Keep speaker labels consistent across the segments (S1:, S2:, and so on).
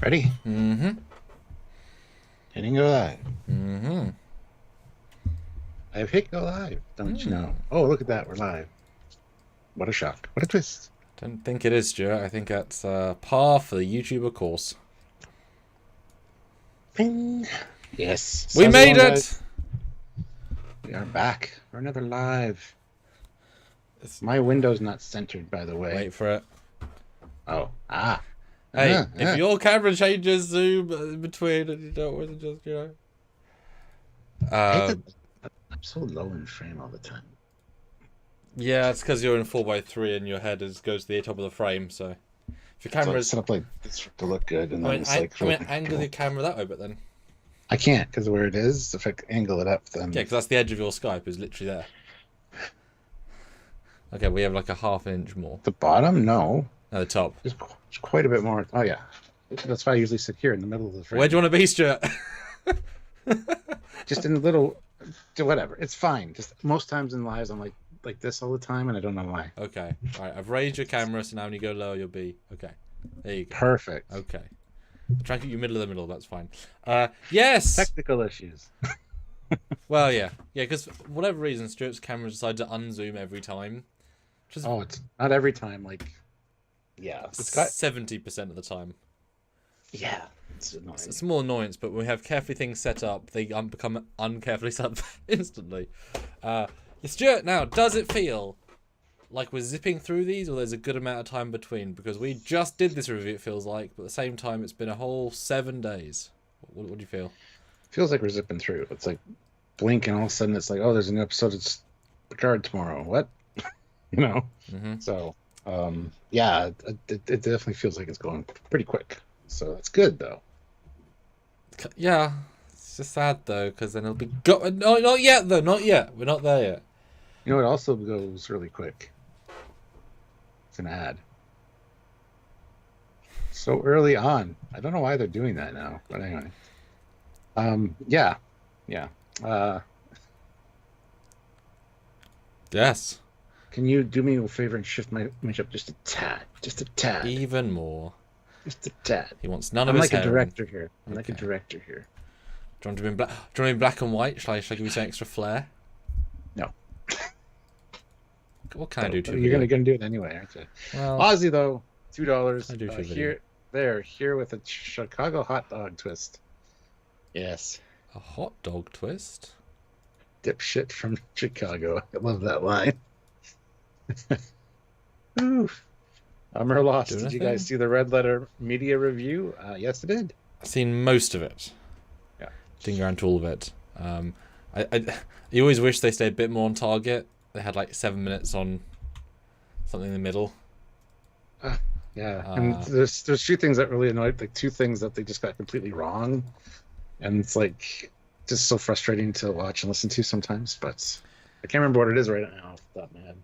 S1: Ready?
S2: Mm-hmm.
S1: Hitting go live.
S2: Mm-hmm.
S1: I've hit go live. Don't you know? Oh, look at that. We're live. What a shock. What a twist.
S2: Don't think it is, Stuart. I think that's par for the YouTuber course.
S1: Ping. Yes.
S2: We
S1: How's it
S2: made
S1: going,
S2: it!
S1: guys? We are back for another live.
S2: It's-
S1: My window's not centered, by the way.
S2: Wait for it.
S1: Oh. Ah.
S2: Hey, if your camera changes zoom in between and you don't want to just,
S1: I hate that I'm so low in frame all the time.
S2: Yeah, it's because you're in 4:3 and your head goes to the top of the frame, so... If your camera's...
S1: set up like this to look good, and
S2: I
S1: then
S2: mean,
S1: it's like...
S2: angle the camera that way, but then...
S1: I can't, because where it is, if I angle it up, then...
S2: Yeah, because that's the edge of your Skype, is literally there. Okay, we have like a half-inch more.
S1: The bottom? No.
S2: No, the top.
S1: There's quite a bit more. Oh, yeah. That's why I usually sit here in the middle of the frame.
S2: Where do you want to be, Stuart?
S1: Just in the little... Whatever. It's fine. Just most times in lives, I'm like this all the time, and I don't know why.
S2: Okay. All right, I've raised your camera, so now when you go lower, you'll be... Okay. There you go.
S1: Perfect.
S2: Okay. I'll try and keep you middle of the middle, that's fine. Yes!
S1: Technical issues.
S2: Well, yeah. Yeah, because for whatever reason, Stuart's camera decided to unzoom every time. Just
S1: Oh, it's not every time, like... Yeah. It's got...
S2: 70% of the time.
S1: Yeah. It's annoying.
S2: It's a small annoyance, but when we have carefully things set up, they become uncarefully set up instantly. Stuart, now, does it feel like we're zipping through these, or there's a good amount of time between? Because we just did this review, it feels like, but at the same time, it's been a whole 7 days. What do you feel?
S1: Feels like we're zipping through. It's like blink, and all of a sudden it's like, oh, there's an episode of Picard tomorrow. What? You know?
S2: Mm-hmm.
S1: So, yeah, it definitely feels like it's going pretty quick. So that's good, though.
S2: Yeah, it's just sad though, because then it'll be no, not yet though, not yet. We're not there yet.
S1: You know, it also goes really quick. It's an ad. So early on. I don't know why they're doing that now, but anyway. Yeah.
S2: Yes.
S1: Can you do me a favor and shift my image up just a tad? Just a tad.
S2: Even more.
S1: Just a tad.
S2: He wants none of
S1: I'm
S2: his
S1: like a
S2: hair.
S1: director here. I'm like a
S2: Okay.
S1: director here.
S2: Do you want to be in black? Do you want to be in black and white? Shall I give you some extra flair?
S1: No.
S2: What can I do to you?
S1: You're gonna do it anyway, aren't you?
S2: Well,
S1: Aussie though, $2.
S2: I do to
S1: Here with a Chicago hot dog twist. Yes.
S2: a hot dog twist.
S1: Dipshit from Chicago. I love that line. Oof. We're lost.
S2: Doing
S1: Did
S2: a
S1: you guys
S2: thing.
S1: see the Red Letter Media review? Yes, I did.
S2: I've seen most of it.
S1: Yeah.
S2: Didn't go into all of it. You always wish they stayed a bit more on target. They had like 7 minutes on something in the middle.
S1: Yeah, and there's two things that really annoyed, like two things that they just got completely wrong, and it's like just so frustrating to watch and listen to sometimes. But I can't remember what it is right now off the top of my head.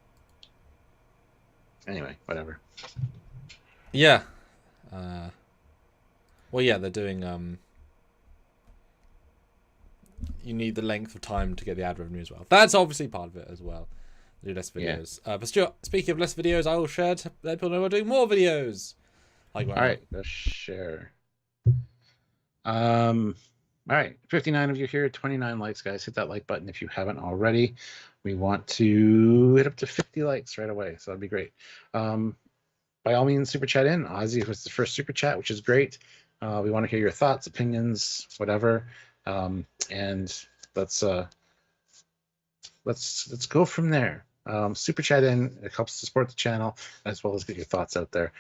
S1: Anyway, whatever.
S2: Yeah. Well, yeah, they're doing. You need the length of time to get the ad revenue as well. That's obviously part of it as well. Do less videos. But Stuart, speaking of less videos, I will share to let people know we're doing more videos. Like
S1: All right, let's share. All right, 59 of you here, 29 likes, guys. Hit that like button if you haven't already. We want to hit up to 50 likes right away, so that'd be great. By all means, super chat in. Ozzy was the first super chat, which is great. We want to hear your thoughts, opinions, whatever, and let's go from there. Super chat in. It helps to support the channel as well as get your thoughts out there.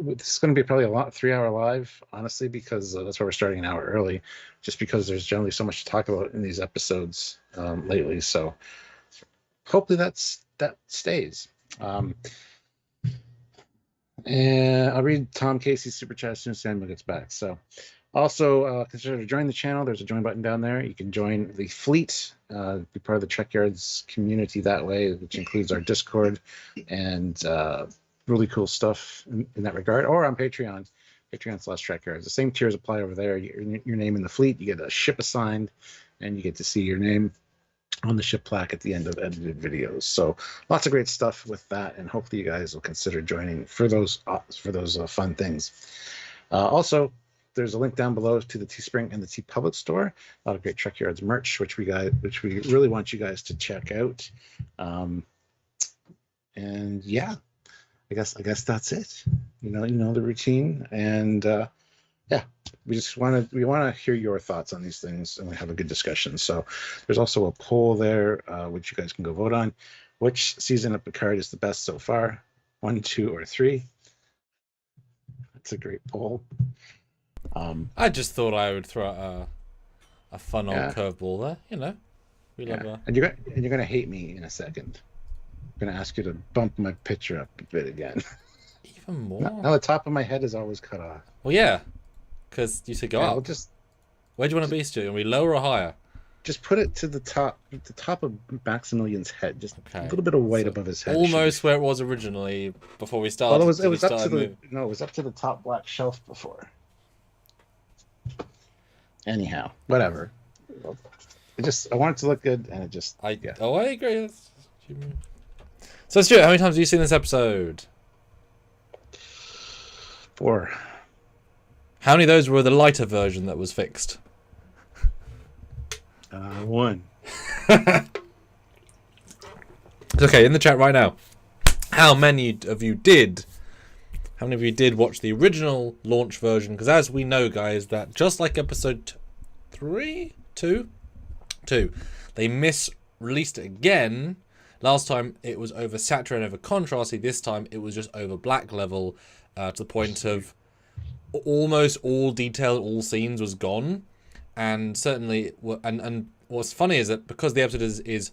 S1: This is going to be probably a 3-hour live, honestly, because that's why we're starting an hour early, just because there's generally so much to talk about in these episodes lately. So hopefully that stays. And I'll read Tom Casey's super chat as soon as Samuel gets back. So also consider to join the channel. There's a join button down there. You can join the fleet, be part of the Trekyards community that way, which includes our Discord and really cool stuff in that regard, or on Patreon/Trekyards. The same tiers apply over there. Your name in the fleet, you get a ship assigned, and you get to see your name on the ship plaque at the end of edited videos. So lots of great stuff with that, and hopefully you guys will consider joining for those fun things. Also, there's a link down below to the Teespring and the TeePublic store. A lot of great Trekyards merch, which we really want you guys to check out. And yeah, I guess that's it. You know the routine, and yeah, we want to hear your thoughts on these things, and we have a good discussion. So there's also a poll there, which you guys can go vote on. Which season of Picard is the best so far? 1, 2, or 3? That's a great poll.
S2: I just thought I would throw out a fun old curveball there. You know, we love.
S1: And you're gonna hate me in a second. I'm gonna ask you to bump my picture up a bit again.
S2: Even more.
S1: Now the top of my head is always cut off.
S2: Well, yeah, because you said go up.
S1: We'll just.
S2: Where do you want to be, Stu? Are we lower or higher?
S1: Just put it to the top of Maximilian's head. Just a little bit of white above his head.
S2: Almost where it was originally before we started.
S1: Well, it was up to it was up to the top black shelf before. Anyhow, whatever. I want it to look good, and it just.
S2: I agree. So, Stuart, how many times have you seen this episode?
S1: 4.
S2: How many of those were the lighter version that was fixed?
S1: 1.
S2: Okay, in the chat right now. How many of you did watch the original launch version? Because as we know, guys, that just like episode 2, they misreleased it again. Last time it was over saturated, over contrasty. This time it was just over black level, to the point of almost all detail, all scenes was gone. And certainly, and what's funny is that because the episode is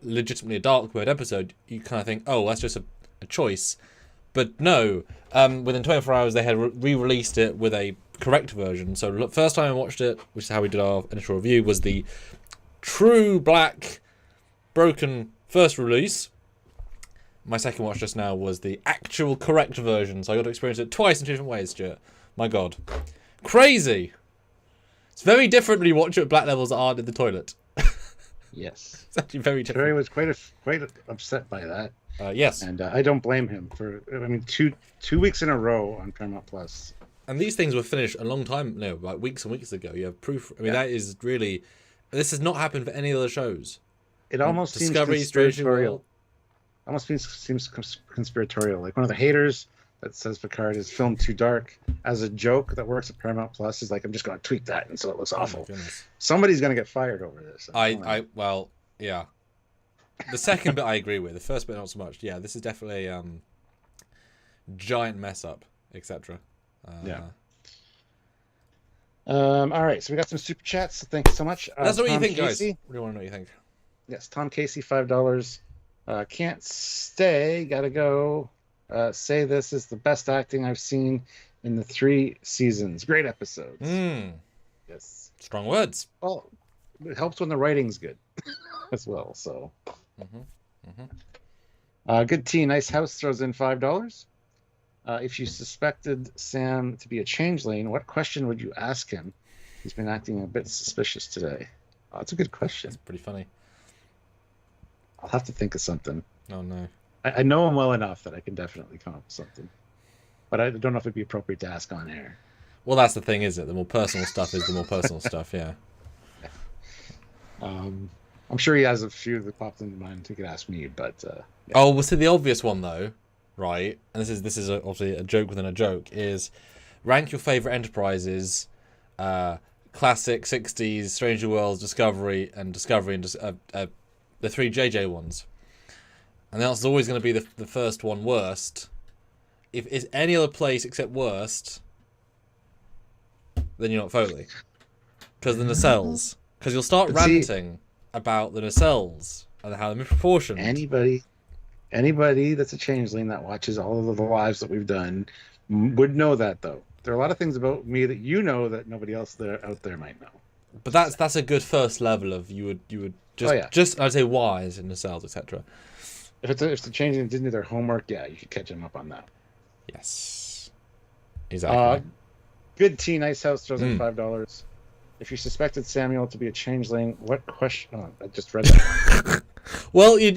S2: legitimately a dark mode episode, you kind of think, oh, that's just a choice. But no, within 24 hours they had re-released it with a correct version. So first time I watched it, which is how we did our initial review, was the true black broken first release. My second watch just now was the actual correct version. So I got to experience it twice in 2 different ways, Stuart. My God. Crazy! It's very different when you watch it at black levels that aren't in the toilet.
S1: Yes.
S2: It's actually very different.
S1: Terry was quite upset by that.
S2: Yes.
S1: And I don't blame him for, two weeks in a row on Paramount Plus.
S2: And these things were finished a long time, like weeks and weeks ago. You have proof. I mean, that is really, this has not happened for any other shows.
S1: It almost seems conspiratorial. Almost seems conspiratorial. Like one of the haters that says Picard is filmed too dark as a joke that works at Paramount Plus is like, I'm just going to tweak that, and so it looks awful. Somebody's going to get fired over this.
S2: Well, yeah. The second bit I agree with. The first bit not so much. Yeah, this is definitely a giant mess up, etc.
S1: Yeah. All right, so we got some super chats. So thank you so much.
S2: That's what you think,
S1: Casey,
S2: guys. We want to know what you think.
S1: Yes, Tom Casey, $5. Can't stay. Gotta go. Say this is the best acting I've seen in the 3 seasons. Great episodes. Yes.
S2: Strong words.
S1: Well, it helps when the writing's good as well. So. Good tea, nice house throws in $5. If you suspected Sam to be a changeling, what question would you ask him? He's been acting a bit suspicious today. Oh, that's a good question.
S2: It's pretty funny.
S1: I'll have to think of something.
S2: Oh no.
S1: I know him well enough that I can definitely come up with something. But I don't know if it'd be appropriate to ask on air.
S2: Well, that's the thing, is it? The more personal stuff is the more personal stuff, yeah.
S1: I'm sure he has a few that popped into mind he could ask me, but... yeah.
S2: Oh, well, see, the obvious one, though, right, and this is obviously a joke within a joke, is rank your favourite Enterprises, classic 60s, Stranger Worlds, Discovery, and the 3 JJ ones. And the answer's always going to be the first one worst. If it's any other place except worst, then you're not Foley. Because the nacelles. Because you'll start ranting about the nacelles and how they're misproportioned.
S1: Anybody that's a changeling that watches all of the lives that we've done would know that, though. There are a lot of things about me that you know that nobody else out there might know.
S2: But that's a good first level of you would just I'd say wise in nacelles, etc.
S1: If the changeling didn't do their homework, yeah, you should catch them up on that.
S2: Yes. Exactly.
S1: Good tea, nice house throws in $5. If you suspected Samuel to be a changeling, what question? Oh, I just read that.
S2: Well, you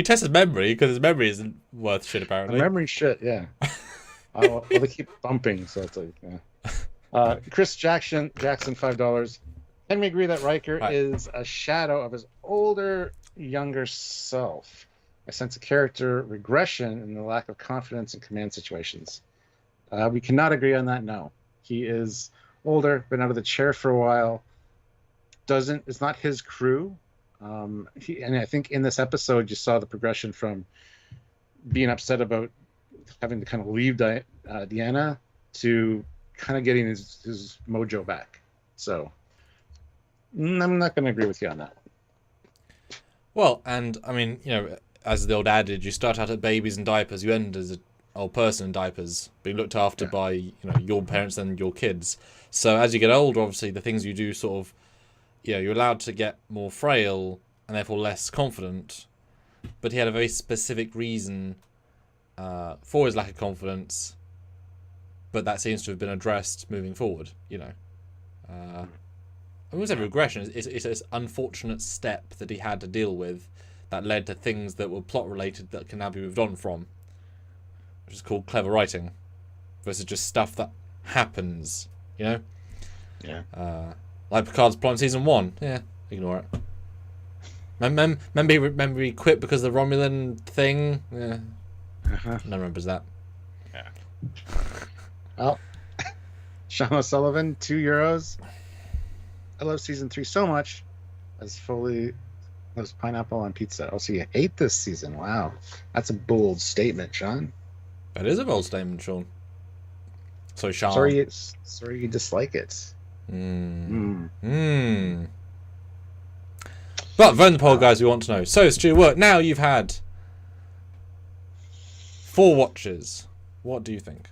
S2: test his memory because his memory isn't worth shit apparently.
S1: Memory shit, yeah. Well, they keep bumping, so it's like, yeah. Chris Jackson, $5. Can we agree that Riker
S2: Right.
S1: is a shadow of his older, younger self? I sense a character regression in the lack of confidence in command situations. We cannot agree on that. No, he is older, been out of the chair for a while. It's not his crew. And I think in this episode you saw the progression from being upset about having to kind of leave Deanna to kind of getting his mojo back. So I'm not going to agree with you on that.
S2: Well, and I mean, you know, as the old adage, you start out at babies and diapers, you end as an old person in diapers, being looked after by, you know, your parents and your kids. So as you get older, obviously the things you do sort of, you know, you're allowed to get more frail and therefore less confident. But he had a very specific reason for his lack of confidence, but that seems to have been addressed moving forward, you know. I wouldn't say regression, it's this unfortunate step that he had to deal with that led to things that were plot related that can now be moved on from, which is called clever writing, versus just stuff that happens, you know?
S1: Yeah.
S2: Like Picard's plot in season 1, yeah, ignore it. Remember he quit because of the Romulan thing? Yeah. No one remembers that.
S1: Yeah. Well, Sean O'Sullivan, €2. I love season 3 so much, as Foley loves pineapple on pizza. Oh, so you ate this season? Wow, that's a bold statement, Sean.
S2: That is a bold statement, Sean. So Sean.
S1: Sorry you dislike it.
S2: But vote in the poll, guys. We want to know. So, Stu, now you've had 4 watches. What do you think?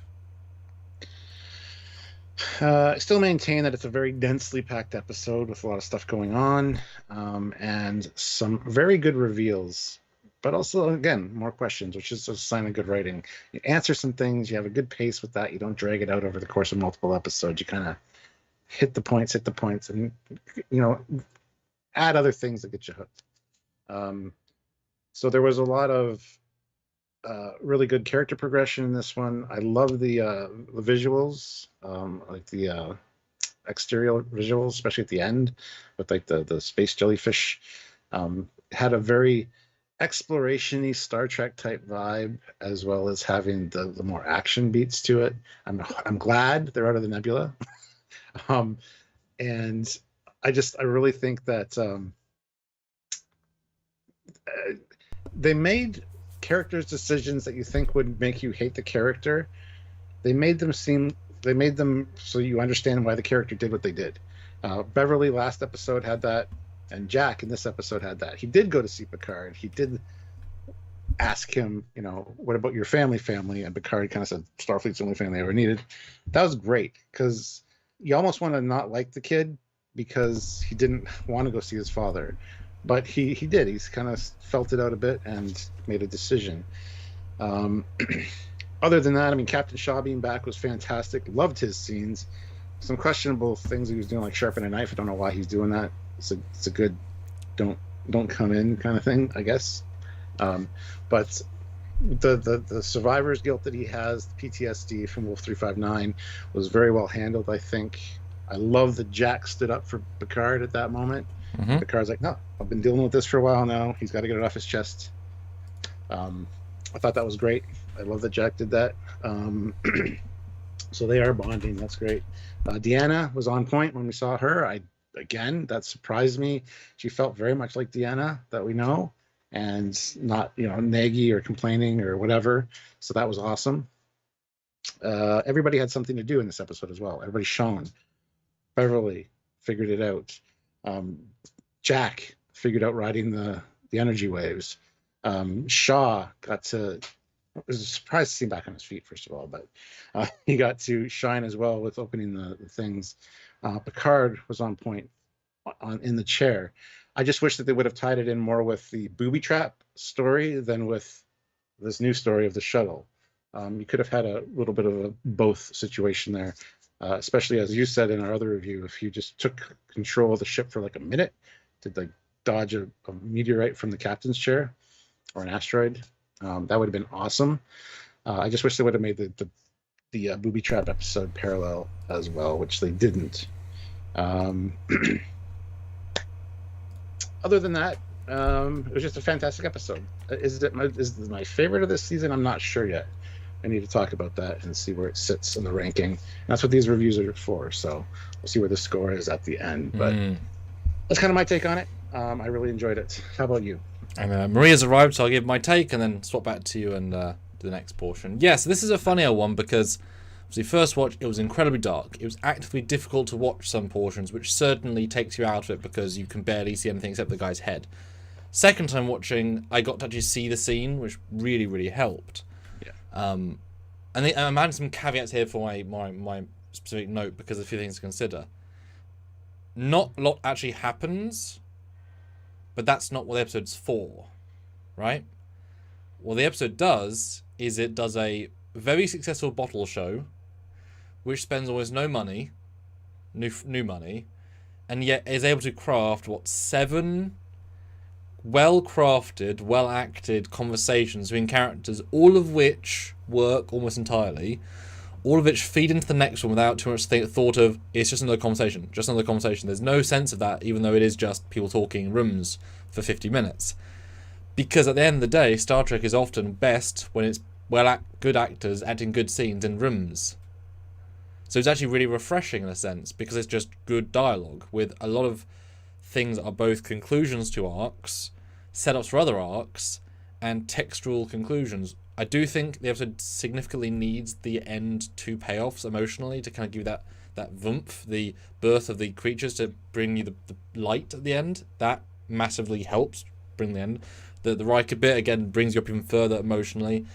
S1: I still maintain that it's a very densely packed episode with a lot of stuff going on, and some very good reveals, but also, again, more questions, which is a sign of good writing. You answer some things, you have a good pace with that, you don't drag it out over the course of multiple episodes, you kind of hit the points, and, you know, add other things that get you hooked. So there was a lot of really good character progression in this one. I love the visuals, like the exterior visuals, especially at the end with like the space jellyfish. Had a very exploration-y Star Trek type vibe, as well as having the more action beats to it. I'm glad they're out of the nebula. And I really think that they made characters' decisions that you think would make you hate the character. They made them so you understand why the character did what they did. Beverly last episode had that, and Jack in this episode had that. He did go to see Picard. He did ask him, you know, what about your family? And Picard kind of said, Starfleet's the only family I ever needed. That was great, because you almost want to not like the kid because he didn't want to go see his father. But he did. He's kind of felt it out a bit and made a decision. Other than that, I mean, Captain Shaw being back was fantastic. Loved his scenes. Some questionable things he was doing, like sharpen a knife. I don't know why he's doing that. It's a good don't come in kind of thing, I guess. But the survivor's guilt that he has, the PTSD from Wolf 359, was very well handled, I think. I love that Jack stood up for Picard at that moment. Mm-hmm. Picard's like, no, I've been dealing with this for a while now. He's got to get it off his chest. I thought that was great. I love that Jack did that. So they are bonding. That's great. Deanna was on point when we saw her. That surprised me. She felt very much like Deanna that we know, and not, you know, naggy or complaining or whatever. So that was awesome. Everybody had something to do in this episode as well. Everybody shone. Beverly figured it out. Jack figured out riding the energy waves. Shaw got to, I was surprised to see him back on his feet, first of all, but he got to shine as well with opening the things. Picard was on point in the chair. I just wish that they would have tied it in more with the booby trap story than with this new story of the shuttle. You could have had a little bit of a both situation there, especially as you said in our other review, if you just took control of the ship for like a minute to like dodge a meteorite from the captain's chair or an asteroid, that would have been awesome. I just wish they would have made the the booby trap episode parallel as well, which they didn't. Other than that, it was just a fantastic episode. Is it my favorite of this season? I'm not sure yet. I need to talk about that and see where it sits in the ranking. And that's what these reviews are for. So we'll see where the score is at the end. But that's kind of my take on it. I really enjoyed it. How about you?
S2: And Maria's arrived, so I'll give my take and then swap back to you and do the next portion. Yes, this is a funnier one because the first watch, it was incredibly dark. It was actively difficult to watch some portions, which certainly takes you out of it because you can barely see anything except the guy's head. Second time watching, I got to actually see the scene, which really, really helped.
S1: Yeah.
S2: And I'm adding some caveats here for my specific note because there's a few things to consider. Not a lot actually happens, but that's not what the episode's for, right? What the episode does is it does a very successful bottle show, which spends almost no money, new money, and yet is able to craft, 7 well-crafted, well-acted conversations between characters, all of which work almost entirely, all of which feed into the next one without too much thought of, it's just another conversation. There's no sense of that, even though it is just people talking in rooms for 50 minutes. Because at the end of the day, Star Trek is often best when it's good actors acting good scenes in rooms. So it's actually really refreshing in a sense, because it's just good dialogue with a lot of things that are both conclusions to arcs, setups for other arcs, and textual conclusions. I do think the episode significantly needs the end two payoffs emotionally to kind of give you that oomph, the birth of the creatures to bring you the light at the end. That massively helps bring the end. The Riker bit, again, brings you up even further emotionally.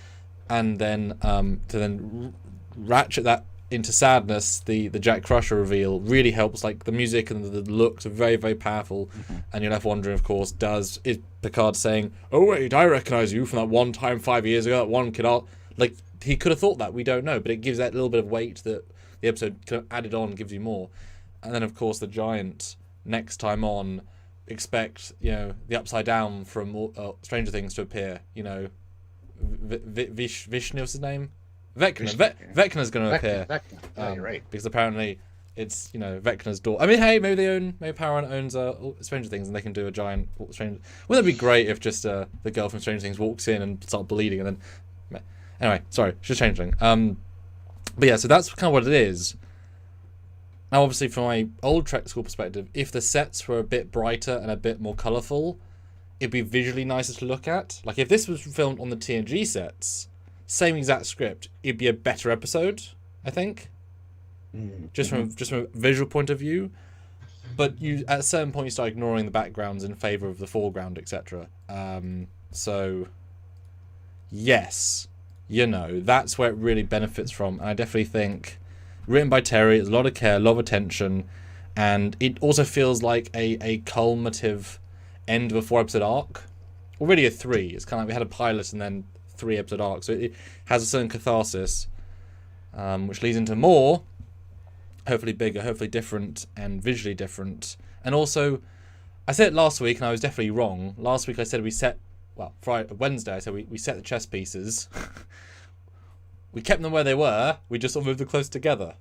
S2: And then to then ratchet that into sadness, the Jack Crusher reveal really helps. Like the music and the looks are very, very powerful, and you're left wondering, of course, is Picard saying, "Oh wait, I recognise you from that one time 5 years ago, that one kid." Like he could have thought that, we don't know, but it gives that little bit of weight that the episode kind of added on, gives you more. And then of course the giant next time on, expect the upside down from Stranger Things to appear. Vishnu, what's his name? Vecna. Vecna's going to appear.
S1: Vecna. Oh, you're right.
S2: Because apparently it's Vecna's daughter. I mean, hey, maybe Paramount owns Stranger Things and they can do a giant Stranger. Wouldn't that be great if just the girl from Stranger Things walks in and starts bleeding and then? Anyway, sorry, she's Changeling. But yeah, so that's kind of what it is. Now, obviously, from my old Trek school perspective, if the sets were a bit brighter and a bit more colourful, it'd be visually nicer to look at. Like if this was filmed on the TNG sets, same exact script, it'd be a better episode, I think. Just from a visual point of view. But you at a certain point you start ignoring the backgrounds in favour of the foreground, etc. So yes, that's where it really benefits from. And I definitely think written by Terry, there's a lot of care, a lot of attention, and it also feels like a culminative end of a 4-episode arc. Or really a 3. It's kind of like we had a pilot and then 3-episode arc. So it has a certain catharsis, which leads into more, hopefully bigger, hopefully different, and visually different. And also, I said it last week, and I was definitely wrong. Last week I said Wednesday I said we set the chess pieces. We kept them where they were. We just sort of moved them close together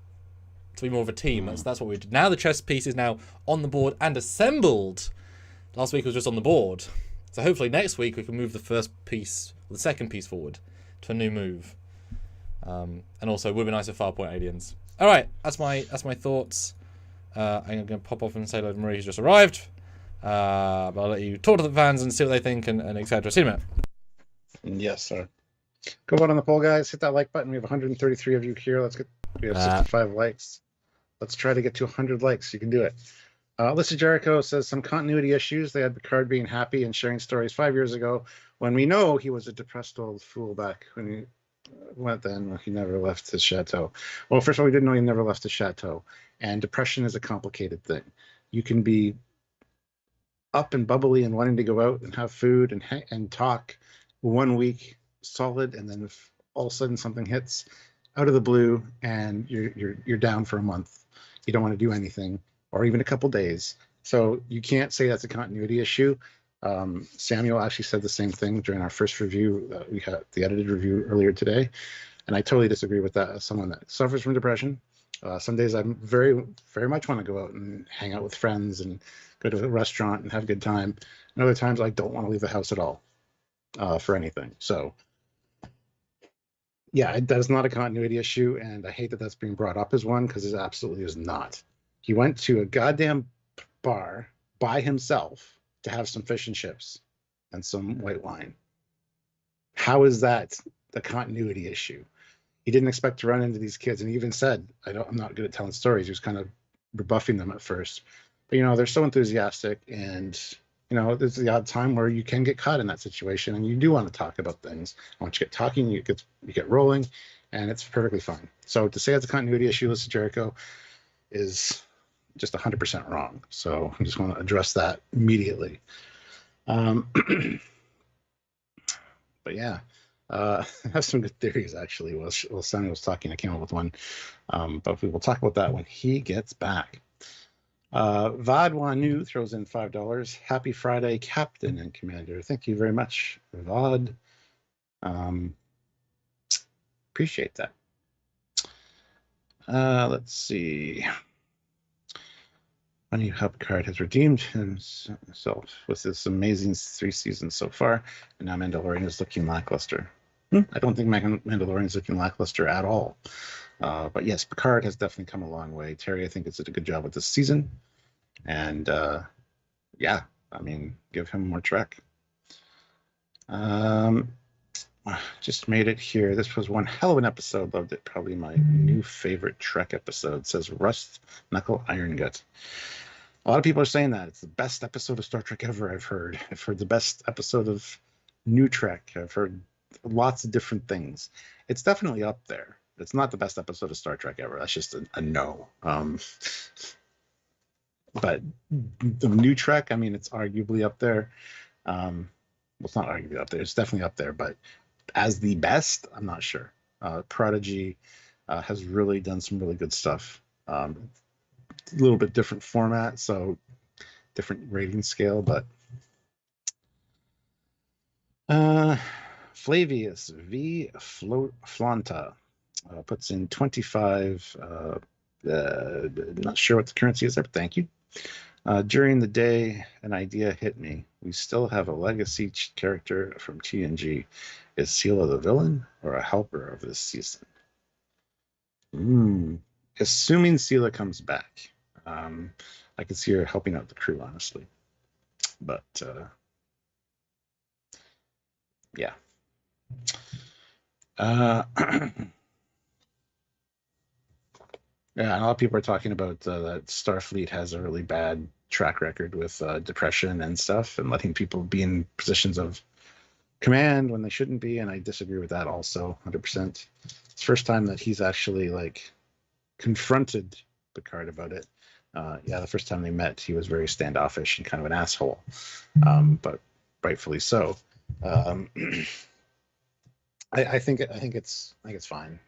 S2: to be more of a team. That's what we did. Now the chess piece is now on the board and assembled. Last week it was just on the board. So hopefully next week we can move the second piece forward to a new move. And also it would be nice if Farpoint aliens. All right, that's my thoughts. I'm going to pop off and say hello to Marie, who's just arrived. But I'll let you talk to the fans and see what they think and etc. See you in a minute.
S1: Yes, sir. Go vote on the poll, guys. Hit that like button. We have 133 of you here. We have 65 likes. Let's try to get to 100 likes. You can do it. Alyssa Jericho says some continuity issues. They had Picard being happy and sharing stories 5 years ago when we know he was a depressed old fool back when he went then. He never left his chateau. Well, first of all, we didn't know he never left his chateau. And depression is a complicated thing. You can be up and bubbly and wanting to go out and have food and talk 1 week solid, and then if all of a sudden something hits out of the blue and you're down for a month, you don't want to do anything, or even a couple days. So you can't say that's a continuity issue. Samuel actually said the same thing during our first review. We had the edited review earlier today. And I totally disagree with that. As someone that suffers from depression, some days I'm very, very much want to go out and hang out with friends and go to a restaurant and have a good time. And other times I don't want to leave the house at all for anything. So yeah, that is not a continuity issue, and I hate that that's being brought up as one, because it absolutely is not. He went to a goddamn bar by himself to have some fish and chips and some white wine. How is that the continuity issue? He didn't expect to run into these kids, and he even said, I'm not good at telling stories. He was kind of rebuffing them at first. But, they're so enthusiastic, and, there's the odd time where you can get caught in that situation, and you do want to talk about things. Once you get talking, you get rolling, and it's perfectly fine. So to say it's a continuity issue, Listen Jericho, is just 100% wrong. So I just want to address that immediately. But yeah, I have some good theories, actually. While Sonny was talking, I came up with one. But we will talk about that when he gets back. Vad Wanu throws in $5. Happy Friday, Captain and Commander. Thank you very much, Vad. Appreciate that. Let's see. Funny how Picard has redeemed himself with this amazing 3 seasons so far, and now Mandalorian is looking lackluster. I don't think Mandalorian is looking lackluster at all. But yes, Picard has definitely come a long way. Terry, I think, has did a good job with this season. And yeah, I mean, give him more Trek. Just made it here. This was one hell of an episode. Loved it. Probably my new favorite Trek episode. It says Rust Knuckle Iron Gut. A lot of people are saying that. It's the best episode of Star Trek ever, I've heard. I've heard the best episode of New Trek. I've heard lots of different things. It's definitely up there. It's not the best episode of Star Trek ever. That's just a no. But the New Trek, I mean, it's arguably up there. Well, it's not arguably up there. It's definitely up there. But as the best, I'm not sure. Prodigy has really done some really good stuff. A little bit different format, so different rating scale, but Flavius V. Flanta puts in 25. Not sure what the currency is there, but thank you. During the day, an idea hit me. We still have a legacy character from TNG. Is Sela the villain or a helper of this season? Assuming Sela comes back. I could see her helping out the crew, honestly. But, yeah. Yeah, a lot of people are talking about that Starfleet has a really bad track record with depression and stuff, and letting people be in positions of command when they shouldn't be, and I disagree with that also, 100%. It's the first time that he's actually, like, confronted Picard about it. Yeah, the first time they met, he was very standoffish and kind of an asshole, but rightfully so. I think it's fine.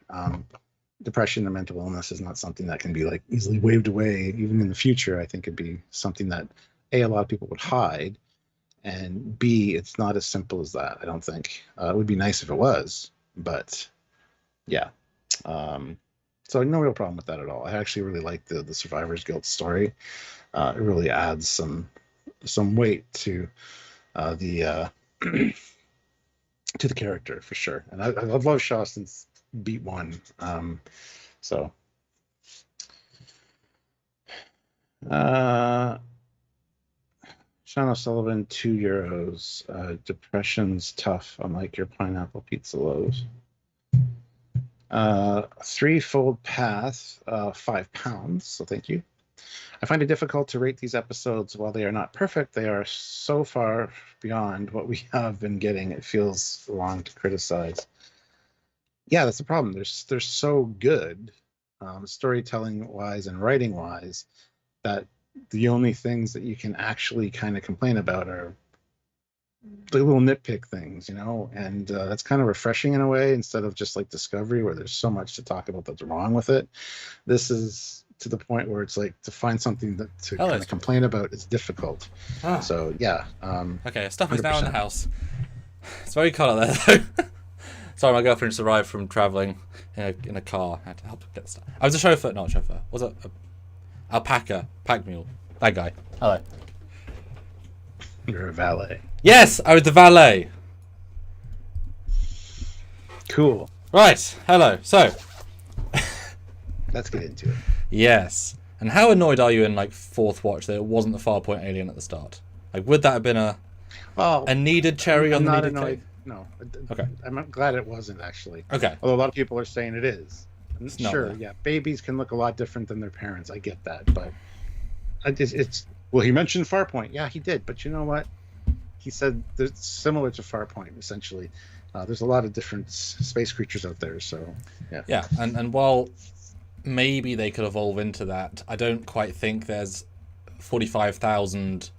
S1: Depression and mental illness is not something that can be like easily waved away. Even in the future, I think it'd be something that a lot of people would hide, and B, it's not as simple as that. I don't think it would be nice if it was, but yeah. So no real problem with that at all. I actually really like the Survivor's Guilt story. It really adds some weight to the to the character for sure. And I've loved Shaw since Beat One. So Sean O'Sullivan, €2. Depression's tough, unlike your pineapple pizza loaves. Threefold Path, £5. So thank you. I find it difficult to rate these episodes. While they are not perfect, they are so far beyond what we have been getting. It feels wrong to criticize. Yeah, that's the problem. They're so good, storytelling wise and writing wise, that the only things that you can actually kind of complain about are the little nitpick things, and that's kind of refreshing in a way, instead of just like Discovery where there's so much to talk about that's wrong with it. This is to the point where it's like to find something to kind of complain about is difficult. So yeah.
S2: Okay, stuff is now in the house. It's very cold out there though. Sorry, my girlfriend just arrived from traveling in a car. I had to help her get stuff. I was a chauffeur, not a chauffeur. Was it alpaca, pack mule? That guy. Hello.
S1: You're a valet.
S2: Yes, I was the valet.
S1: Cool.
S2: Right. Hello. So.
S1: Let's get into it.
S2: Yes. And how annoyed are you in like fourth watch that it wasn't the Farpoint alien at the start? Like, would that have been a needed cherry on the needed cake?
S1: No.
S2: Okay.
S1: I'm glad it wasn't actually.
S2: Okay.
S1: Although a lot of people are saying it is. Sure, yeah. Babies can look a lot different than their parents. I get that, but it's well. He mentioned Farpoint. Yeah, he did. But you know what? He said it's similar to Farpoint. Essentially, there's a lot of different space creatures out there. So yeah.
S2: Yeah, and while maybe they could evolve into that, I don't quite think there's 45,000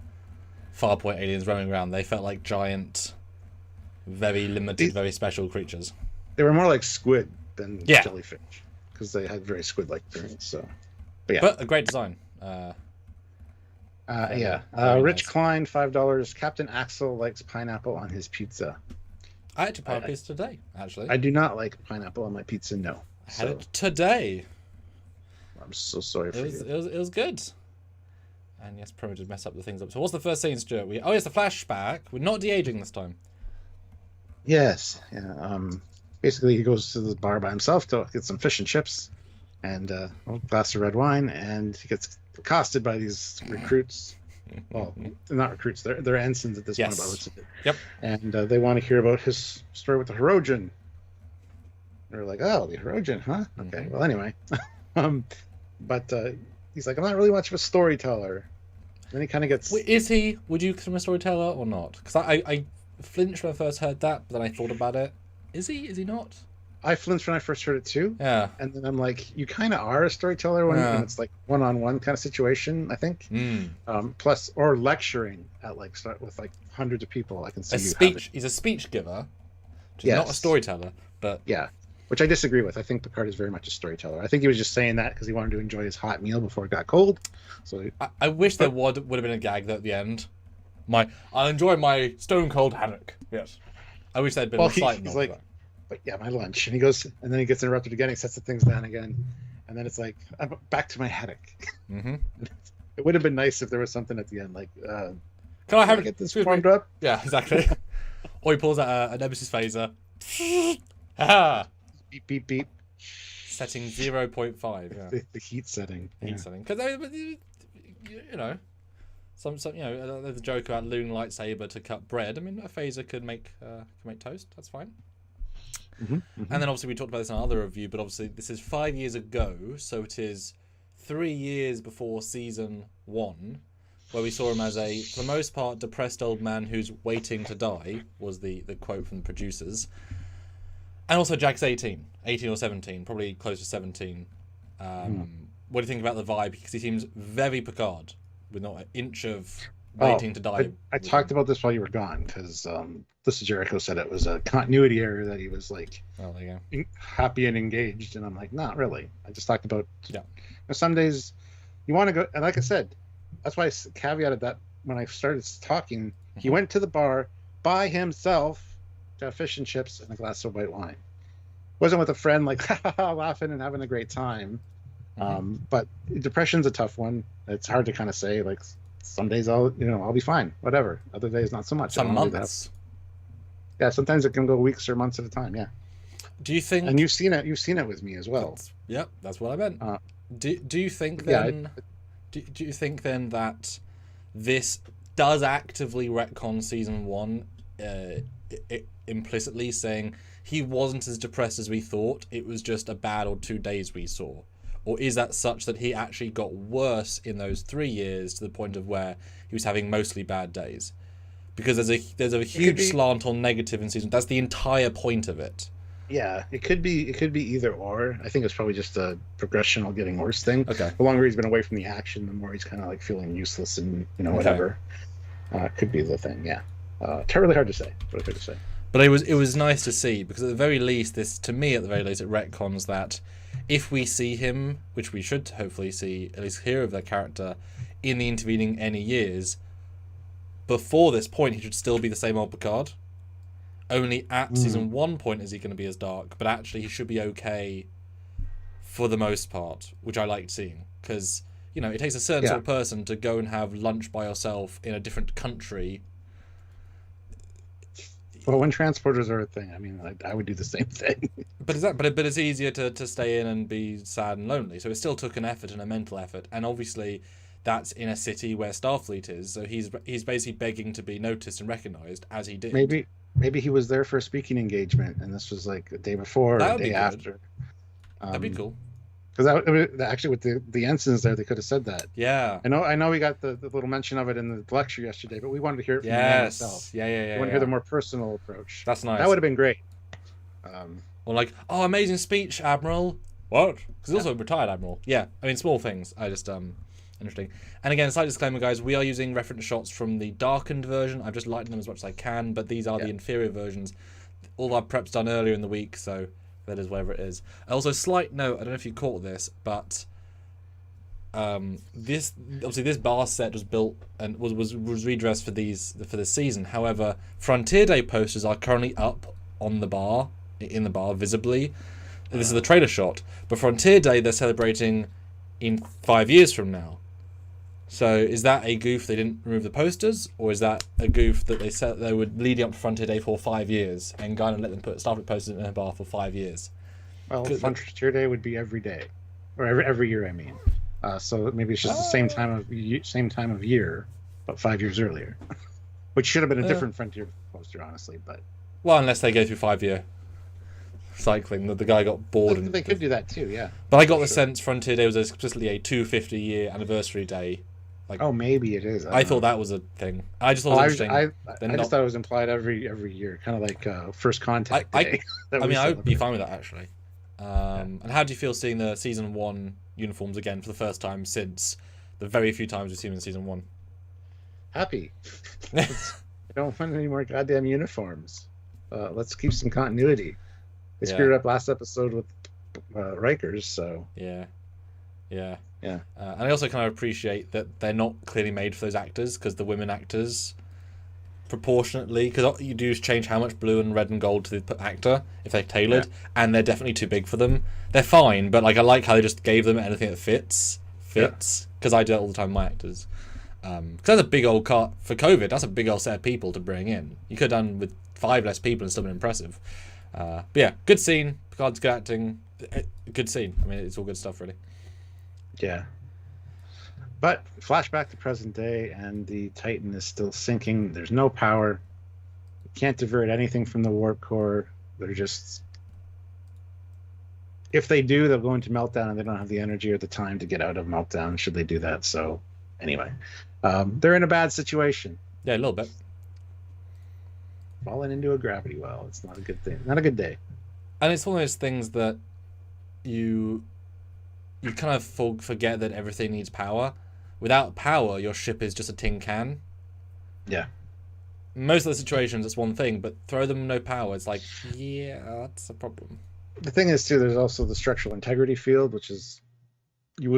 S2: Farpoint aliens roaming around. They felt like giant, very limited, very special creatures.
S1: They were more like squid than jellyfish because they had very squid-like appearance. So,
S2: but a great design.
S1: Rich
S2: nice.
S1: Klein, $5. Captain Axel likes pineapple on his pizza.
S2: I had to pineapple pizza today. Actually,
S1: I do not like pineapple on my pizza. No,
S2: I had it today.
S1: I'm so sorry for you.
S2: It was good. And yes, probably did mess up the things up. So what's the first scene, Stuart? It's the flashback. We're not de-aging this time.
S1: Yes. Yeah. Basically, he goes to the bar by himself to get some fish and chips and a glass of red wine, and he gets accosted by these recruits. Well, they're not recruits. They're ensigns at this point.
S2: Yep.
S1: And they want to hear about his story with the Hirogen. They're like, oh, the Hirogen, huh? Okay. Well, anyway. But he's like, I'm not really much of a storyteller. Then he kind of gets...
S2: Is he? Would you consider him a storyteller or not? Because I flinched when I first heard that, but then I thought about it. Is he? Is he not?
S1: I flinched when I first heard it too.
S2: Yeah.
S1: And then I'm like, you kind of are a storyteller when it's like one-on-one kind of situation, I think. Plus, or lecturing at with hundreds of people. I can see
S2: He's a speech giver. Not a storyteller, but...
S1: Yeah. Which I disagree with. I think Picard is very much a storyteller. I think he was just saying that because he wanted to enjoy his hot meal before it got cold. So
S2: I wish there would have been a gag though at the end. I'll enjoy my stone cold haddock. Yes. I wish there'd been a slight
S1: he's like, but yeah, my lunch. And he goes, and then he gets interrupted again. He sets the things down again, and then it's like, I'm back to my haddock. It would have been nice if there was something at the end, like,
S2: can I
S1: get this warmed up?
S2: Yeah, exactly. Or he pulls out a Nemesis phaser. Ah.
S1: Beep beep beep.
S2: Setting 0.5. Yeah.
S1: The heat setting.
S2: Heat setting. Because you know. Some there's a joke about loon lightsaber to cut bread. I mean, a phaser could make toast. That's fine. And then obviously we talked about this in another review, but obviously this is 5 years ago, so it is 3 years before season 1, where we saw him as a, for the most part, depressed old man who's waiting to die, was the quote from the producers. And also Jack's 18 or 17, probably close to 17. What do you think about the vibe? Because he seems very Picard, with not an inch of waiting to die.
S1: I talked about this while you were gone, because this is Jericho said it was a continuity error that he was like happy and engaged, and I'm like, not really. I just talked about some days you want to go, and like I said, that's why I caveated that when I started talking. He went to the bar by himself to have fish and chips and a glass of white wine. Wasn't with a friend like laughing and having a great time. But depression's a tough one. It's hard to kind of say, like, some days I'll be fine, whatever. Other days not so much.
S2: Some months.
S1: Yeah, sometimes it can go weeks or months at a time. Yeah.
S2: Do you think?
S1: And you've seen it with me as well.
S2: That's what I meant. Do you think then? Do you think then that this does actively retcon season 1, implicitly saying he wasn't as depressed as we thought? It was just a bad or 2 days we saw. Or is that such that he actually got worse in those 3 years to the point of where he was having mostly bad days? Because there's a huge slant on negative in season. That's the entire point of it.
S1: Yeah, it could be either or. I think it's probably just a progressional getting worse thing.
S2: Okay.
S1: The longer he's been away from the action, the more he's kind of like feeling useless and whatever. Could be the thing. Yeah. Really hard to say.
S2: But it was nice to see, because at the very least, it retcons that if we see him, which we should hopefully see, at least hear of the character in the intervening any years, before this point he should still be the same old Picard. only at season 1 point is he going to be as dark, but actually he should be okay for the most part, which I liked seeing, because it takes a certain sort of person to go and have lunch by yourself in a different country.
S1: Well, when transporters are a thing, I mean, I would do the same thing. But
S2: it's easier to stay in and be sad and lonely. So it still took an effort and a mental effort, and obviously that's in a city where Starfleet is. So he's basically begging to be noticed and recognized, as he did.
S1: Maybe he was there for a speaking engagement, and this was like the day before or the day after.
S2: That'd be cool.
S1: Because actually, with the ensigns there, they could have said that.
S2: Yeah.
S1: I know we got the little mention of it in the lecture yesterday, but we wanted to hear it from the man himself.
S2: Yeah.
S1: We want to hear the more personal approach.
S2: That's nice.
S1: That would have been great.
S2: Or like, oh, amazing speech, Admiral. What? Because he's also a retired Admiral. Yeah. I mean, small things. I just interesting. And again, slight disclaimer, guys. We are using reference shots from the darkened version. I've just lightened them as much as I can, but these are the inferior versions. All our prep's done earlier in the week, so that is whatever it is. Also, slight note, I don't know if you caught this, but this bar set was built and was redressed for this season. However, Frontier Day posters are currently up on the bar, in the bar visibly. This is the trailer shot, but Frontier Day they're celebrating in 5 years from now. So is that a goof they didn't remove the posters, or is that a goof that they said they were leading up to Frontier Day for 5 years and going and let them put Starfleet posters in a bar for 5 years?
S1: Well, Frontier Day would be every day, or every year. I mean, so maybe it's just the same time of year, but 5 years earlier, which should have been a different Frontier poster, honestly. But
S2: unless they go through 5 year cycling, that the guy got bored.
S1: They could do that too, yeah.
S2: But I got the sense Frontier Day was explicitly a 250-year anniversary day. Like,
S1: maybe it is.
S2: I thought that was a thing. I just thought it was interesting.
S1: I just thought it was implied every year, kind of like First Contact Day.
S2: I would be fine with that, actually. And how do you feel seeing the season 1 uniforms again for the first time since the very few times we've seen them in season 1?
S1: Happy. I don't want any more goddamn uniforms. Let's keep some continuity. They screwed up last episode with Rikers, so
S2: yeah. And I also kind of appreciate that they're not clearly made for those actors, because the women actors, proportionately, because you do change how much blue and red and gold to the actor if they're tailored, and they're definitely too big for them. They're fine, but like I like how they just gave them anything that fits, because I do that all the time with my actors. Because that's a big old cut for COVID. That's a big old set of people to bring in. You could have done with 5 less people and still been impressive. But yeah, good scene. Picard's good acting. Good scene. I mean, it's all good stuff, really.
S1: Yeah. But flashback to present day, and the Titan is still sinking. There's no power. You can't divert anything from the warp core. They're just... If they do, they'll go into meltdown, and they don't have the energy or the time to get out of meltdown should they do that. So, anyway. They're in a bad situation.
S2: Yeah, a little bit.
S1: Falling into a gravity well. It's not a good thing. Not a good day.
S2: And it's one of those things that you kind of forget that everything needs power. Without power, your ship is just a tin can.
S1: Yeah.
S2: Most of the situations, it's one thing, but throw them no power, it's like, yeah, that's a problem.
S1: The thing is, too, there's also the structural integrity field, which is,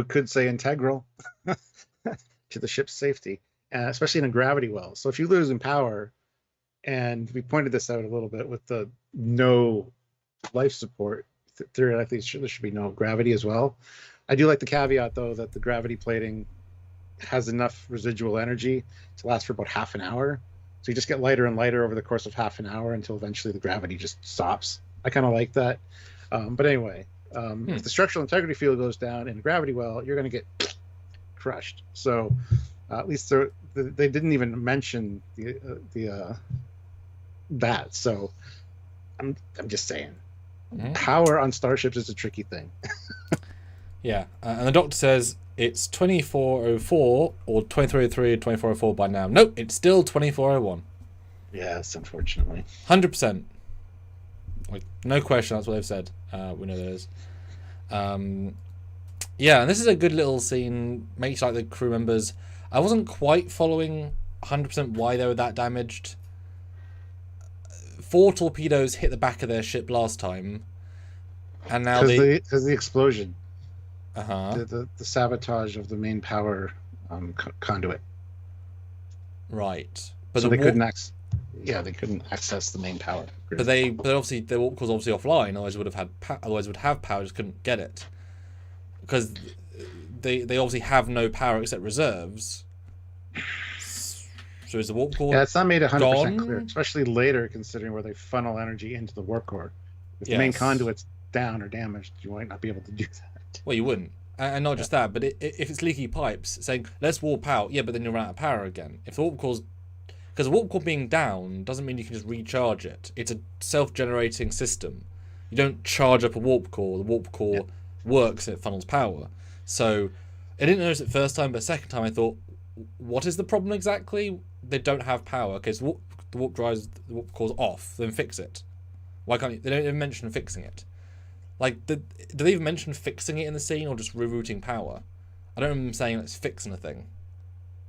S1: could say, integral to the ship's safety, especially in a gravity well. So if you lose in power, and we pointed this out a little bit with the no life support, theoretically there should be no gravity as well. I do like the caveat, though, that the gravity plating has enough residual energy to last for about half an hour. So you just get lighter and lighter over the course of half an hour until eventually the gravity just stops. I kind of like that. But anyway, if the structural integrity field goes down in a gravity well, you're going to get crushed. So at least they didn't even mention that. So I'm just saying, power on starships is a tricky thing.
S2: Yeah, and the doctor says it's 2404 or 2303 or 2404 by now. Nope, it's still 2401.
S1: Yes, unfortunately.
S2: 100%. Like, no question, that's what they've said. We know there is. Yeah, and this is a good little scene. Makes like the crew members. I wasn't quite following 100% why they were that damaged. 4 torpedoes hit the back of their ship last time, and now
S1: because the explosion.
S2: The
S1: sabotage of the main power conduit.
S2: Right, but
S1: so they couldn't yeah, they couldn't access the main power grid.
S2: But obviously their warp core was obviously offline. Otherwise would have power, just couldn't get it because they obviously have no power except reserves. So is the warp core?
S1: Yeah, it's not made 100% clear, especially later, considering where they funnel energy into the warp core. If the main conduit's down or damaged, you might not be able to do that.
S2: Well, you wouldn't. And not just that, but if it's leaky pipes, saying, let's warp out, yeah, but then you'll run out of power again. If the warp core's... Because the warp core being down doesn't mean you can just recharge it. It's a self-generating system. You don't charge up a warp core. The warp core works and it funnels power. So, I didn't notice it first time, but second time I thought, what is the problem exactly? They don't have power. Okay, so the warp core's off, then fix it. Why can't you? They don't even mention fixing it. Like, do they even mention fixing it in the scene or just rerouting power? I don't remember them saying let's fix anything.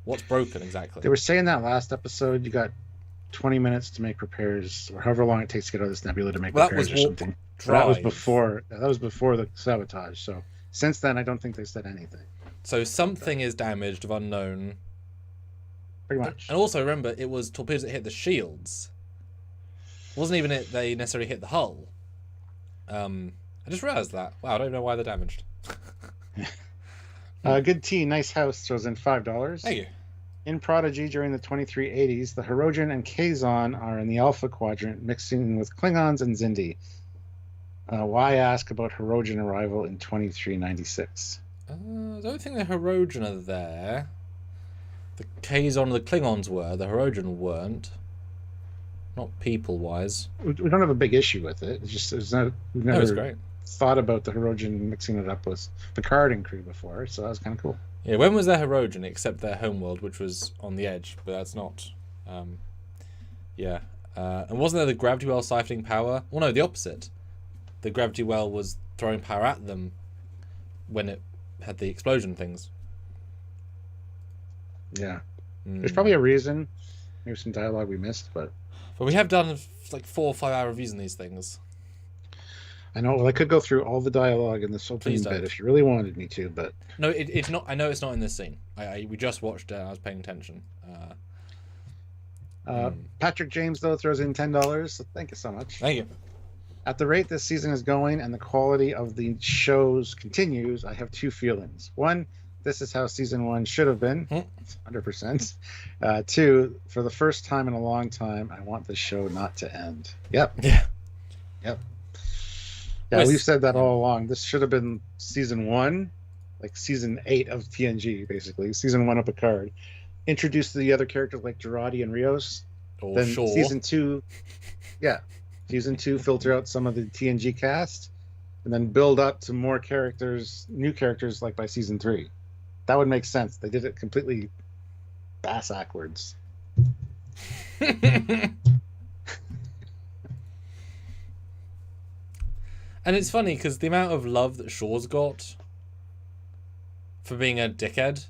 S2: What's broken exactly?
S1: They were saying that last episode. You got 20 minutes to make repairs, or however long it takes to get out of this nebula to make repairs or something. That was before. That was before the sabotage. So since then, I don't think they said anything.
S2: So something is damaged of unknown.
S1: Pretty much.
S2: And also remember, it was torpedoes that hit the shields. It wasn't even it they necessarily hit the hull. I just realised that. Wow, I don't know why they're damaged.
S1: Good Tea, Nice House throws in $5.
S2: Thank you.
S1: In Prodigy, during the 2380s, the Hirogen and Kazon are in the Alpha Quadrant, mixing with Klingons and Xindi. Why ask about Hirogen arrival in 2396?
S2: I don't think the Hirogen are there. The Kazon and the Klingons were. The Hirogen weren't. Not people-wise.
S1: We don't have a big issue with it. It's just we've never
S2: great.
S1: Thought about the Hirogen mixing it up with Picard and crew before, so that was kind of cool.
S2: Yeah, when was their Hirogen except their homeworld, which was on the edge, but that's not. And wasn't there the gravity well siphoning power? Well, no, the opposite. The gravity well was throwing power at them when it had the explosion things.
S1: Yeah. There's probably a reason. Maybe some dialogue we missed, but
S2: we have done like 4 or 5 hour reviews on these things.
S1: I know. Well, I could go through all the dialogue in this opening bit if you really wanted me to, but
S2: no, it's not. I know it's not in this scene. We just watched it. I was paying attention.
S1: Patrick James though throws in $10. So thank you so much.
S2: Thank you.
S1: At the rate this season is going and the quality of the shows continues, I have 2 feelings. 1, this is how season 1 should have been, 100%. 2, for the first time in a long time, I want this show not to end. Yep.
S2: Yeah.
S1: Yep. Yeah, we've said that all along. This should have been season 1, like season 8 of TNG, basically. Season 1 of Picard. Introduce the other characters like Girardi and Rios. Then season 2, season 2, filter out some of the TNG cast, and then build up to more characters, new characters, like by season 3. That would make sense. They did it completely backwards.
S2: And it's funny because the amount of love that Shaw's got for being a dickhead,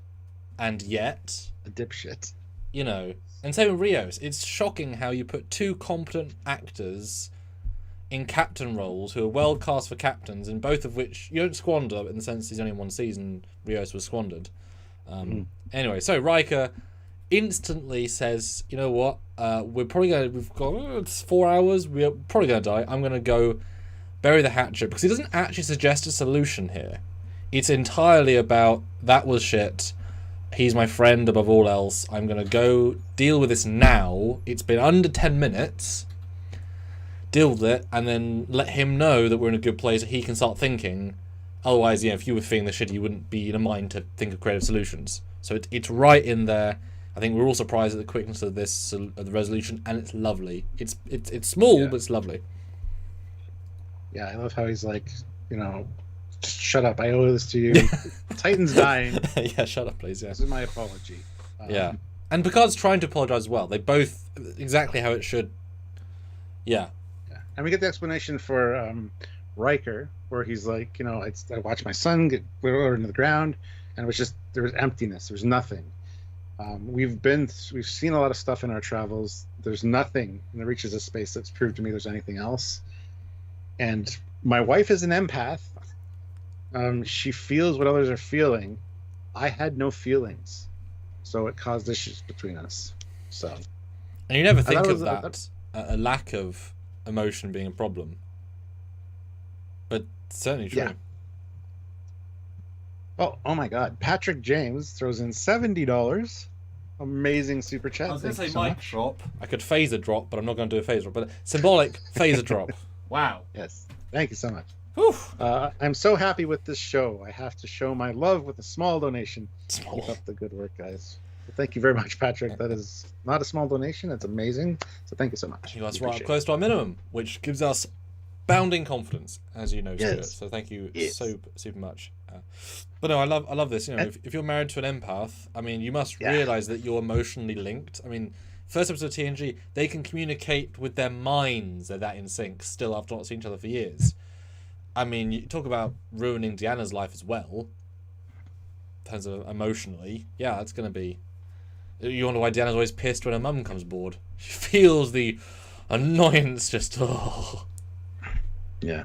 S2: and yet
S1: a dipshit,
S2: you know. And same with Rios. It's shocking how you put 2 competent actors in captain roles who are well cast for captains, and both of which you don't squander in the sense he's only in 1 season. Rios was squandered. Anyway, so Riker instantly says, "You know what? We've got it's 4 hours. We're probably gonna die. I'm gonna go bury the hatchet," because he doesn't actually suggest a solution here. It's entirely about that was shit. He's my friend above all else. I'm going to go deal with this now. It's been under 10 minutes. Deal with it, and then let him know that we're in a good place so he can start thinking. Otherwise, if you were feeling the shit, you wouldn't be in a mind to think of creative solutions. So it's right in there. I think we're all surprised at the quickness of this, of the resolution, and it's lovely. It's small, but it's lovely.
S1: Yeah, I love how he's like, just shut up. I owe this to you. Titan's dying.
S2: Yeah, shut up, please. Yeah.
S1: This is my apology.
S2: Yeah. And Picard's trying to apologize as well. They both, exactly how it should. Yeah.
S1: And we get the explanation for Riker, where he's like, I watched my son get lowered into the ground, and it was just, there was emptiness. There was nothing. We've seen a lot of stuff in our travels. There's nothing in the reaches of space that's proved to me there's anything else. And my wife is an empath. She feels what others are feeling. I had no feelings, so it caused issues between us. So,
S2: And you never think
S1: that
S2: of
S1: was
S2: that, a lack of emotion being a problem. But certainly true.
S1: Yeah. Oh my God! Patrick James throws in $70. Amazing super chat.
S2: I was going to
S1: Thank
S2: say
S1: you so
S2: mic
S1: much.
S2: drop. I could phaser drop, but I'm not going to do a phaser drop. But symbolic phaser drop. Wow.
S1: Yes. Thank you so much.
S2: Whew.
S1: I'm so happy with this show. I have to show my love with a small donation.
S2: Small.
S1: Keep up the good work, guys. Well, thank you very much, Patrick. That is not a small donation. It's amazing. So thank you so much.
S2: You guys right up close to our minimum, which gives us bounding confidence, as you know, Stuart.
S1: Yes.
S2: So thank you
S1: Yes.
S2: so super much. But no, I love this. You know, if you're married to an empath, I mean, you must realize that you're emotionally linked. I mean, first episode of TNG, they can communicate with their minds. They're that in sync, still after not seeing each other for years. I mean, you talk about ruining Deanna's life as well. In terms of emotionally, yeah, it's gonna be. You wonder why Deanna's always pissed when her mum comes aboard. She feels the annoyance just. Oh.
S1: Yeah.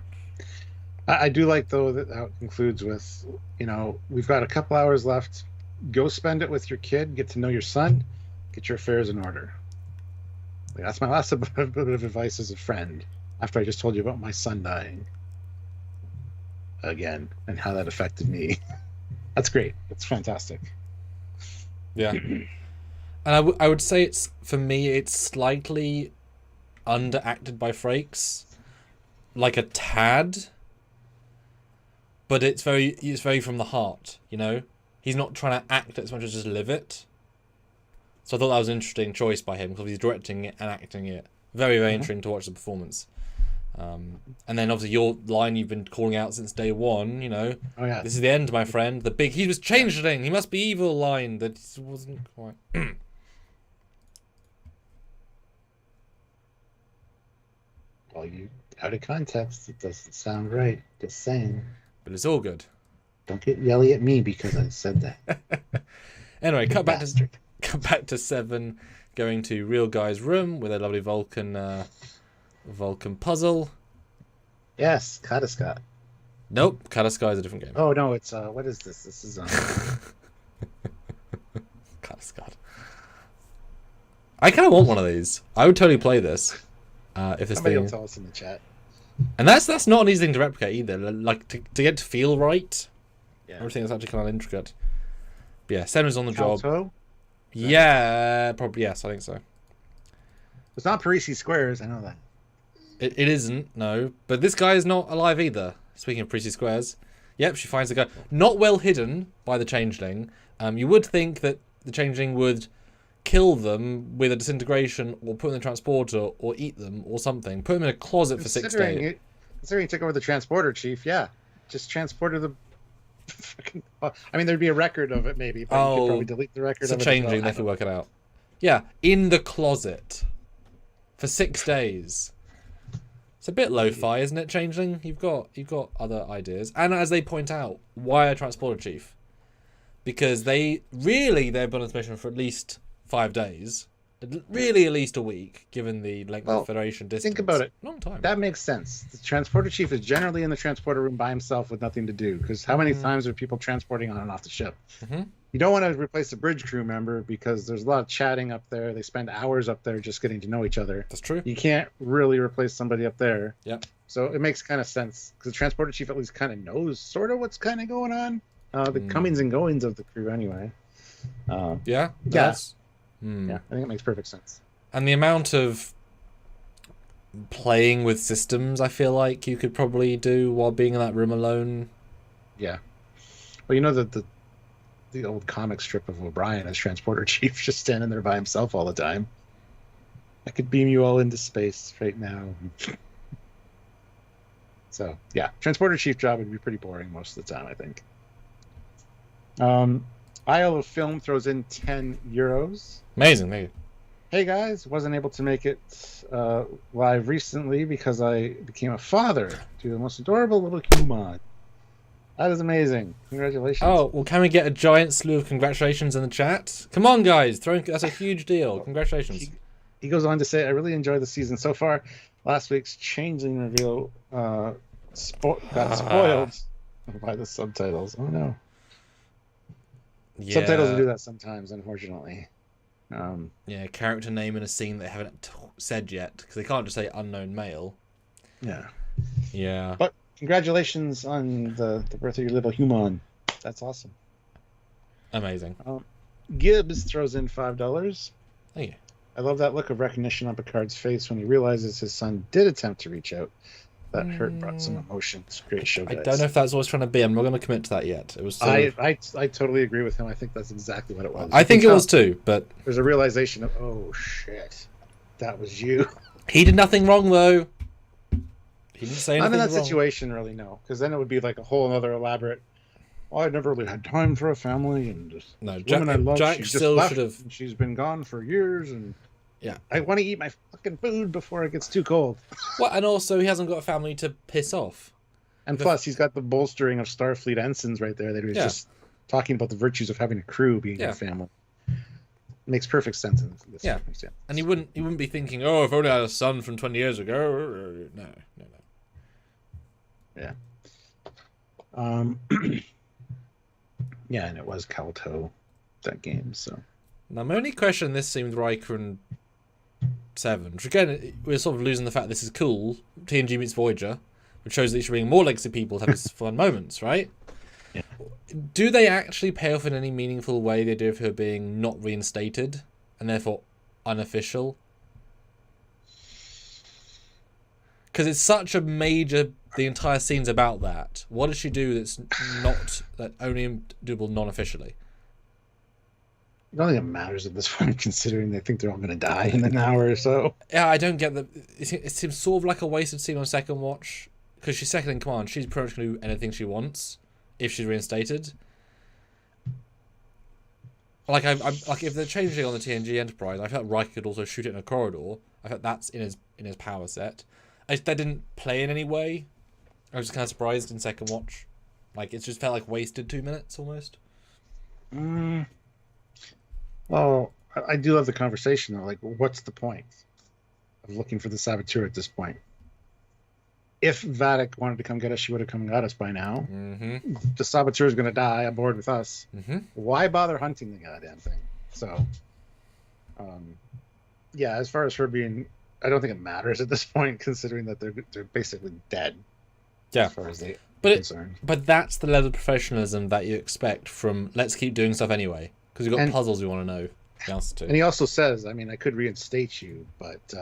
S1: I do like, though, that how it concludes with, you know, we've got a couple hours left. Go spend it with your kid. Get to know your son. Get your affairs in order. Like, that's my last bit of advice as a friend. After I just told you about my son dying again and how that affected me. That's great. That's fantastic.
S2: Yeah. And I would say it's, for me, it's slightly underacted by Frakes. Like a tad. But it's very from the heart, you know? He's not trying to act it as much as just live it. So I thought that was an interesting choice by him, because he's directing it and acting it. Very, very interesting to watch the performance. And then obviously your line you've been calling out since day one, you know?
S1: Oh, yeah.
S2: This is the end, my friend. The big, he was Changeling, he must be evil line that wasn't quite...
S1: Well, you out of context, it doesn't sound right. Just saying.
S2: But it's all good.
S1: Don't get yelly at me because I said that.
S2: Anyway, cut back to 7, going to Real Guy's room with a lovely Vulcan puzzle.
S1: Yes, Kadascott.
S2: Nope, Kadaskai is a different game.
S1: Oh no, it's what is this? This is
S2: Kadaskai. I kind of want one of these. I would totally play this. If this
S1: somebody
S2: thing...
S1: will tell us in the chat.
S2: And that's not an easy thing to replicate either. Like to get to feel right.
S1: Yeah.
S2: Everything is actually kind of intricate. But yeah, Senna's on the job.
S1: Calto?
S2: Yeah, probably yes, I think so.
S1: It's not Parisi Squares, I know that.
S2: It isn't, no. But this guy is not alive either. Speaking of Prissy Squares. Yep, she finds the guy. Not well hidden by the Changeling. You would think that the Changeling would kill them with a disintegration or put them in a transporter or eat them or something. Put them in a closet for 6 days.
S1: Considering you took over the transporter, Chief, yeah. Just transported the... I mean, there'd be a record of it maybe, but you could probably delete the record
S2: of it.
S1: It's
S2: a Changeling, they could work it out. Yeah, in the closet. For 6 days. It's a bit lo-fi, isn't it, Changeling? You've got other ideas. And as they point out, why a transporter chief? Because they've been on this mission for at least 5 days. Really at least a week, given the length of Federation distance.
S1: Think about it.
S2: Long time.
S1: That makes sense. The transporter chief is generally in the transporter room by himself with nothing to do. Because how many times are people transporting on and off the ship?
S2: Mm-hmm.
S1: You don't want to replace a bridge crew member because there's a lot of chatting up there. They spend hours up there just getting to know each other.
S2: That's true.
S1: You can't really replace somebody up there.
S2: Yep.
S1: So it makes kind of sense because the transporter chief at least kind of knows sort of what's kind of going on. The comings and goings of the crew anyway.
S2: Yeah.
S1: Yeah, I think it makes perfect sense.
S2: And the amount of playing with systems I feel like you could probably do while being in that room alone.
S1: Yeah. Well, you know that the old comic strip of O'Brien as transporter chief just standing there by himself all the time. I could beam you all into space right now. So, yeah, transporter chief job would be pretty boring most of the time, I think. Isle of Film throws in €10.
S2: Amazing, thank you.
S1: Hey guys, wasn't able to make it live recently because I became a father to the most adorable little human. That is amazing. Congratulations.
S2: Oh, well, can we get a giant slew of congratulations in the chat? Come on, guys. That's a huge deal. Congratulations.
S1: He goes on to say, I really enjoyed the season so far. Last week's Changeling reveal got spoiled by the subtitles. Oh, no. Yeah. Subtitles do that sometimes, unfortunately.
S2: Yeah, character name in a scene they haven't said yet because they can't just say unknown male.
S1: Yeah.
S2: Yeah.
S1: But congratulations on the birth of your little human. That's awesome.
S2: Amazing.
S1: Gibbs throws in $5.
S2: Thank you.
S1: I love that look of recognition on Picard's face when he realizes his son did attempt to reach out. That hurt brought some emotion. It's a great show, guys.
S2: I don't know if that's what I was trying to be. I'm not going to commit to that yet. It was.
S1: I totally agree with him. I think that's exactly what it was.
S2: I think it was too, but
S1: there's a realization of, oh shit, that was you.
S2: He did nothing wrong though. He didn't say anything
S1: I'm in that
S2: wrong.
S1: situation, really, no, because then it would be like a whole other elaborate. Oh, I never really had time for a family, and just
S2: No,
S1: woman I love,
S2: Jack
S1: she just
S2: still
S1: left,
S2: should have.
S1: and she's been gone for years, and
S2: yeah,
S1: I want to eat my fucking food before it gets too cold.
S2: Well, and also he hasn't got a family to piss off.
S1: And plus, he's got the bolstering of Starfleet ensigns right there that he was just talking about the virtues of having a crew being a family. Makes perfect sense in this circumstance.
S2: And he wouldn't be thinking, oh, if only I had a son from 20 years ago. No.
S1: Yeah. Yeah, and it was Calto, that game, so.
S2: Now, my only question in this scene with Riker and Seven, which again, we're sort of losing the fact this is cool, TNG meets Voyager, which shows that you should bring more legacy people to have these fun moments, right?
S1: Yeah.
S2: Do they actually pay off in any meaningful way the idea of her being not reinstated, and therefore unofficial? Because it's such a major... The entire scene's about that. What does she do that's not... that only doable non-officially?
S1: I don't think it matters at this point, considering they think they're all going to die in an hour or so.
S2: Yeah, I don't get the... It seems sort of like a wasted scene on second watch. Because she's second in command. She's pretty much going to do anything she wants if she's reinstated. Like, like if they're changing on the TNG Enterprise, I felt Riker could also shoot it in a corridor. I felt that's in his power set. That didn't play in any way. I was just kind of surprised in second watch. Like, it just felt like wasted 2 minutes almost.
S1: Well, I do love the conversation though. Like, what's the point of looking for the saboteur at this point? If Vatic wanted to come get us, she would have come and got us by now.
S2: Mm-hmm.
S1: The saboteur is going to die aboard with us.
S2: Mm-hmm.
S1: Why bother hunting the goddamn thing? So, yeah, as far as her being, I don't think it matters at this point, considering that they're basically dead.
S2: Yeah.
S1: As far as they
S2: are
S1: concerned.
S2: But that's the level of professionalism that you expect from let's keep doing stuff anyway. Because we've got puzzles we want to know the answer to.
S1: And he also says, I mean, I could reinstate you, but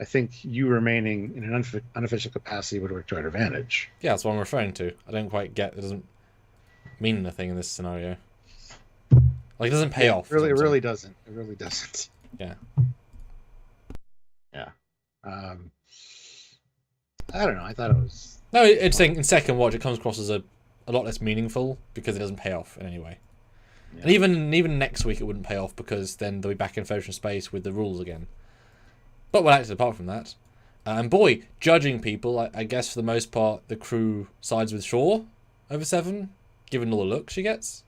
S1: I think you remaining in an unofficial capacity would work to our advantage.
S2: Yeah, that's what I'm referring to. I don't quite get... It doesn't mean anything in this scenario. Like, it doesn't pay off.
S1: It really doesn't. It really doesn't.
S2: Yeah.
S1: Yeah. I don't know. I thought it was...
S2: No, it's saying in second watch, it comes across as a lot less meaningful because it doesn't pay off in any way. Yeah. And even next week, it wouldn't pay off because then they'll be back in Federation space with the rules again. But well, actually, apart from that, and boy, judging people, I guess for the most part, the crew sides with Shaw over Seven, given all the looks she gets.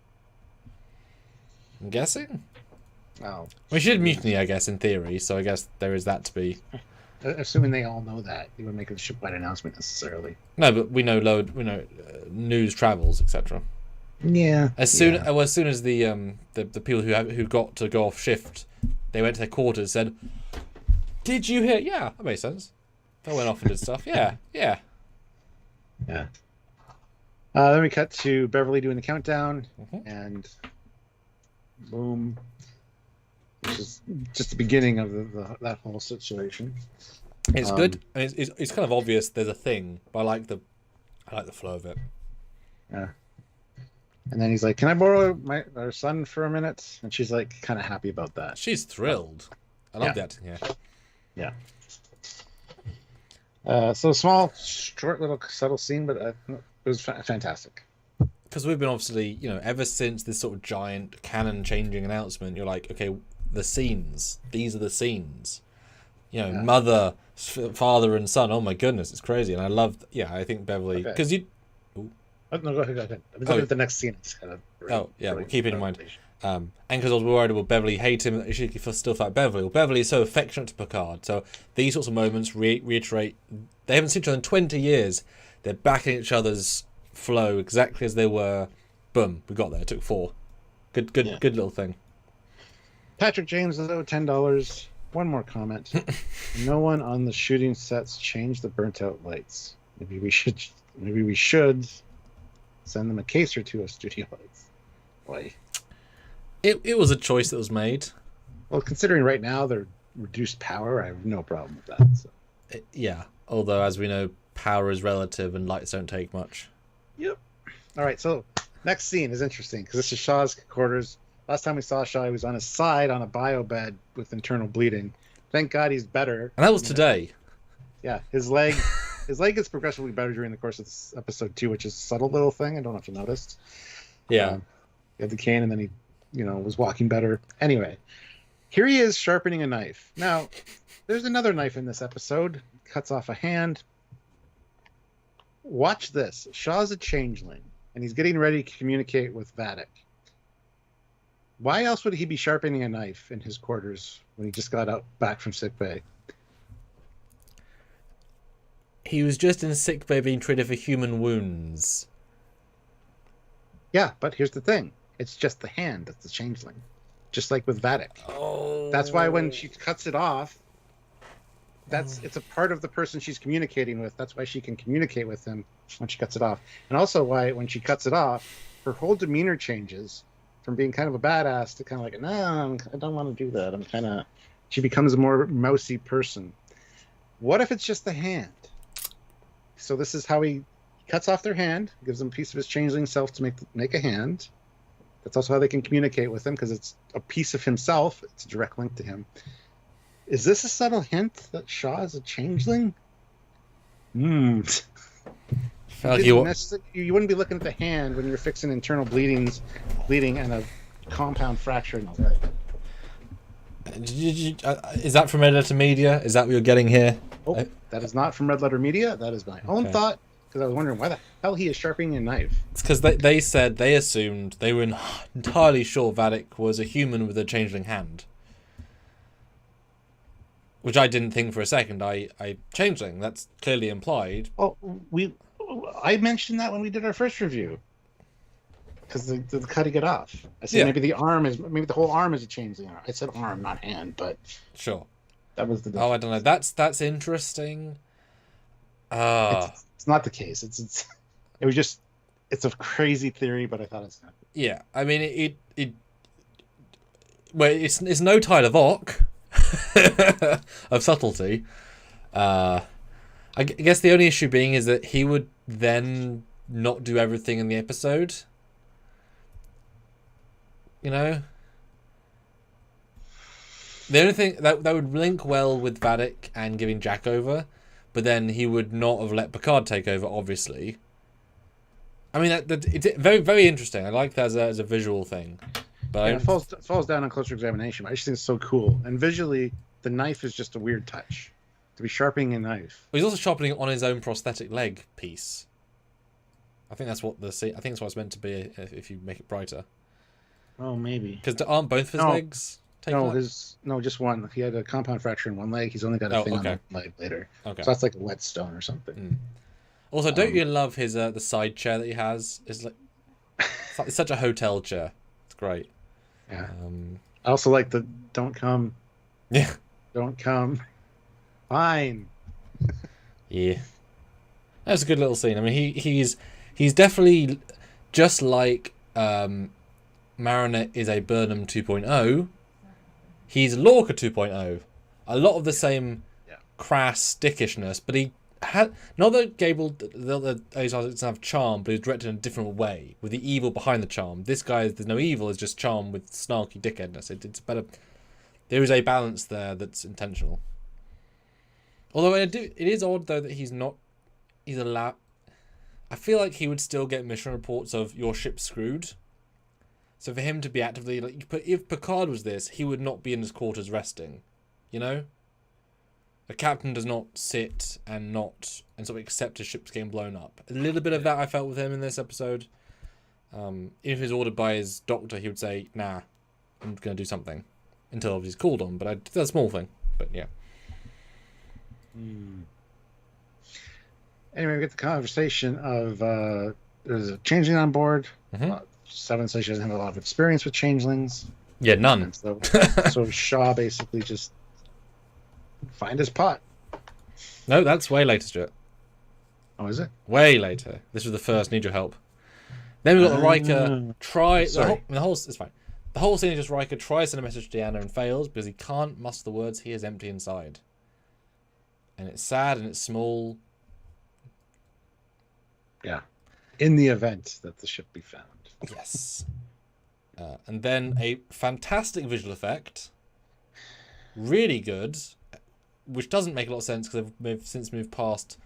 S2: I'm guessing.
S1: Oh,
S2: well, she did mutiny, I guess, in theory. So I guess there is that to be.
S1: Assuming they all know that, they wouldn't make a shipwide announcement necessarily.
S2: No, but we know news travels, etc.
S1: Yeah.
S2: As soon as the people who got to go off shift, they went to their quarters, said, "Did you hear?" Yeah, that makes sense. They went off and did stuff. Yeah.
S1: Then we cut to Beverly doing the countdown, and boom. Which is just the beginning of that whole situation.
S2: It's good. I mean, it's kind of obvious there's a thing, but I like the flow of it.
S1: Yeah. And then he's like, "Can I borrow our son for a minute?" And she's like, kind of happy about that.
S2: She's thrilled. I love that. Yeah.
S1: So small, short, little, subtle scene, but it was fantastic.
S2: Because we've been obviously, ever since this sort of giant canon-changing announcement, you're like, okay, the scenes. These are the scenes. Mother, father, and son. Oh my goodness, it's crazy. And I love. I think Beverly because you.
S1: Oh, no, go ahead. I'm looking at the next scene.
S2: We'll keep it in mind. And because I was worried about Beverly hate him, she still felt Beverly. Well, Beverly is so affectionate to Picard. So these sorts of moments reiterate. They haven't seen each other in 20 years. They're backing each other's flow exactly as they were. Boom, we got there. It took 4. Good little thing.
S1: Patrick James, though, $10. One more comment. No one on the shooting sets changed the burnt out lights. Maybe we should send them a case or two of studio lights. Boy.
S2: It was a choice that was made.
S1: Well, considering right now they're reduced power, I have no problem with that. So.
S2: Yeah, although as we know, power is relative and lights don't take much.
S1: Yep. All right, so next scene is interesting because this is Shaw's quarters. Last time we saw Shaw, he was on his side on a bio bed with internal bleeding. Thank God he's better.
S2: And that was today.
S1: Yeah, his leg gets progressively better during the course of this episode too, which is a subtle little thing. I don't know if you noticed.
S2: Yeah.
S1: He had the cane and then he, was walking better. Anyway, here he is sharpening a knife. Now, there's another knife in this episode. Cuts off a hand. Watch this. Shaw's a changeling, and he's getting ready to communicate with Vatic. Why else would he be sharpening a knife in his quarters when he just got back from sickbay?
S2: He was just in sickbay being treated for human wounds.
S1: Yeah, but here's the thing. It's just the hand that's the changeling. Just like with Vatic.
S2: Oh.
S1: That's why when she cuts it off, it's a part of the person she's communicating with. That's why she can communicate with him when she cuts it off. And also why when she cuts it off, her whole demeanor changes from being kind of a badass to kind of like, no, I don't want to do that. She becomes a more mousy person. What if it's just the hand? So this is how he cuts off their hand, gives them a piece of his changeling self to make a hand. That's also how they can communicate with him because it's a piece of himself. It's a direct link to him. Is this a subtle hint that Shaw is a changeling? You wouldn't be looking at the hand when you're fixing internal bleeding and a compound fracture in the leg.
S2: Is that from Red Letter Media? Is that what you're getting here?
S1: Oh, that is not from Red Letter Media. That is my own thought, because I was wondering why the hell he is sharpening a knife.
S2: It's because they assumed, they were entirely sure Vatic was a human with a changeling hand. Which I didn't think for a second. I changeling, that's clearly implied.
S1: Oh, I mentioned that when we did our first review. Because the cutting it off. I said maybe the whole arm is a changeling. I said arm, not hand, but
S2: sure.
S1: That was the difference.
S2: Oh, I don't know. That's interesting.
S1: It's not the case. It's a crazy theory, but I thought it's not.
S2: Yeah, I mean it's no Tyler Vock of subtlety. I guess the only issue being is that he would then not do everything in the episode. The only thing that would link well with Vatic and giving Jack over, but then he would not have let Picard take over, obviously. I mean, it's very, very interesting. I like that as a visual thing. But
S1: it falls down on closer examination. I just think it's so cool. And visually, the knife is just a weird touch. To be sharpening a knife.
S2: Well, he's also sharpening it on his own prosthetic leg piece. I think that's what it's meant to be if you make it brighter.
S1: Oh, maybe.
S2: Because aren't both of his legs taken up?
S1: No, just one. He had a compound fracture in one leg. He's only got a thing on one leg later. Okay. So that's like a whetstone or something.
S2: Mm. Also, don't you love his the side chair that he has? It's such a hotel chair. It's great.
S1: Yeah. I also like the don't come.
S2: Yeah.
S1: Don't come. Fine.
S2: Yeah. That's a good little scene. I mean, he's definitely just like Marinette is a Burnham 2.0. He's Lorca 2.0. A lot of the same crass dickishness, but he had not that Gable doesn't have charm, but he was directed in a different way with the evil behind the charm. This guy, there's no evil, it's just charm with snarky dickheadness. It's better. There is a balance there that's intentional. Although it is odd though that he's allowed. I feel like he would still get mission reports of your ship's screwed. So for him to be actively if Picard was this, he would not be in his quarters resting. A captain does not sit and sort of accept his ship's getting blown up. A little bit of that I felt with him in this episode. If he's ordered by his doctor, he would say, "Nah, I'm going to do something," until he's called on. But that's a small thing. But yeah.
S1: Anyway, we get the conversation of there's a changeling on board.
S2: Mm-hmm.
S1: Seven says she doesn't have a lot of experience with changelings.
S2: Yeah, none.
S1: And so Shaw basically just find his pot.
S2: No, that's way later, Stuart.
S1: Oh, is it?
S2: Way later. This was the first Need Your Help. Then we've got the Riker try. The whole it's fine. The whole scene is just Riker tries to send a message to Deanna and fails because he can't muster the words. He is empty inside. And it's sad and it's small.
S1: Yeah. In the event that the ship be found.
S2: Yes. And then a fantastic visual effect. Really good. Which doesn't make a lot of sense because they've since moved past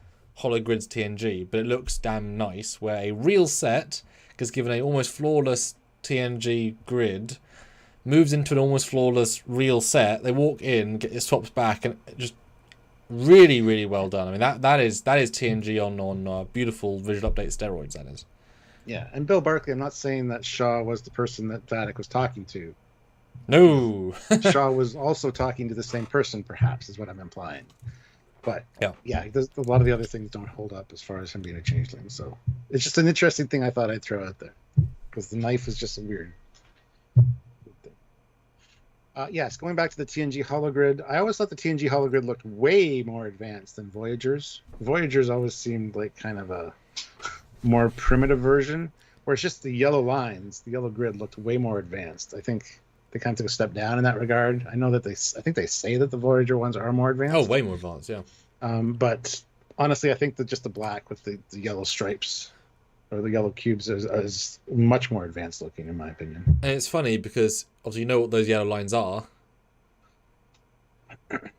S2: Hologrid's TNG. But it looks damn nice. Where a real set is given a almost flawless TNG grid. Moves into an almost flawless real set. They walk in, it swaps back, and just really, really well done. I mean, that is TNG on beautiful visual update steroids. That is. Yeah,
S1: and Bill Barkley. I'm not saying that Shaw was the person that Vatic was talking to.
S2: No.
S1: Shaw was also talking to the same person, perhaps, is what I'm implying. But yeah, a lot of the other things don't hold up as far as him being a changeling. So it's just an interesting thing I thought I'd throw out there because the knife is just a weird thing. Yes, going back to the TNG hologrid, I always thought the TNG hologrid looked way more advanced than Voyager's. Voyager's always seemed like kind of a more primitive version, where it's just the yellow lines. The yellow grid looked way more advanced. I think they kind of took a step down in that regard. I know that I think they say that the Voyager ones are more advanced.
S2: Oh, way more advanced, yeah.
S1: But honestly, I think that just the black with the yellow stripes or the yellow cubes is much more advanced looking, in my opinion.
S2: And it's funny because obviously you know what those yellow lines are.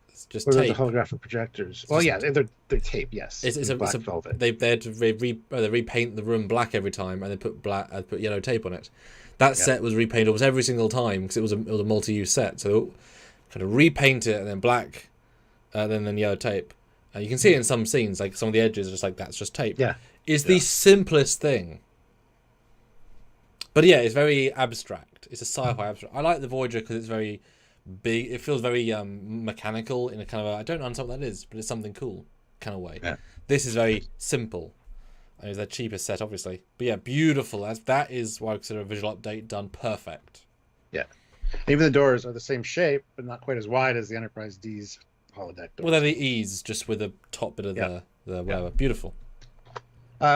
S2: It's just tape.
S1: The holographic projectors. Well, yeah, they're tape. Yes, it's black velvet.
S2: They had to repaint the room black every time, and they put yellow tape on it. That set was repainted almost every single time because it was a multi-use set. So kind of repaint it and then black, then yellow tape. You can see it in some scenes, like some of the edges are just like that's just tape.
S1: Yeah.
S2: Is the simplest thing. But yeah, it's very abstract. It's a sci-fi abstract. I like the Voyager because it's very big. It feels very mechanical in a kind of I don't understand what that is, but it's something cool kind of way.
S1: Yeah.
S2: This is very simple. I mean, it's their cheapest set, obviously. But yeah, beautiful. That is why I consider a visual update done perfect.
S1: Yeah. Even the doors are the same shape, but not quite as wide as the Enterprise D's holodeck doors.
S2: Well, they're the E's, just with the top bit of the whatever. Yeah. Beautiful.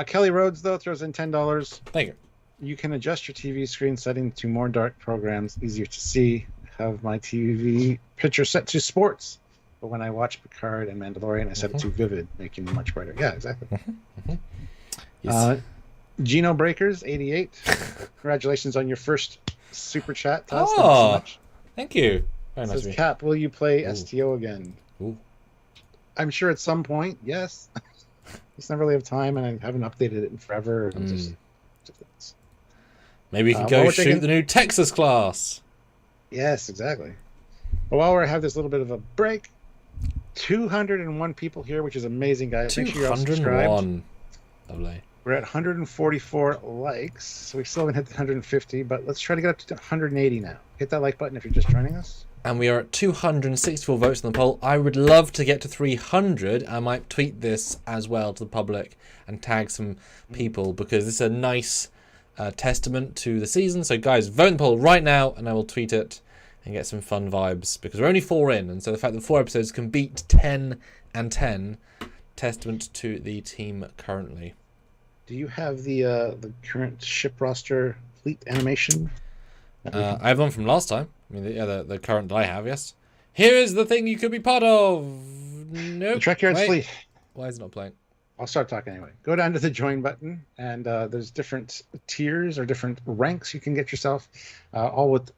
S1: Kelly Rhodes, though, throws in $10.
S2: Thank you.
S1: You can adjust your TV screen setting to more dark programs, easier to see. Have my TV picture set to sports. But when I watch Picard and Mandalorian, I set it to vivid, making it much brighter. Yeah, exactly. Yes. Geno Breakers, 88. Congratulations on your first super chat.
S2: Thank you so much. Thank you. Very nice.
S1: Says Cap, will you play STO again?
S2: Ooh.
S1: I'm sure at some point, yes. Just never really have time, and I haven't updated it in forever.
S2: Maybe we can go shoot the new Texas class.
S1: Yes, exactly. But while we have this little bit of a break, 201 people here, which is amazing, guys. Make sure you're all subscribed.
S2: Lovely.
S1: We're at 144 likes, so we still haven't hit the 150, but let's try to get up to 180 now. Hit that like button if you're just joining us.
S2: And we are at 264 votes on the poll. I would love to get to 300. I might tweet this as well to the public and tag some people because this is a nice testament to the season. So guys, vote in the poll right now and I will tweet it and get some fun vibes because we're only 4 in. And so the fact that 4 episodes can beat 10 and 10, testament to the team currently.
S1: Do you have the current ship roster fleet animation?
S2: I have one from last time. I mean, the current that I have, yes. Here is the thing you could be part of. Nope.
S1: The Trekyards fleet.
S2: Why is it not playing?
S1: I'll start talking anyway. Go down to the join button, and there's different tiers or different ranks you can get yourself, all with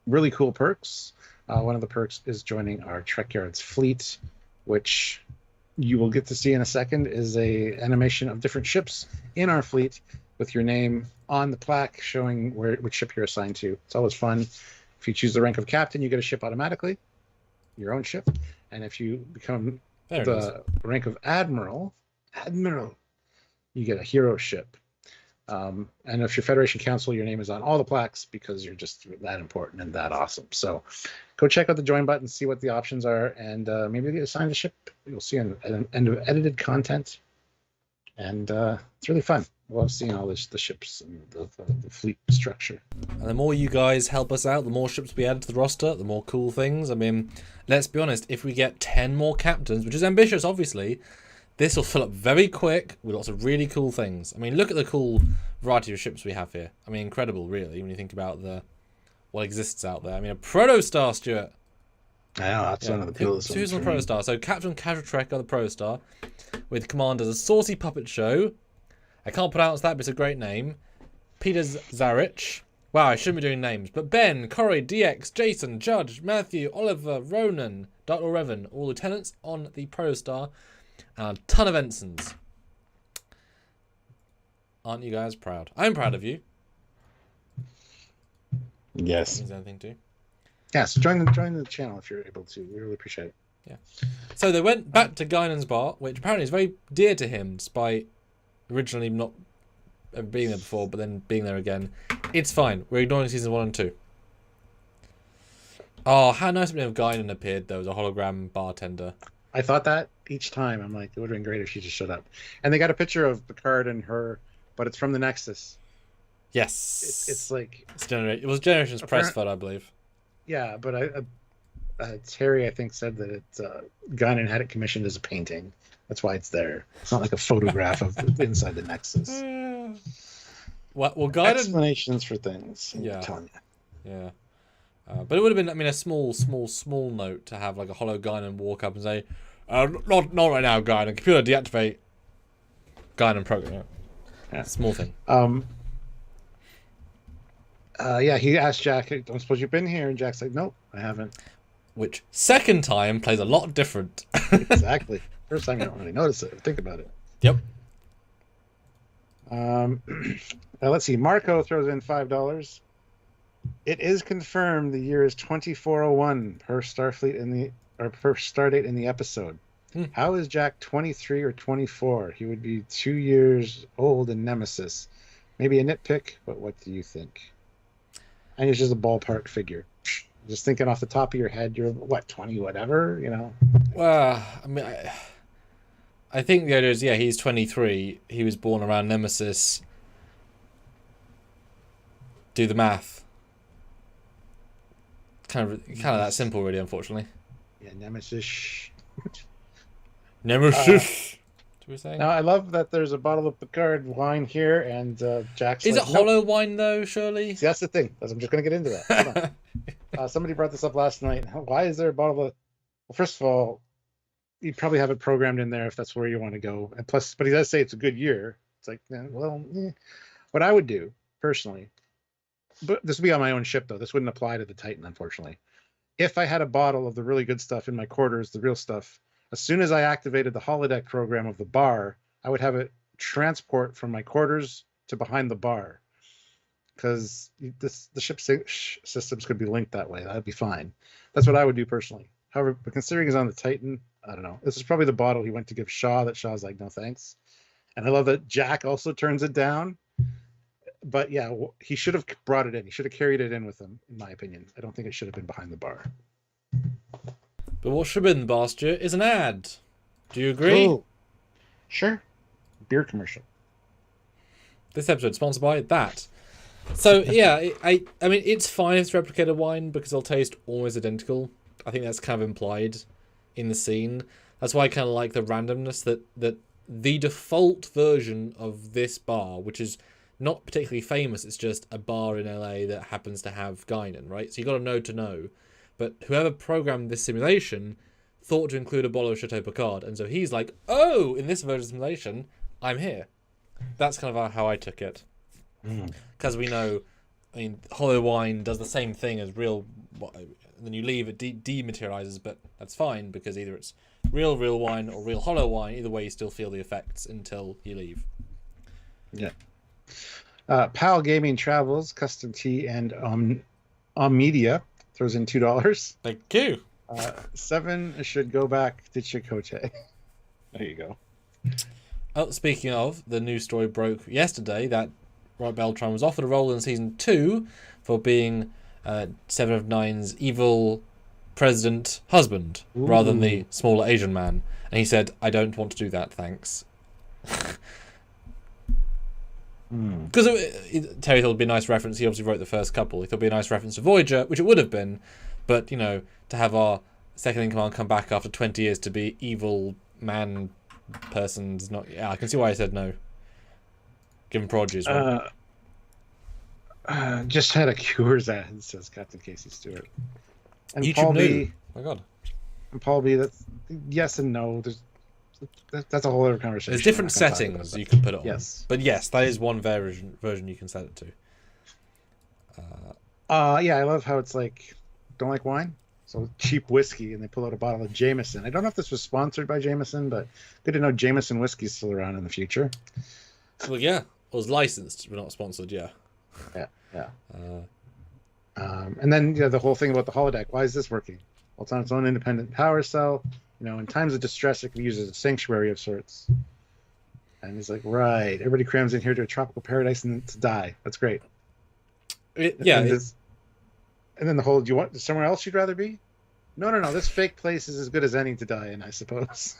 S1: really cool perks. One of the perks is joining our Trekyards fleet, which you will get to see in a second is a animation of different ships in our fleet with your name on the plaque showing which ship you're assigned to. It's always fun. If you choose the rank of captain, you get a ship automatically, your own ship. And if you become the rank of admiral, you get a hero ship. And if you're Federation Council, your name is on all the plaques because you're just that important and that awesome. So go check out the join button, see what the options are, and maybe get assigned a ship. You'll see an end of edited content. and it's really fun. I love seeing all the ships and the fleet structure.
S2: And the more you guys help us out, the more ships we add to the roster, the more cool things. I mean, let's be honest, if we get 10 more captains, which is ambitious, obviously, this will fill up very quick with lots of really cool things. I mean, look at the cool variety of ships we have here. I mean, incredible, really, when you think about what exists out there. I mean, a Protostar, Stuart.
S1: I know, that's one of the coolest.
S2: Who's on the Protostar? So, Captain Casual Trek on the Protostar, with commanders a saucy puppet show. I can't pronounce that, but it's a great name. Peter Zarich. Wow, I shouldn't be doing names. But Ben, Corey, DX, Jason, Judge, Matthew, Oliver, Ronan, Dr. Revan, all lieutenants on the Protostar, and a ton of ensigns. Aren't you guys proud? I'm proud of you.
S1: Yes.
S2: Is there anything to?
S1: Yeah, so join the channel if you're able to. We really appreciate it.
S2: Yeah. So they went back to Guinan's bar, which apparently is very dear to him, despite originally not ever being there before, but then being there again. It's fine. We're ignoring seasons 1 and 2. Oh, how nice it would have been if Guinan appeared, though, as a hologram bartender.
S1: I thought that each time. I'm like, it would have been great if she just showed up. And they got a picture of Picard and her, but it's from the Nexus.
S2: Yes.
S1: It's like...
S2: It was Generations press photo, I believe.
S1: Yeah, but Terry, I think, said that Guinan had it commissioned as a painting. That's why it's there. It's not like a photograph of inside the Nexus.
S2: Well, Guinan...
S1: Explanations for things.
S2: Yeah.
S1: I'm telling you.
S2: Yeah. But it would have been, I mean, a small note to have like a holo Guinan walk up and say, not right now, Guinan. Computer deactivate Guinan program. Yeah. Small thing.
S1: Yeah, he asked Jack, I don't suppose you've been here? And Jack's like, nope, I haven't.
S2: Which, second time, plays a lot different.
S1: Exactly. First time you don't really notice it. Think about it.
S2: Yep.
S1: Let's see. Marco throws in $5. It is confirmed the year is 2401 per Starfleet per Stardate in the episode. How is Jack 23 or 24? He would be 2 years old in Nemesis. Maybe a nitpick, but what do you think? And it's just a ballpark figure. Just thinking off the top of your head, you're what, 20 whatever, you know?
S2: Well, I mean, I think the idea is, yeah, he's 23. He was born around Nemesis. Do the math. Kind of that simple, really, unfortunately.
S1: Yeah, Nemesis.
S2: Nemesis. Do we say?
S1: Now, I love that there's a bottle of Picard wine here, and Jack's
S2: Is
S1: like,
S2: it hollow wine, though, surely?
S1: See, that's the thing. I'm just going to get into that. Hold on. Somebody brought this up last night. Why is there a bottle of... Well, first of all, you probably have it programmed in there if that's where you want to go. And plus, but he does say it's a good year. It's like, well, what I would do, personally, but this would be on my own ship, though. This wouldn't apply to the Titan, unfortunately. If I had a bottle of the really good stuff in my quarters, the real stuff, as soon as I activated the holodeck program of the bar, I would have it transport from my quarters to behind the bar. Because the ship systems could be linked that way. That would be fine. That's what I would do personally. However, but considering he's on the Titan, I don't know. This is probably the bottle he went to give Shaw that Shaw's like, no thanks. And I love that Jack also turns it down. But yeah, he should have brought it in. He should have carried it in with him, in my opinion. I don't think it should have been behind the bar.
S2: But what should have been, Bastia, is an ad. Do you agree?
S1: Oh, sure. Beer commercial.
S2: This episode is sponsored by that. So, yeah, I mean, it's fine if it's replicated wine because they'll taste almost identical. I think that's kind of implied in the scene. That's why I kind of like the randomness that the default version of this bar, which is not particularly famous, it's just a bar in LA that happens to have Guinan, right? So you got to know. But whoever programmed this simulation thought to include a bottle of Chateau Picard, and so he's like, oh, in this version of the simulation, I'm here. That's kind of how I took it. Because we know, I mean, hollow wine does the same thing as real, and then you leave, it dematerializes, but that's fine, because either it's real wine or real hollow wine. Either way, you still feel the effects until you leave.
S1: Yeah. PAL Gaming Travels, Custom Tea, and Media throws in $2.
S2: Thank you.
S1: 7 should go back to Chakotay. There you go.
S2: Oh, speaking of, the news story broke yesterday that Robert Beltran was offered a role in season 2 for being 7 of 9's evil president husband, rather than the smaller Asian man. And he said, I don't want to do that, thanks. Because Terry thought it'd be a nice reference. He obviously wrote the first couple. He thought it'd be a nice reference to Voyager, which it would have been. But, you know, to have our second in command come back after 20 years to be evil man person is not... Yeah, I can see why I said no. Given Prodigy's one.
S1: Just had a Cures ad, says Captain Casey Stewart. And
S2: YouTube
S1: Paul
S2: knew.
S1: B.
S2: Oh my god.
S1: And Paul B. That's yes and no. That's a whole other conversation.
S2: There's different settings you can put it on.
S1: Yes.
S2: But yes, that is one version you can set it to.
S1: Yeah, I love how it's like, don't like wine? So cheap whiskey, and they pull out a bottle of Jameson. I don't know if this was sponsored by Jameson, but good to know Jameson whiskey's still around in the future.
S2: Well, yeah. It was licensed, but not sponsored, yeah.
S1: Yeah. And then the whole thing about the holodeck. Why is this working? Well, it's on its own independent power cell. You know, in times of distress, it can be used as a sanctuary of sorts. And he's like, right, everybody crams in here to a tropical paradise and to die. That's great. And then the whole, do you want somewhere else you'd rather be? No. This fake place is as good as any to die in, I suppose.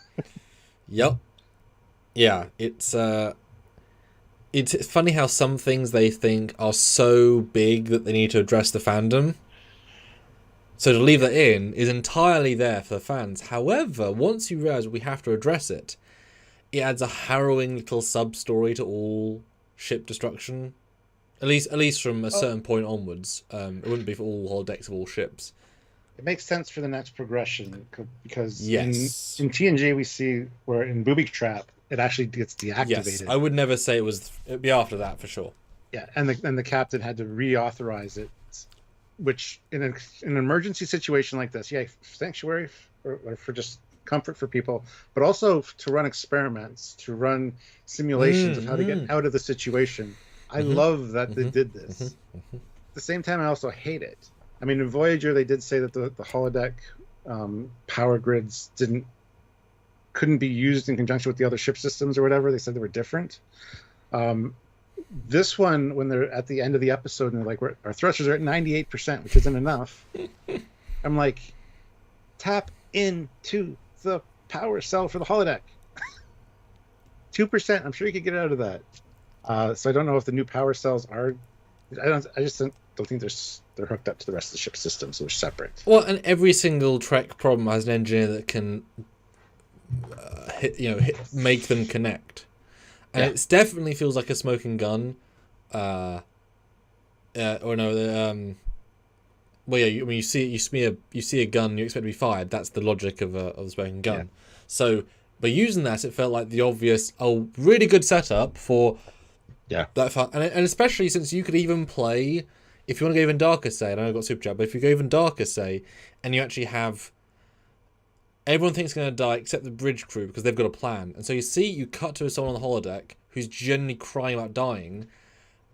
S2: Yep. Yeah, it's funny how some things they think are so big that they need to address the fandom. So to leave that in is entirely there for the fans. However, once you realise we have to address it, it adds a harrowing little sub-story to all ship destruction. At least from a certain point onwards. It wouldn't be for all holodecks of all ships.
S1: It makes sense for the next progression because
S2: yes.
S1: in TNG we see where in Booby Trap it actually gets deactivated. Yes,
S2: I would never say it'd be after that for sure.
S1: Yeah, and the captain had to reauthorize it, which in an emergency situation like this, yeah, sanctuary or for just comfort for people, but also to run experiments, to run simulations of how to get out of the situation. I love that they did this. At the same time, I also hate it. I mean, in Voyager, they did say that the holodeck power grids couldn't be used in conjunction with the other ship systems or whatever. They said they were different. This one, when they're at the end of the episode and they're like, our thrusters are at 98%, which isn't enough. I'm like, tap into the power cell for the holodeck. 2%. I'm sure you could get out of that. So I don't know if the new power cells are. I just don't think they're hooked up to the rest of the ship system, so they're separate.
S2: Well, and every single Trek problem has an engineer that can, make them connect, and it definitely feels like a smoking gun. Or no, well, yeah. When you see a gun, you expect to be fired. That's the logic of a smoking gun. Yeah. So by using that, it felt like the obvious, really good setup for.
S1: Yeah.
S2: That fun. And especially since you could even play, if you want to go even darker, say, I know I've got Super Chat, but if you go even darker, say, and you actually have, everyone thinks they're going to die except the bridge crew because they've got a plan. And so you cut to someone on the holodeck who's genuinely crying about dying,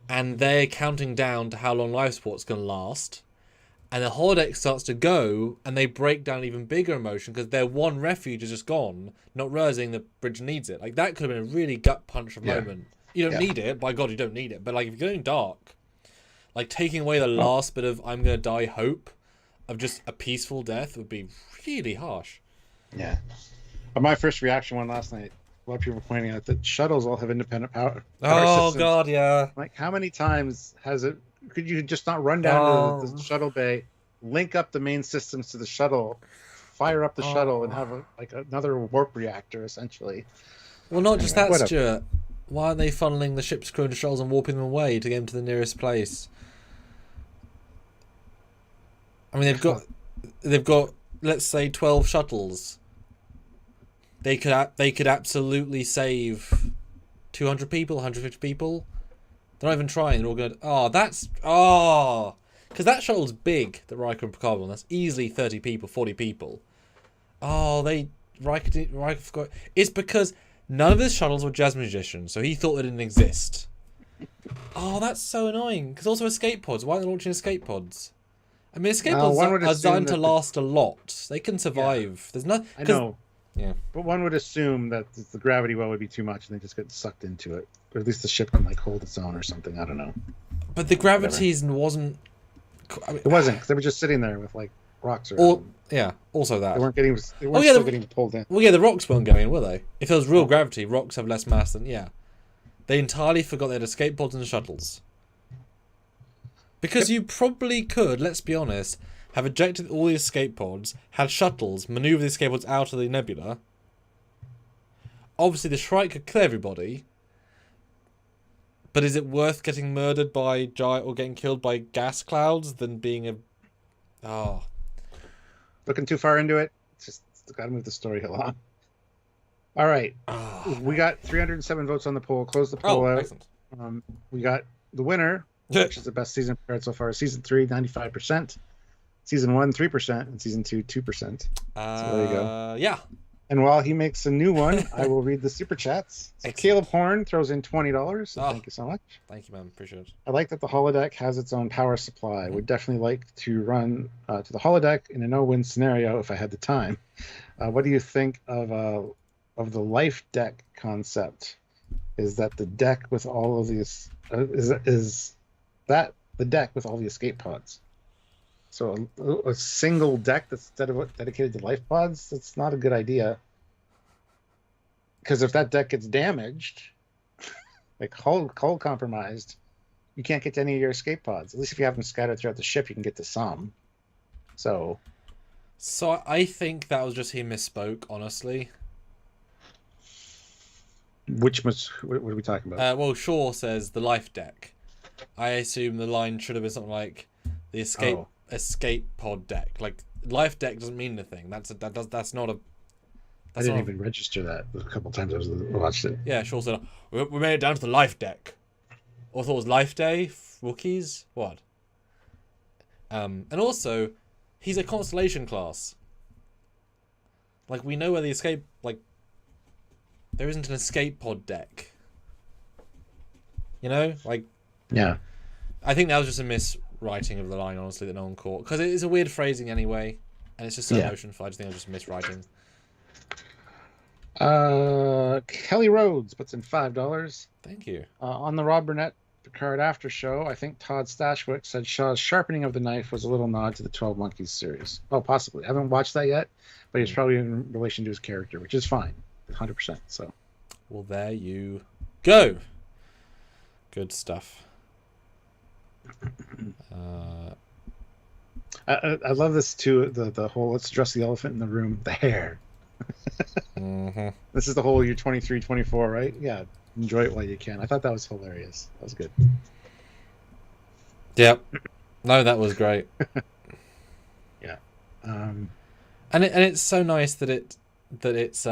S2: and they're counting down to how long life support's going to last. And the holodeck starts to go, and they break down even bigger emotion because their one refuge is just gone, not realizing the bridge needs it. Like, that could have been a really gut punch moment. You don't need it. By God, you don't need it. But, like, if you're going dark, like, taking away the last bit of I'm going to die hope of just a peaceful death would be really harsh.
S1: Yeah. But my first reaction last night, a lot of people were pointing out that shuttles all have independent power systems.
S2: God, yeah.
S1: Like, how many times could you just not run down to the shuttle bay, link up the main systems to the shuttle, fire up the shuttle, and have another warp reactor, essentially?
S2: Well, not just that, Stuart. Why aren't they funneling the ship's crew into shuttles and warping them away to get them to the nearest place? I mean, they've got let's say 12 shuttles. They could absolutely save 200 people, 150 people. They're not even trying. They're all going. Because that shuttle's big. The Riker and Picard one. That's easily 30 people, 40 people. Riker forgot. It's because none of his shuttles were jazz musicians, so he thought they didn't exist. Oh, that's so annoying. Because also escape pods. Why aren't they launching escape pods? I mean, escape pods are designed to last a lot. They can survive. Yeah. There's no.
S1: I know. Yeah. But one would assume that the gravity well would be too much and they just get sucked into it. Or at least the ship can hold its own or something. I don't know.
S2: But the gravity wasn't.
S1: I mean, it wasn't, because they were just sitting there with rocks around.
S2: Also that.
S1: They weren't still getting pulled in.
S2: Well, yeah, the rocks weren't going, were they? If there was real gravity, rocks have less mass than. Yeah. They entirely forgot they had escape pods and shuttles. Because you probably could, let's be honest, have ejected all the escape pods, had shuttles, maneuver the escape pods out of the nebula. Obviously, the Shrike could kill everybody. But is it worth getting murdered by giant or getting killed by gas clouds than being a... Oh.
S1: Looking too far into it. Just gotta move the story along. All right.
S2: Oh,
S1: we got 307 votes on the poll. Close the poll out.
S2: Excellent.
S1: We got the winner, which is the best season Picard so far. Season 3, 95%. Season 1, 3%. And Season 2, 2%. So there you go.
S2: Yeah.
S1: And while he makes a new one, I will read the super chats. So Caleb Horn throws in $20. So thank you so much.
S2: Thank you, man. Appreciate it.
S1: I like that the holodeck has its own power supply. Would definitely like to run to the holodeck in a no-win scenario if I had the time. What do you think of the life deck concept? Is that the deck with all of these? Is that the deck with all the escape pods? So a single deck that's dedicated to life pods, that's not a good idea. Because if that deck gets damaged, like hull compromised, you can't get to any of your escape pods. At least if you have them scattered throughout the ship, you can get to some. So
S2: I think that was just he misspoke, honestly.
S1: What are we talking about?
S2: Well, Shaw says the life deck. I assume the line should have been something like the escape pod deck. Like life deck doesn't mean anything. That's not a.
S1: I didn't even register that a couple times I watched it.
S2: Yeah, Shaw said we made it down to the life deck. Or thought it was Life Day, Wookiees, what? And also, he's a constellation class. Like we know where the escape there isn't an escape pod deck. You know,
S1: yeah.
S2: I think that was just a miswriting of the line, honestly, that no one caught. Because it is a weird phrasing anyway, and it's just so emotional. I just think it was just miswriting.
S1: Kelly Rhodes puts in $5.
S2: Thank you.
S1: On the Rob Burnett Picard after show, I think Todd Stashwick said Shaw's sharpening of the knife was a little nod to the 12 Monkeys series. Oh, possibly. I haven't watched that yet, but it's probably in relation to his character, which is fine. 100%. So,
S2: well, there you go. Good stuff.
S1: I love this too. The whole let's address the elephant in the room. The hair.
S2: Mm-hmm.
S1: This is the whole you're 23, 24, right? Yeah. Enjoy it while you can. I thought that was hilarious. That was good.
S2: Yep. No, that was great.
S1: Yeah.
S2: And it's so nice that it's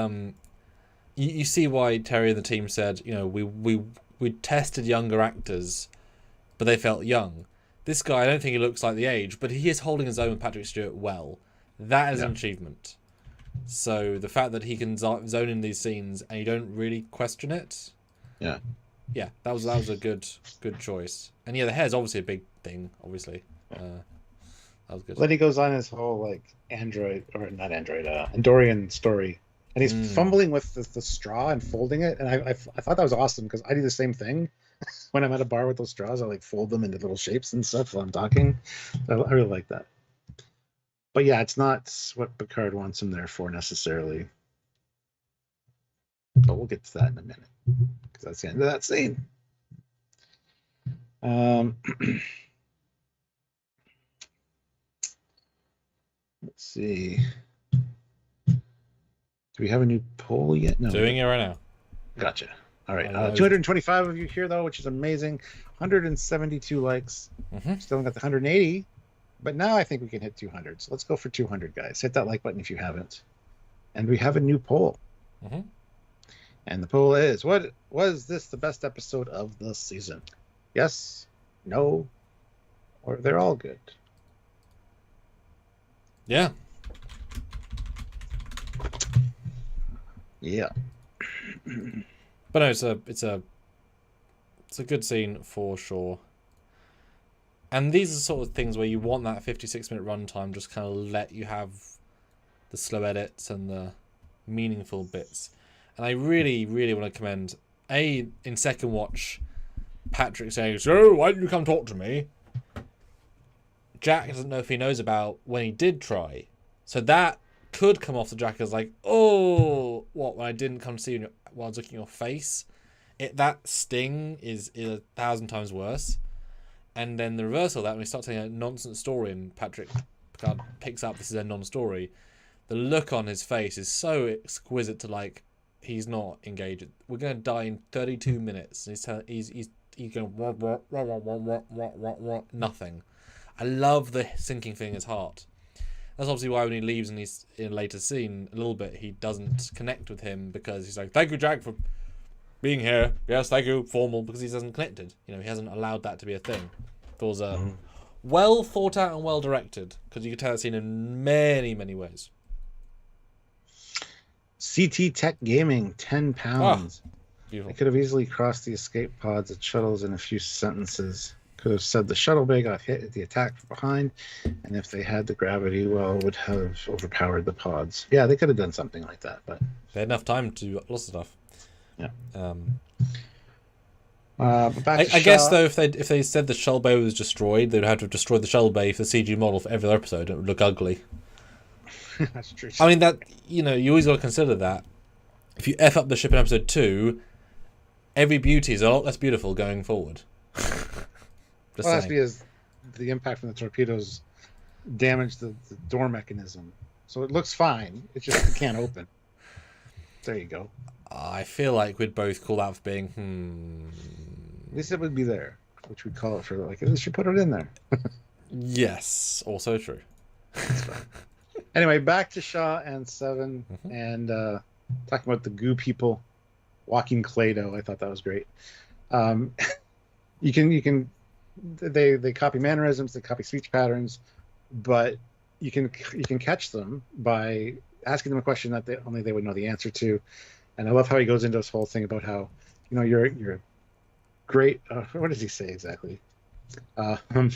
S2: you see why Terry and the team said, you know, we tested younger actors, but they felt young. This guy, I don't think he looks like the age, but he is holding his own with Patrick Stewart well. That is an achievement. So the fact that he can zone in these scenes and you don't really question it.
S1: Yeah.
S2: Yeah, that was a good choice. And yeah, the hair's obviously a big thing, obviously. That was good.
S1: Then he goes on his whole Andorian story. And he's fumbling with the straw and folding it. And I thought that was awesome because I do the same thing. When I'm at a bar with those straws, I fold them into little shapes and stuff while I'm talking. I really like that. But yeah, it's not what Picard wants him there for necessarily. But we'll get to that in a minute. Because that's the end of that scene. Let's see. Do we have a new poll yet? No.
S2: Doing it right now.
S1: Gotcha. All right. 225 of you here, though, which is amazing. 172 likes.
S2: Mm-hmm.
S1: Still got the 180. But now I think we can hit 200. So let's go for 200, guys. Hit that like button if you haven't. And we have a new poll.
S2: Mm-hmm.
S1: And the poll is, was this the best episode of the season? Yes, no, or they're all good.
S2: Yeah.
S1: Yeah.
S2: But no, it's a good scene for sure. And these are sort of things where you want that 56-minute runtime, just kind of let you have the slow edits and the meaningful bits. And I really, really want to commend, in second watch, Patrick saying, "So, why didn't you come talk to me?" Jack doesn't know if he knows about when he did try. So that could come off to Jack as like, oh, what, when I didn't come to see you while I was looking at your face? that sting is 1,000 times worse. And then the reversal of that, when we start telling a nonsense story and Patrick Picard picks up this is a non-story, the look on his face is so exquisite to like, he's not engaged. We're going to die in 32 minutes. He's going nothing. I love the sinking thing in his heart. That's obviously why when he leaves and he's in a later scene, a little bit, he doesn't connect with him because he's like, thank you, Jack, for being here. Yes, thank you, formal, because he hasn't connected. He hasn't allowed that to be a thing. It was well thought out and well directed, because you could tell that scene in many, many ways.
S1: CT Tech Gaming, 10 pounds.
S2: Beautiful.
S1: They could have easily crossed the escape pods at shuttles in a few sentences. Could have said the shuttle bay got hit at the attack from behind, and if they had the gravity well, would have overpowered the pods. Yeah, they could have done something like that, but
S2: they had enough time to do lots of stuff.
S1: Yeah.
S2: I guess though, if they said the shuttle bay was destroyed, they'd have to have destroyed the shuttle bay for the CG model for every episode. It would look ugly.
S1: That's true.
S2: I mean that you always got to consider that if you f up the ship in episode 2, every beauty is a lot less beautiful going forward.
S1: That's because the impact from the torpedoes damaged the door mechanism, so it looks fine. It just can't open. There you go.
S2: I feel like we'd both call that for being
S1: At least it would be there, which we'd call it for like at least you put it in there.
S2: Yes, also true.
S1: Anyway, back to Shaw and Seven, and talking about the goo people walking Clado. I thought that was great. You can they copy mannerisms, they copy speech patterns, but you can catch them by asking them a question that only they would know the answer to. And I love how he goes into this whole thing about how you're great. What does he say exactly? You're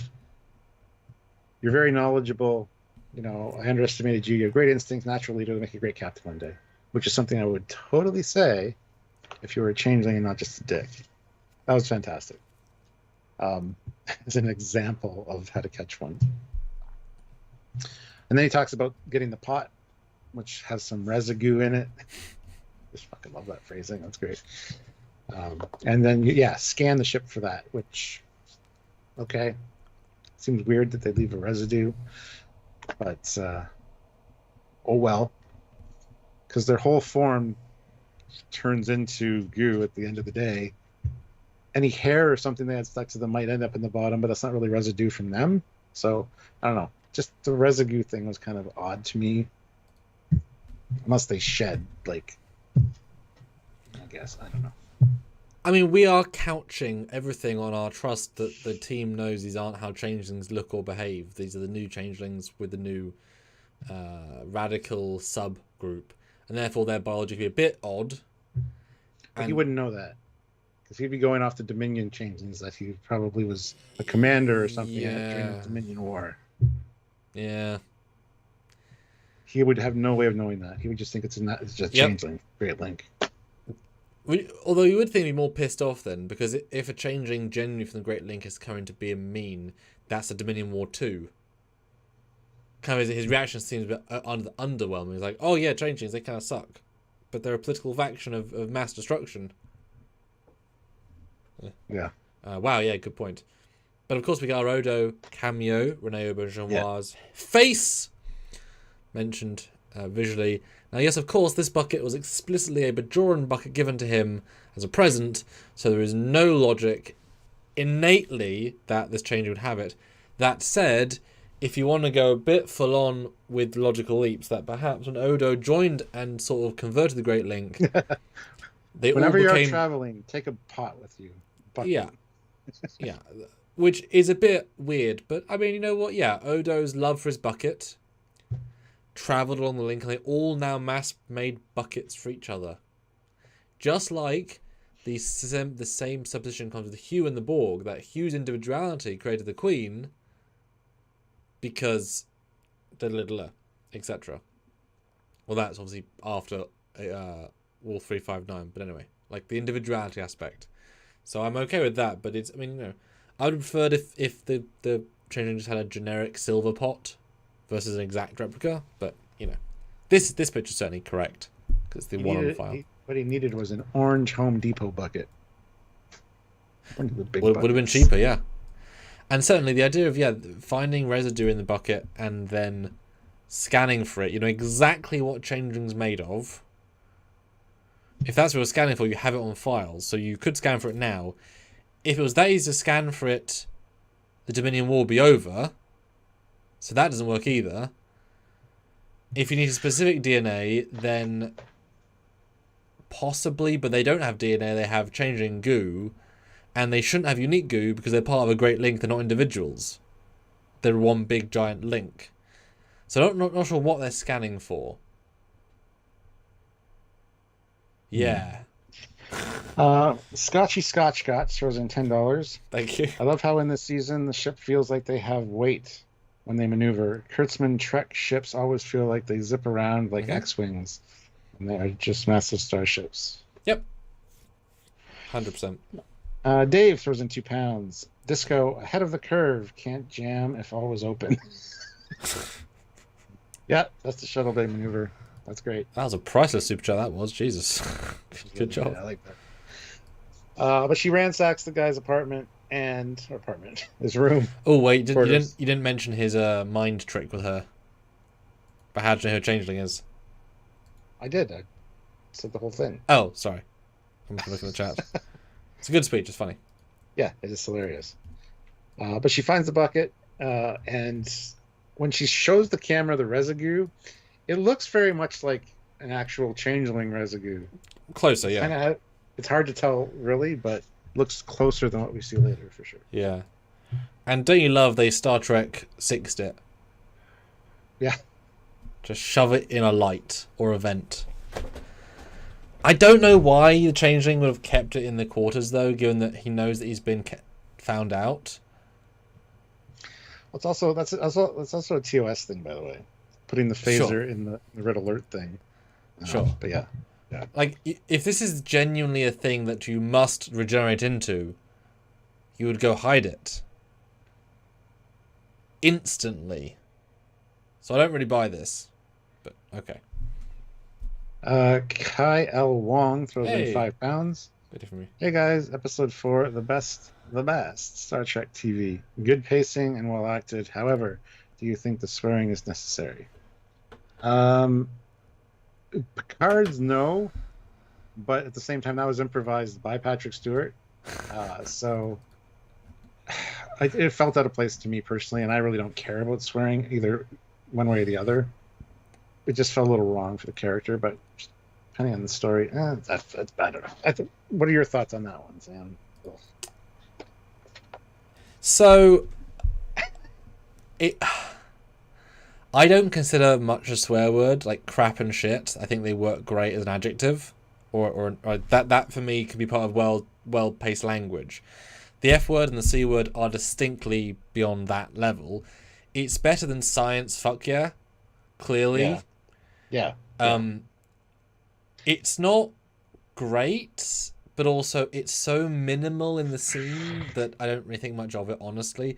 S1: very knowledgeable. I underestimated you. You have great instincts, natural leader to make a great captain one day, which is something I would totally say if you were a changeling and not just a dick. That was fantastic. As an example of how to catch one. And then he talks about getting the pot, which has some residue in it. Just fucking love that phrasing. That's great. And then, scan the ship for that, which, okay. Seems weird that they leave a residue. But, oh well. Because their whole form turns into goo at the end of the day. Any hair or something they had stuck to them might end up in the bottom, but that's not really residue from them. So, I don't know. Just the residue thing was kind of odd to me. Unless they shed, I guess. I don't know.
S2: I mean, we are couching everything on our trust that the team knows these aren't how changelings look or behave. These are the new changelings with the new radical subgroup. And therefore, their biology would be a bit odd.
S1: But he wouldn't know that. Because he'd be going off the Dominion changelings that he probably was a commander or something during the Dominion War.
S2: Yeah.
S1: He would have no way of knowing that. He would just think it's just changeling. Great link.
S2: Although you would think he'd be more pissed off then, because if a changeling genuinely from the Great Link is coming to be a mean, that's a Dominion War 2. Kind of his reaction seems a bit underwhelming. He's like, oh yeah, changelings, they kind of suck. But they're a political faction of mass destruction.
S1: Yeah.
S2: Wow, yeah, good point. But of course we got our Odo cameo, René Auberjonois' face mentioned visually. Now, yes, of course, this bucket was explicitly a Bajoran bucket given to him as a present, so there is no logic innately that this change would have it. That said, if you want to go a bit full on with logical leaps, that perhaps when Odo joined and sort of converted the Great Link, they
S1: whenever
S2: all became...
S1: you're traveling, take a pot with you. Bucket.
S2: Yeah. Yeah. Which is a bit weird, but I mean, you know what? Yeah, Odo's love for his bucket traveled along the link, and they all now mass-made buckets for each other. Just like the same supposition comes with Hugh and the Borg, that Hugh's individuality created the Queen because etc. Well, that's obviously after War 359, but anyway, like the individuality aspect. So I'm okay with that, but it's, I mean, I would have preferred if the Changeling just had a generic silver pot versus an exact replica, but this picture's certainly correct because the one on file.
S1: What he needed was an orange Home Depot bucket. One of the big
S2: would have been
S1: buckets.
S2: cheaper, yeah. And certainly the idea of finding residue in the bucket and then scanning for it, you know exactly what Changeling's made of. If that's what you're scanning for, you have it on file, so you could scan for it now. If it was that easy to scan for it, the Dominion War would be over. So that doesn't work either. If you need a specific DNA, then possibly, but they don't have DNA, they have Changeling goo, and they shouldn't have unique goo because they're part of a great link, they're not individuals. They're one big giant link. So I'm not sure what they're scanning for. Yeah.
S1: Scotchy Scotch throws in $10.
S2: Thank you.
S1: I love how in this season the ship feels like they have weight when they maneuver. Kurtzman Trek ships always feel like they zip around like X-Wings, and they are just massive starships.
S2: Yep. 100%.
S1: Dave throws in £2. Disco, ahead of the curve, can't jam if all was open. Yeah, that's the shuttle bay maneuver. That's great.
S2: That was a priceless super chat, that was. Jesus. Good job.
S1: Yeah, I like that. But she ransacks the guy's apartment, his room.
S2: Oh wait, you didn't mention his mind trick with her. But how do you know who Changeling is?
S1: I did. I said the whole thing.
S2: Oh, sorry. I'm looking at the chat. It's a good speech. It's funny.
S1: Yeah, it is hilarious. But she finds the bucket, and when she shows the camera the residue, it looks very much like an actual Changeling residue.
S2: Closer, yeah.
S1: It's hard to tell, really, but looks closer than what we see later, for sure.
S2: Yeah. And don't you love they Star Trek 6'd it?
S1: Yeah.
S2: Just shove it in a light or a vent. I don't know why the Changeling would have kept it in the quarters, though, given that he knows that he's been found out.
S1: That's also a TOS thing, by the way. Putting the phaser in the red alert thing.
S2: Sure.
S1: But yeah.
S2: Like, if this is genuinely a thing that you must regenerate into, you would go hide it. Instantly. So I don't really buy this. But, okay.
S1: Kai L. Wong throws in £5.
S2: Good for me.
S1: Hey guys, episode 4, the best Star Trek TV. Good pacing and well acted. However, do you think the swearing is necessary? Picard's no, but at the same time that was improvised by Patrick Stewart, so it felt out of place to me personally, and I really don't care about swearing either one way or the other. It just felt a little wrong for the character, but depending on the story, that's I don't know. What are your thoughts on that one, Sam?
S2: So, I don't consider much a swear word, like crap and shit. I think they work great as an adjective, or that for me could be part of well paced language. The F word and the C word are distinctly beyond that level. It's better than science. Fuck yeah, clearly.
S1: Yeah.
S2: It's not great, but also it's so minimal in the scene that I don't really think much of it, honestly.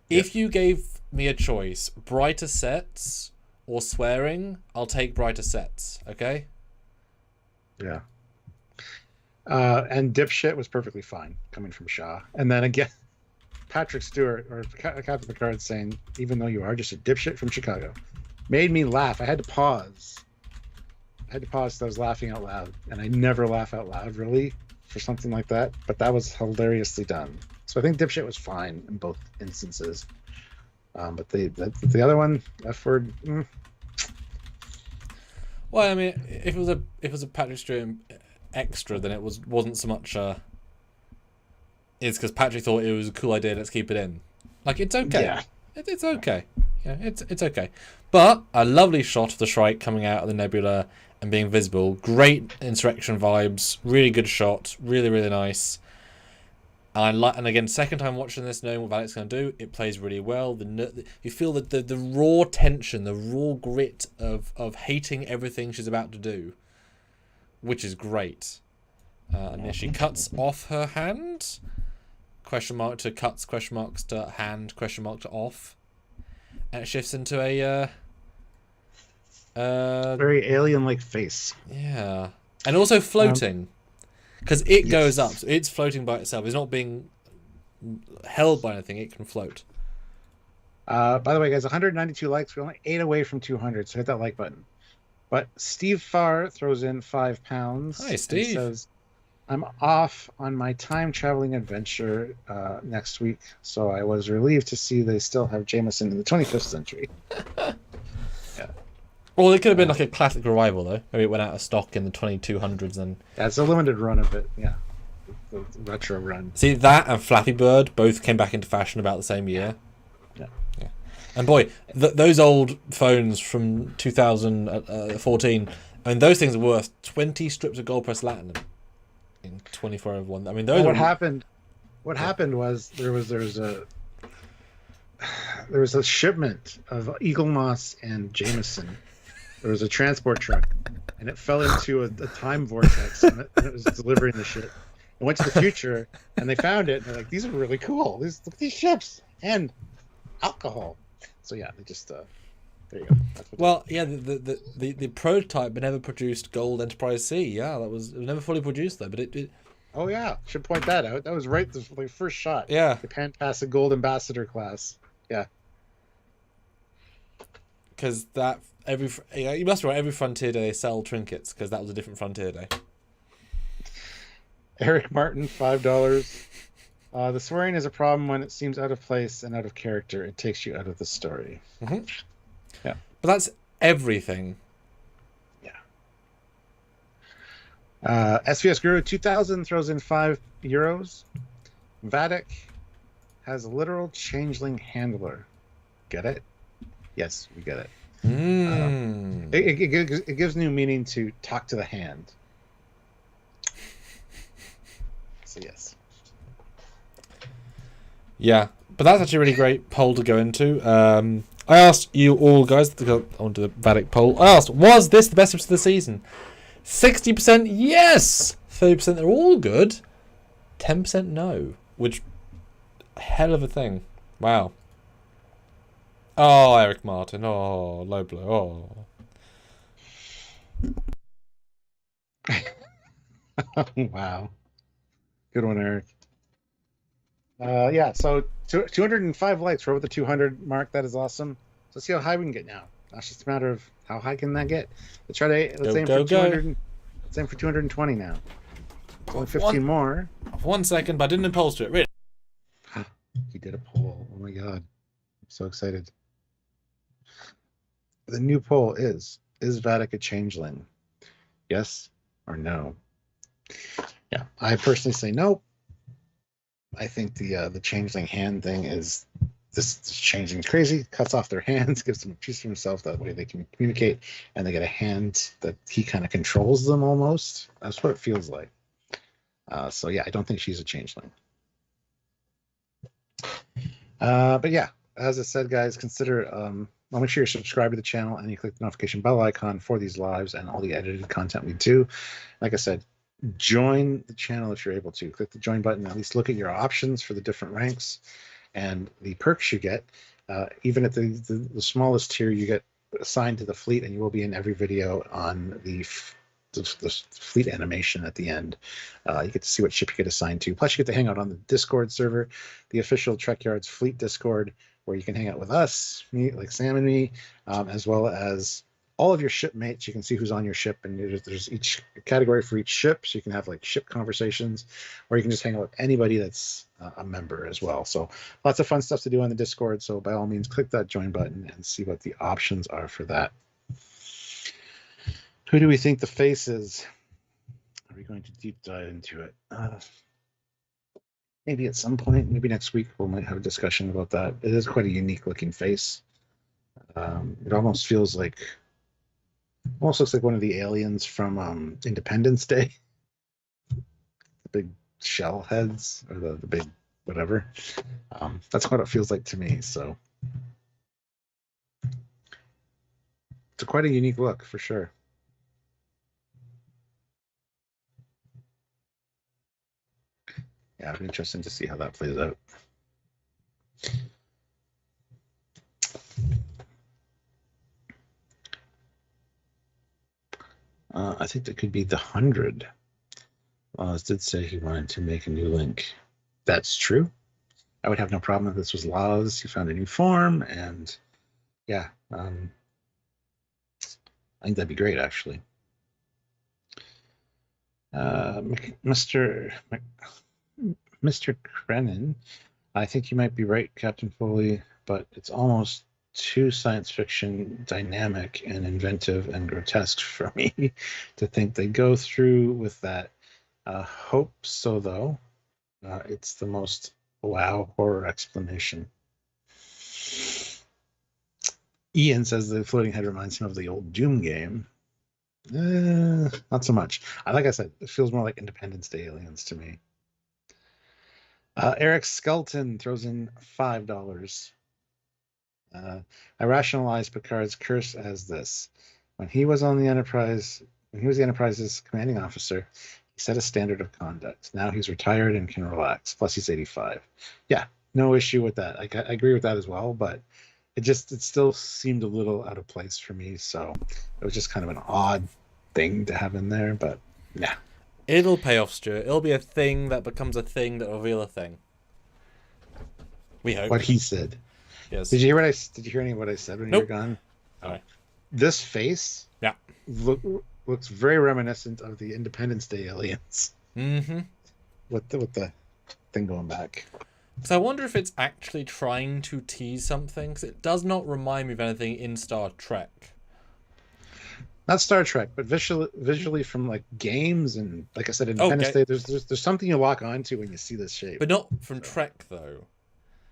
S2: If you gave me a choice, brighter sets or swearing, I'll take brighter sets, okay?
S1: Yeah. And dipshit was perfectly fine coming from Shaw. And then again, Patrick Stewart or Captain Picard saying, even though you are just a dipshit from Chicago, made me laugh. I had to pause. So I was laughing out loud. And I never laugh out loud, really, for something like that. But that was hilariously done. So I think dipshit was fine in both instances. But the other one, F word.
S2: Well, I mean, if it was a Patrick Stewart extra, then it wasn't so much. It's because Patrick thought it was a cool idea. Let's keep it in. Like, it's okay.
S1: Yeah.
S2: It's okay. Yeah, it's okay. But a lovely shot of the Shrike coming out of the nebula and being visible. Great insurrection vibes. Really good shot. Really, really nice. And again, second time watching this, knowing what Vatic's going to do, it plays really well. You feel that the raw tension, the raw grit of hating everything she's about to do, which is great. And then she cuts off her hand. Question mark to cuts, question marks to hand, question mark to off. And it shifts into a
S1: very alien-like face.
S2: Yeah. And also floating. because it
S1: Yes.
S2: goes up. So it's floating by itself. It's not being held by anything. It can float.
S1: By the way, guys, 192 likes. We're only 8 away from 200, so hit that like button. But Steve Farr throws in £5.
S2: Hi, Steve.
S1: And says, I'm off on my time traveling adventure next week, so I was relieved to see they still have Jameson in the 25th century. Yeah.
S2: Well, it could have been like a classic revival, though. Maybe it went out of stock in the 2200s and...
S1: Yeah, it's a limited run of it, yeah. The retro run.
S2: See, that and Flappy Bird both came back into fashion about the same year.
S1: Yeah.
S2: Yeah. And boy, those old phones from 2014, I mean, those things are worth 20 strips of gold press platinum in 24 of one. I mean, those.
S1: Well,
S2: are...
S1: what happened was there was a shipment of Eagle Moss and Jameson. There was a transport truck, and it fell into a time vortex, and it was delivering the shit. It went to the future, and they found it, and they're like, "These are really cool. Look at these ships and alcohol." So yeah, they just there you go.
S2: Well, yeah, the prototype but never produced Gold Enterprise C. Yeah, it was never fully produced though, but it.
S1: Oh yeah, should point that out. That was right the first shot.
S2: Yeah.
S1: The pan past the Gold Ambassador class. Yeah.
S2: Because you must remember every Frontier Day they sell trinkets because that was a different Frontier Day.
S1: Eric Martin, $5. The swearing is a problem when it seems out of place and out of character. It takes you out of the story.
S2: Mm-hmm.
S1: Yeah.
S2: But that's everything.
S1: Yeah. SVS Guru 2000 throws in €5. Vatic has a literal changeling handler. Get it? Yes, we get it. It gives new meaning to talk to the hand. So yes.
S2: Yeah, but that's actually a really great poll to go into. I asked you all guys to go onto the Vatic poll. I asked, was this the best episode of the season? 60% yes! 30% they're all good. 10% no. Which, hell of a thing. Wow. Oh, Eric Martin. Oh, low blow.
S1: Oh. Wow. Good one, Eric. Yeah, so 205 likes. We're over the 200 mark. That is awesome. So let's see how high we can get now. That's just a matter of how high can that get. Let's aim for 200. Let's aim for 220 now. Only 15 more.
S2: 1 second, but I didn't impulse to it. Really?
S1: He did a poll. Oh my god. I'm so excited. The new poll is Vatic a changeling? Yes or no? Yeah, I personally say no. I think the changeling hand thing is this changeling crazy, cuts off their hands, gives them a piece of himself, that way they can communicate, and they get a hand that he kind of controls them almost. That's what it feels like. So yeah, I don't think she's a changeling. But yeah, as I said, guys, consider make sure you're subscribed to the channel and you click the notification bell icon for these lives and all the edited content we do. Like I said, join the channel if you're able to. Click the join button, at least look at your options for the different ranks and the perks you get. Even at the smallest tier, you get assigned to the fleet, and you will be in every video on the fleet animation at the end. You get to see what ship you get assigned to. Plus, you get to hang out on the Discord server, the official Trekyards fleet Discord, where you can hang out with us, me, like Sam and me, as well as all of your shipmates. You can see who's on your ship, and there's each category for each ship, so you can have like ship conversations, or you can just hang out with anybody that's a member as well. So lots of fun stuff to do on the Discord. So by all means, click that join button and see what the options are for that. Who do we think the face is? Are we going to deep dive into it? Maybe at some point, maybe next week, we might have a discussion about that. It is quite a unique looking face. It almost feels like, almost looks like one of the aliens from Independence Day. The big shell heads, or the big whatever. That's what it feels like to me. So it's quite a unique look for sure. Yeah, it'll be interesting to see how that plays out. I think that could be the 100. Oz did say he wanted to make a new link. That's true. I would have no problem if this was Laz. He found a new form, and yeah, I think that'd be great, actually. Mr. Krenin, I think you might be right, Captain Foley, but it's almost too science fiction dynamic and inventive and grotesque for me to think they go through with that. Hope so, though. It's the most wow horror explanation. Ian says the floating head reminds him of the old Doom game. Not so much. Like I said, it feels more like Independence Day aliens to me. Eric Skelton throws in $5. I rationalize Picard's curse as this: when he was the Enterprise's commanding officer, he set a standard of conduct. Now he's retired and can relax. Plus, he's 85. Yeah, no issue with that. I agree with that as well, but it still seemed a little out of place for me. So it was just kind of an odd thing to have in there. But yeah,
S2: it'll pay off, Stuart. It'll be a thing that becomes a thing that will reveal a thing. We hope.
S1: What he said.
S2: Yes.
S1: Did you hear any of what I said when you were gone?
S2: Oh.
S1: This face,
S2: yeah,
S1: looks very reminiscent of the Independence Day aliens.
S2: Mm-hmm.
S1: With the thing going back.
S2: So I wonder if it's actually trying to tease something, because it does not remind me of anything in Star Trek.
S1: Not Star Trek, but visually from like games and, like I said, Independence Day. There's something you lock onto when you see this shape.
S2: But not from Trek though.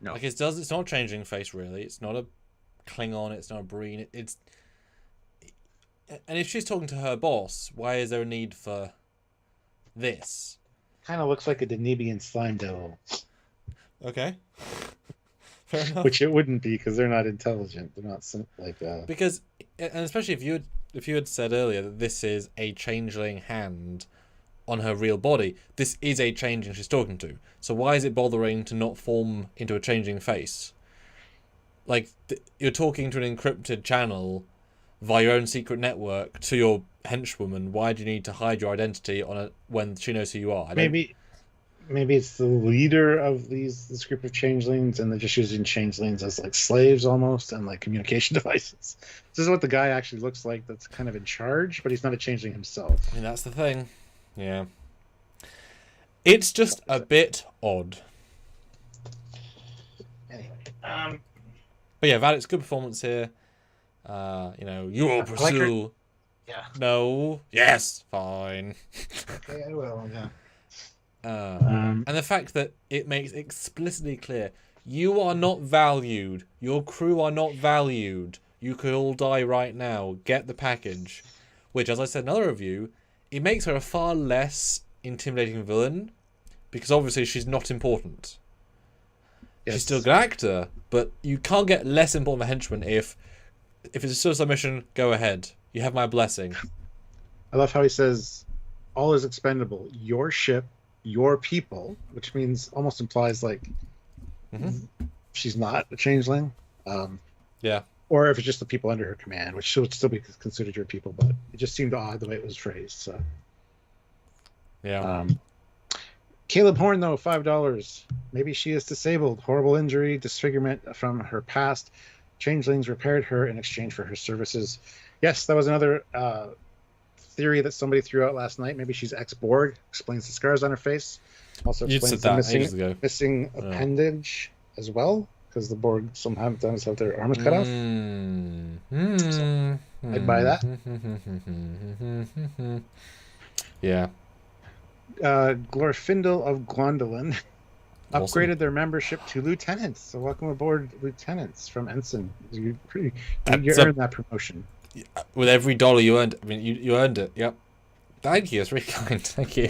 S1: No.
S2: Like it's not a changing face really. It's not a Klingon. It's not a Breen. And if she's talking to her boss, why is there a need for this?
S1: Kind of looks like a Danubian slime devil.
S2: Okay. Fair enough.
S1: Which it wouldn't be, because they're not intelligent. They're not like.
S2: Because, and especially if you had said earlier that this is a changeling hand on her real body, this is a changeling she's talking to. So why is it bothering to not form into a changing face? Like, you're talking to an encrypted channel via your own secret network to your henchwoman. Why do you need to hide your identity when she knows who you are?
S1: Maybe it's the leader of this group of changelings, and they're just using changelings as like slaves almost, and like communication devices. This is what the guy actually looks like, that's kind of in charge, but he's not a changeling himself.
S2: I mean, that's the thing. Yeah. It's just a bit odd.
S1: Anyway,
S2: but yeah, Vatic's good performance here. You will pursue.
S1: Yeah.
S2: No. Yes. Fine.
S1: Okay, I will. Yeah.
S2: And the fact that it makes explicitly clear you are not valued. Your crew are not valued. You could all die right now. Get the package. Which, as I said in another review, it makes her a far less intimidating villain, because obviously she's not important. Yes. She's still a good actor, but you can't get less important of a henchman if it's a suicide mission. Go ahead. You have my blessing.
S1: I love how he says, all is expendable. Your ship, your people, which almost implies like she's not a changeling.
S2: Yeah.
S1: Or if it's just the people under her command, which would still be considered your people, but it just seemed odd the way it was phrased. So.
S2: Yeah.
S1: Caleb Horn, though, $5. Maybe she is disabled. Horrible injury, disfigurement from her past. Changelings repaired her in exchange for her services. Yes, that was another theory that somebody threw out last night. Maybe she's ex-Borg. Explains the scars on her face. Also explains the missing appendage as well, because the Borg sometimes have their arms cut off. So, I'd buy that.
S2: Yeah.
S1: Glorfindel of Glondolin
S2: Awesome.
S1: upgraded their membership to lieutenants. So welcome aboard, lieutenants from ensign. You earned that promotion.
S2: With every dollar you earned, you earned it. Yep. Thank you. It's really kind. Thank you.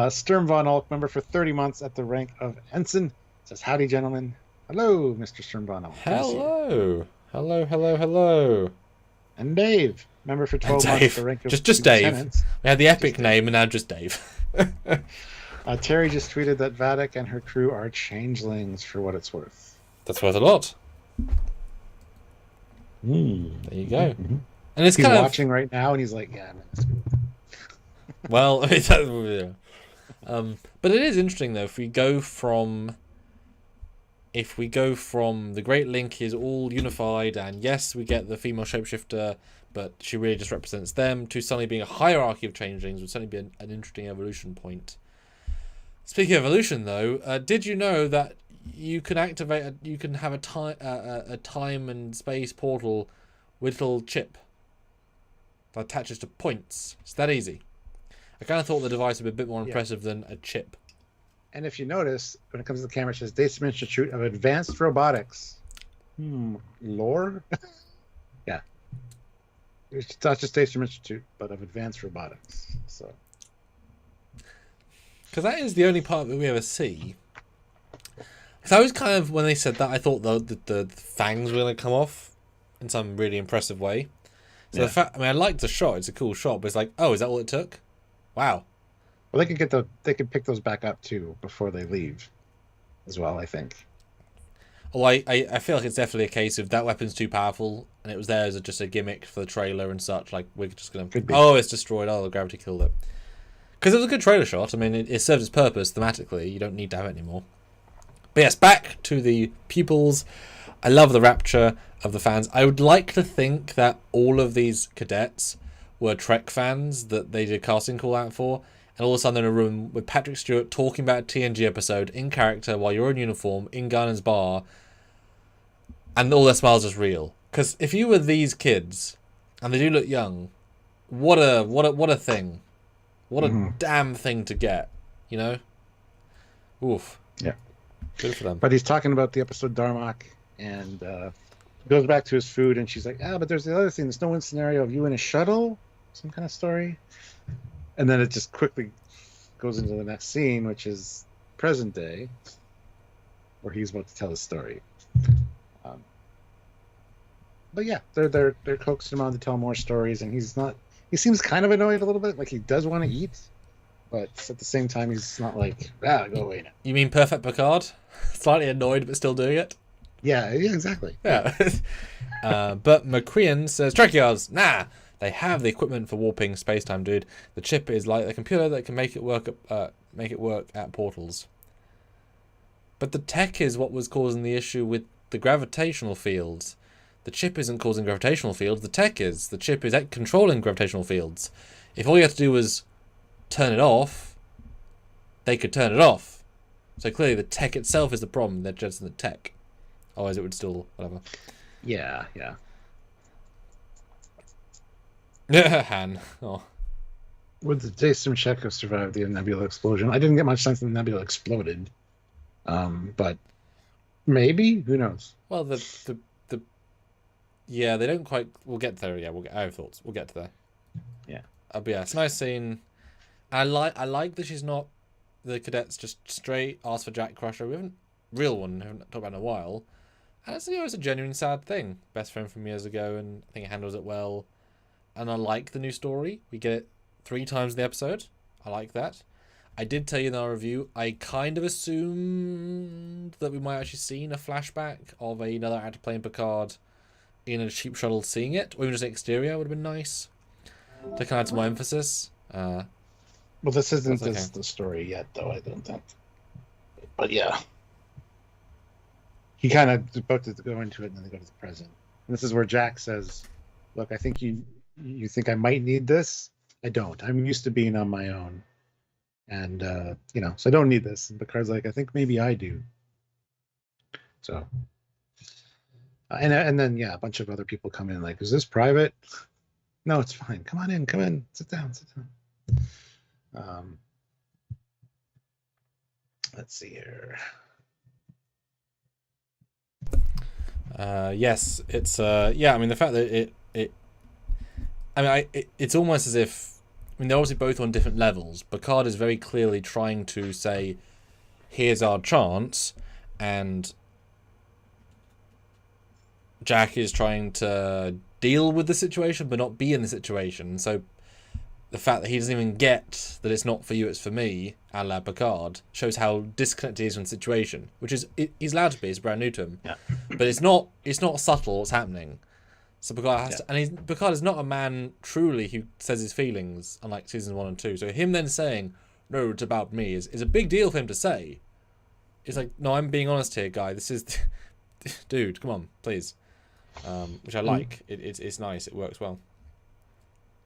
S1: Sturm von Ulk, member for 30 months at the rank of ensign, says, "Howdy, gentlemen." Hello, Mr. Sturm von Ulk.
S2: Hello. Hello.
S1: And Dave, member for 12 months at the rank of
S2: just Dave. We had the epic name, and now just Dave.
S1: Terry just tweeted that Vatic and her crew are changelings, for what it's worth.
S2: That's worth a lot. There you go. And it's
S1: he's
S2: kind
S1: watching right now, and he's like, "Yeah, man, that's good."
S2: Well, yeah. But it is interesting though. If we go from the Great Link is all unified, and yes, we get the female shapeshifter, but she really just represents them, to suddenly being a hierarchy of changelings would certainly be an interesting evolution point. Speaking of evolution, though, did you know that you can activate, you can have a time and space portal with a little chip that attaches to points? It's that easy. I kind of thought the device would be a bit more impressive than a chip.
S1: And if you notice, when it comes to the camera, it says Daystrom Institute of Advanced Robotics. Lore? Yeah. It's not just Daystrom Institute, but of Advanced Robotics. So.
S2: Because that is the only part that we ever see. Because I was kind of, when they said that, I thought the fangs were going to come off in some really impressive way. So the fact, I mean, I liked the shot. It's a cool shot, but it's like, oh, is that all it took? Wow.
S1: Well, they can pick those back up too before they leave, as well. I think.
S2: Oh, I feel like it's definitely a case of that weapon's too powerful, and it was there as just a gimmick for the trailer and such. Like, we're just gonna, oh, it's destroyed. Oh, the gravity killed it. Because it was a good trailer shot. I mean, it served its purpose thematically. You don't need to have it anymore. But yes, back to the pupils. I love the rapture of the fans. I would like to think that all of these cadets were Trek fans that they did a casting call out for. And all of a sudden they're in a room with Patrick Stewart talking about a TNG episode in character while you're in uniform in Garner's bar, and all their smiles is real. Because if you were these kids, and they do look young, what a thing, what a damn thing to get, you know? Oof.
S1: Yeah.
S2: Good for them.
S1: But he's talking about the episode Darmok, and goes back to his food, and she's like, but there's the other thing. There's no one scenario of you in a shuttle, some kind of story. And then it just quickly goes into the next scene, which is present day, where he's about to tell his story. But yeah, they're coaxing him on to tell more stories, and he seems kind of annoyed a little bit, like he does want to eat, but at the same time he's not like, go away now.
S2: You mean Perfect Picard? Slightly annoyed but still doing it?
S1: Yeah, exactly.
S2: Yeah. But McCrean says, Trekyards, nah. They have the equipment for warping space-time, dude. The chip is like a computer that can make it work at portals. But the tech is what was causing the issue with the gravitational fields. The chip isn't causing gravitational fields. The tech is. The chip is controlling gravitational fields. If all you have to do was turn it off, they could turn it off. So clearly the tech itself is the problem. They're just in the tech. Otherwise it would still, whatever.
S1: Yeah.
S2: Han. Oh.
S1: Would the Daystrom check have survived the nebula explosion? I didn't get much sense when the nebula exploded. But maybe? Who knows?
S2: Well, yeah, they don't quite. We'll get there. Yeah, I have thoughts. We'll get to there.
S1: Yeah.
S2: But yeah, it's a nice scene. I like that she's not. The cadets just straight ask for Jack Crusher. We haven't talked about in a while. And it's a genuine sad thing. Best friend from years ago, and I think it handles it well. And I like the new story. We get it 3 times in the episode. I like that. I did tell you in our review, I kind of assumed that we might actually seen a flashback of another actor playing Picard in a cheap shuttle seeing it, or even just an exterior would have been nice to kind of add some more emphasis.
S1: Well, this isn't
S2: okay.
S1: The story yet, though, I don't think. But yeah. He kind of about to go into it, and then they go to the present. And this is where Jack says, look, I think you think I might need this? I don't. I'm used to being on my own. And, so I don't need this. And Picard's like, I think maybe I do. So, and then, a bunch of other people come in like, is this private? No, it's fine. Come on in. Come in. Sit down. Let's see here.
S2: Yes, it's, I mean, the fact that it's almost as if, they're obviously both on different levels. Picard is very clearly trying to say, here's our chance, and Jack is trying to deal with the situation but not be in the situation. So the fact that he doesn't even get that it's not for you, it's for me, a la Picard, shows how disconnected he is from the situation, which is, he's allowed to be, it's brand new to him.
S1: Yeah.
S2: But it's not subtle what's happening. So Picard has to, and Picard is not a man truly who says his feelings, unlike seasons 1 and 2. So him then saying, "No, it's about me," is a big deal for him to say. It's like, no, I'm being honest here, guy. This is, dude, come on, please. Which I like. It's nice. It works well.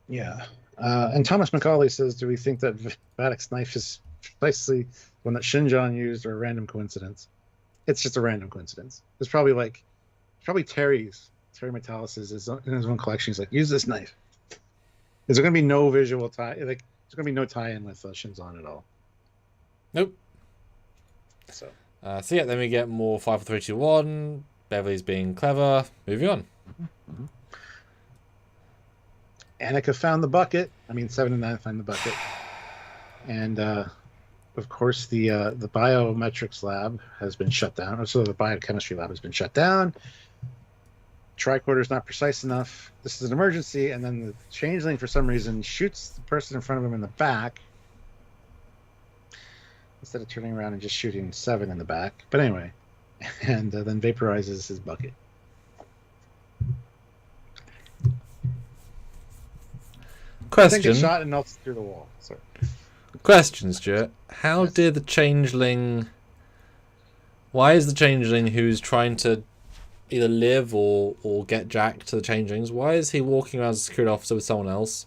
S1: Yeah. And Thomas Macaulay says, "Do we think that Vatic's knife is precisely one that Shinjon used, or a random coincidence?" It's just a random coincidence. It's probably Terry's. Terry Metalis is in his own collection. He's like, use this knife. There's going to be no visual tie. Like, there's going to be no tie-in with Shinzon at all.
S2: Nope.
S1: So
S2: yeah, then we get more 5, 4, 3, 2, 1. Beverly's being clever. Moving on.
S1: Mm-hmm. Annika found the bucket. I mean, 7 and 9 find the bucket. And, of course, the biometrics lab has been shut down. So the biochemistry lab has been shut down. Tricorder is not precise enough. This is an emergency, and then the Changeling, for some reason, shoots the person in front of him in the back instead of turning around and just shooting 7 in the back. But anyway, and then vaporizes his bucket.
S2: Question.
S1: I think it shot and melts through the wall. Sorry.
S2: Question, Stuart. How
S1: Yes.
S2: did the Changeling... Why is the Changeling who's trying to either live or get jacked to the Changelings, why is he walking around as a security officer with someone else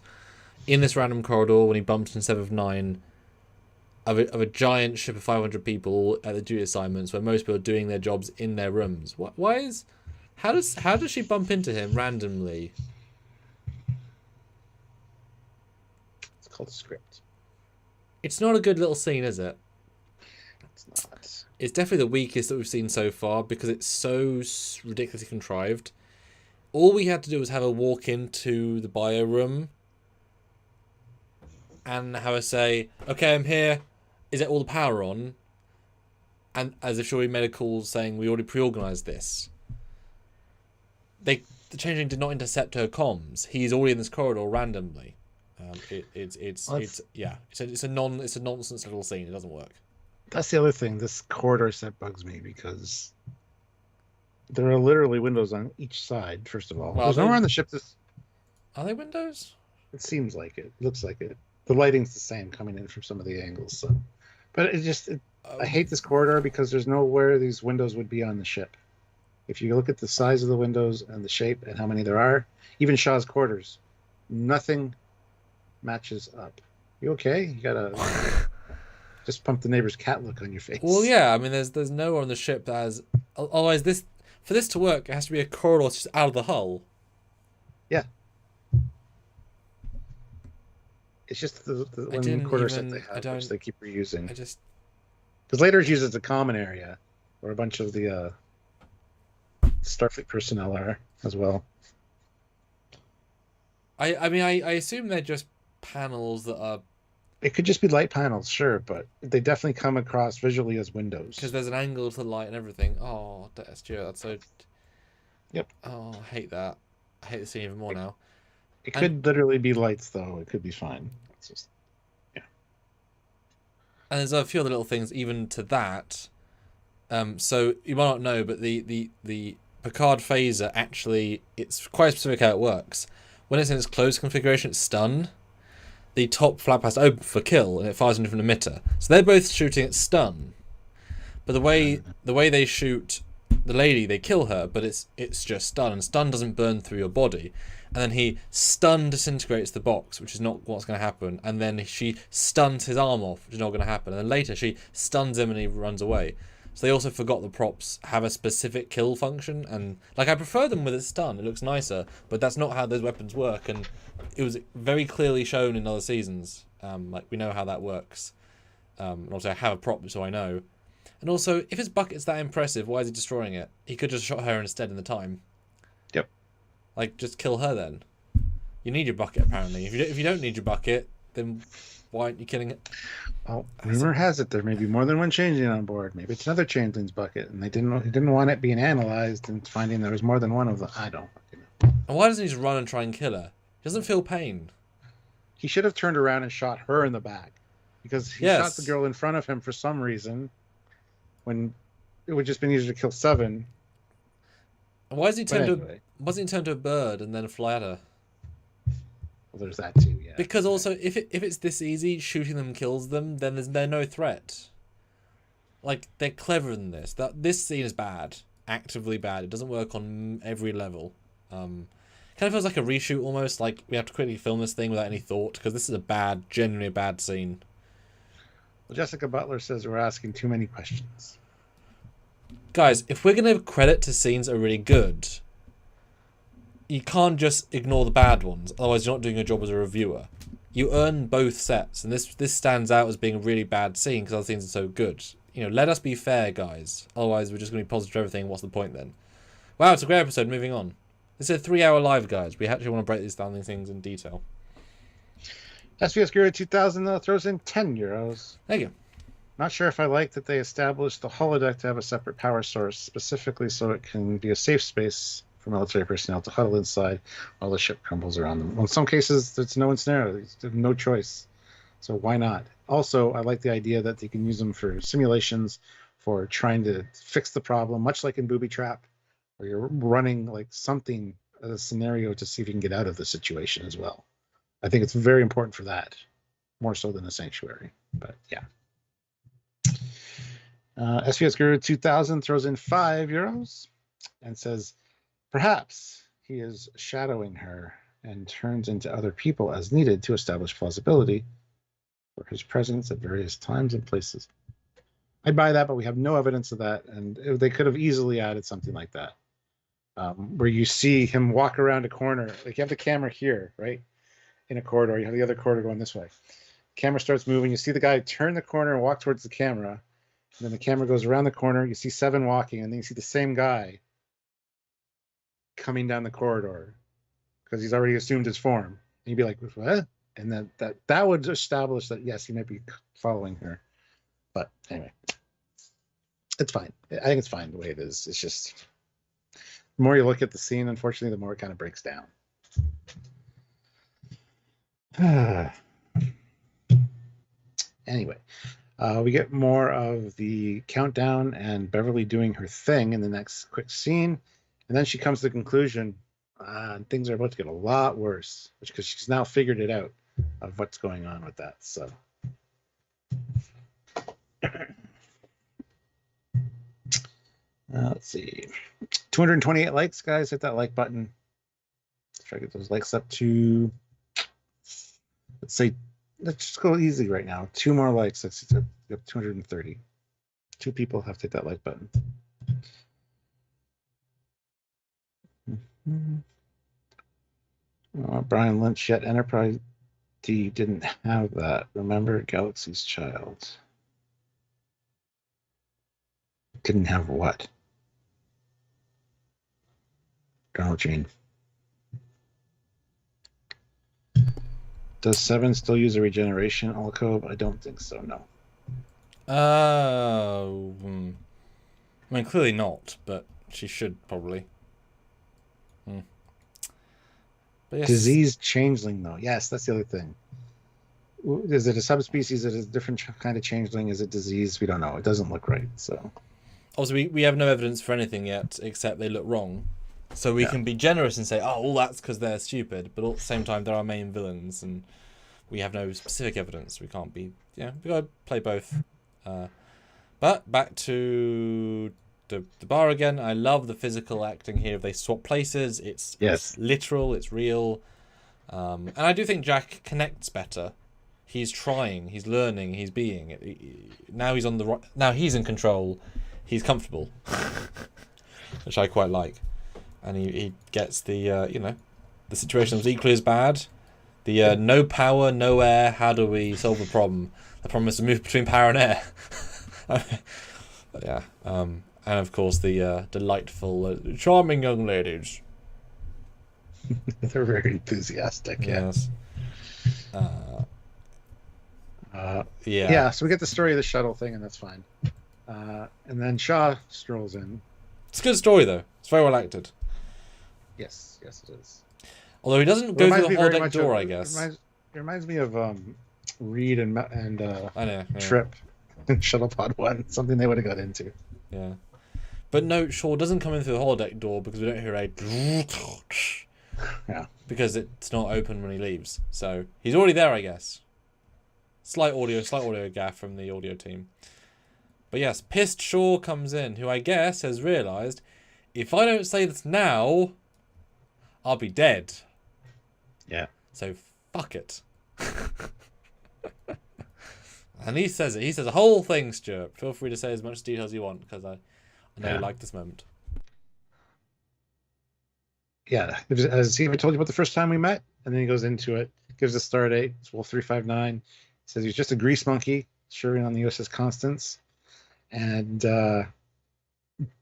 S2: in this random corridor when he bumped in 7 of 9 of a giant ship of 500 people at the duty assignments where most people are doing their jobs in their rooms? How does she bump into him randomly?
S1: It's called a script.
S2: It's not a good little scene, is it?
S1: It's not.
S2: It's definitely the weakest that we've seen so far because it's so ridiculously contrived. All we had to do was have her walk into the bio room and have her say, "Okay, I'm here. Is it all the power on?" And as if she already made a call saying, "We already pre-organised this." The Changeling did not intercept her comms. He's already in this corridor randomly. It's a nonsense little scene. It doesn't work.
S1: That's the other thing. This corridor set bugs me because there are literally windows on each side. First of all, there's nowhere on the ship.
S2: Are they windows?
S1: It seems like it. Looks like it. The lighting's the same coming in from some of the angles. So, but I hate this corridor because there's nowhere these windows would be on the ship. If you look at the size of the windows and the shape and how many there are, even Shaw's quarters, nothing matches up. You okay? You gotta. Just pump the neighbor's cat look on your face.
S2: Well, yeah. I mean, there's nowhere on the ship that has. Otherwise, for this to work, it has to be a corridor just out of the hull.
S1: Yeah. It's just the one corridor set they have, which they keep reusing. Because later it's used as a common area, where a bunch of the Starfleet personnel are as well.
S2: I mean, I assume they're just panels that are.
S1: It could just be light panels, sure, but they definitely come across visually as windows.
S2: Because there's an angle to the light and everything. Oh, that's so...
S1: Yep.
S2: Oh, I hate that. I hate the scene even more now.
S1: It could literally be lights, though. It could be fine. It's just... Yeah.
S2: And there's a few other little things even to that. So, you might not know, but the Picard phaser actually... It's quite specific how it works. When it's in its closed configuration, it's stun. The top flap has to open for kill, and it fires a different emitter. So they're both shooting at stun. But the way they shoot the lady, they kill her, but it's just stun, and stun doesn't burn through your body. And then he stun disintegrates the box, which is not what's going to happen. And then she stuns his arm off, which is not going to happen. And then later she stuns him and he runs away. So they also forgot the props have a specific kill function, and like I prefer them with a stun. It looks nicer, but that's not how those weapons work, and it was very clearly shown in other seasons. Like we know how that works. And also I have a prop, so I know. And also, if his bucket's that impressive, why is he destroying it? He could just shot her instead in the time.
S1: Yep.
S2: Like just kill her then. You need your bucket apparently. If you don't need your bucket, then why aren't you killing it?
S1: Well, rumor has it there may be more than one changeling on board. Maybe it's another changeling's bucket, and they didn't want it being analyzed and finding there was more than one of them. I don't know.
S2: And why doesn't he just run and try and kill her? He doesn't feel pain.
S1: He should have turned around and shot her in the back, because he shot the girl in front of him for some reason, when it would just been easier to kill 7.
S2: Why does he
S1: But
S2: turn to?
S1: anyway,
S2: Why does he turn to a bird and then fly at her?
S1: well, there's that too. Yeah.
S2: Because also, if it's this easy, shooting them kills them, then they're no threat. Like, they're clever in this. This scene is bad, actively bad. It doesn't work on every level. Kind of feels like a reshoot almost. Like we have to quickly film this thing without any thought because this is genuinely a bad scene.
S1: Well, Jessica Butler says we're asking too many questions.
S2: Guys, if we're gonna give credit to scenes that are really good, you can't just ignore the bad ones. Otherwise, you're not doing your job as a reviewer. You earn both sets, and this stands out as being a really bad scene because other scenes are so good. You know, let us be fair, guys. Otherwise, we're just going to be positive to everything. What's the point then? Wow, it's a great episode. Moving on. This is a 3-hour live, guys. We actually want to break these down, these things in detail.
S1: SVS Guru 2000 throws in €10.
S2: There you go.
S1: Not sure if I like that they established the holodeck to have a separate power source, specifically so it can be a safe space for military personnel to huddle inside while the ship crumbles around them. Well, in some cases, there's no scenario. There's no choice. So why not? Also, I like the idea that they can use them for simulations, for trying to fix the problem, much like in Booby Trap, where you're running like something, a scenario to see if you can get out of the situation as well. I think it's very important for that, more so than a sanctuary. But yeah. SVS Guru 2000 throws in €5 and says, perhaps he is shadowing her and turns into other people as needed to establish plausibility for his presence at various times and places. I'd buy that, but we have no evidence of that, and they could have easily added something like that, where you see him walk around a corner. Like you have the camera here, right, in a corridor. You have the other corridor going this way. Camera starts moving. You see the guy turn the corner and walk towards the camera, and then the camera goes around the corner. You see Seven walking, and then you see the same guy coming down the corridor because he's already assumed his form. And you'd be like, what? And that would establish that, yes, he might be following her. But anyway, it's fine. I think it's fine the way it is. It's just, the more you look at the scene, unfortunately, the more it kind of breaks down. Anyway, we get more of the countdown and Beverly doing her thing in the next quick scene. And then she comes to the conclusion, and things are about to get a lot worse, because she's now figured it out of what's going on with that. So, let's see, 228 likes, guys. Hit that like button. Let's try to get those likes up to, let's just go easy right now. 2 more likes. Let's get 230. 2 people have to hit that like button. Brian Lynch, yet Enterprise D didn't have that. Remember Galaxy's Child? Didn't have what? Don't know, Gene. Does 7 still use a regeneration alcove? I don't think so, no.
S2: I mean, clearly not, but she should probably. But yes.
S1: Disease changeling, though. Yes, that's the other thing. Is it a subspecies? Is it a different kind of changeling? Is it disease? We don't know. It doesn't look right. So,
S2: also, we have no evidence for anything yet, except they look wrong. So we can be generous and say, oh, well, that's because they're stupid. But at the same time, they're our main villains, and we have no specific evidence. We can't be, we got to play both. But back to the bar again. I love the physical acting here. They swap places. It's literal. It's real. And I do think Jack connects better. He's trying. He's learning. He's being. Now he's on the right. Now he's in control. He's comfortable, which I quite like. And he gets the the situation was equally as bad. The no power, no air. How do we solve the problem? The problem is to move between power and air. But yeah. And of course the delightful, charming young ladies.
S1: They're very enthusiastic.
S2: Yes.
S1: Yeah. So we get the story of the shuttle thing, and that's fine. And then Shaw strolls in.
S2: It's a good story though. It's very well acted.
S1: Yes, it is.
S2: Although he doesn't go through the holodeck door, I guess.
S1: It reminds me of Reed and
S2: I know,
S1: Trip in Shuttlepod 1. Something they would have got into.
S2: Yeah. But note, Shaw doesn't come in through the holodeck door because we don't hear a
S1: Yeah.
S2: because it's not open when he leaves. So he's already there, I guess. Slight audio gaff from the audio team. But yes, pissed Shaw comes in, who I guess has realised, if I don't say this now, I'll be dead.
S1: Yeah.
S2: So fuck it. And he says it. He says the whole thing, Stuart. Feel free to say as much detail as you want, because I know you like this moment.
S1: Yeah. As he ever told you about the first time we met, and then he goes into it, gives a star date. It's Wolf 359. Says he's just a grease monkey serving on the USS Constance. And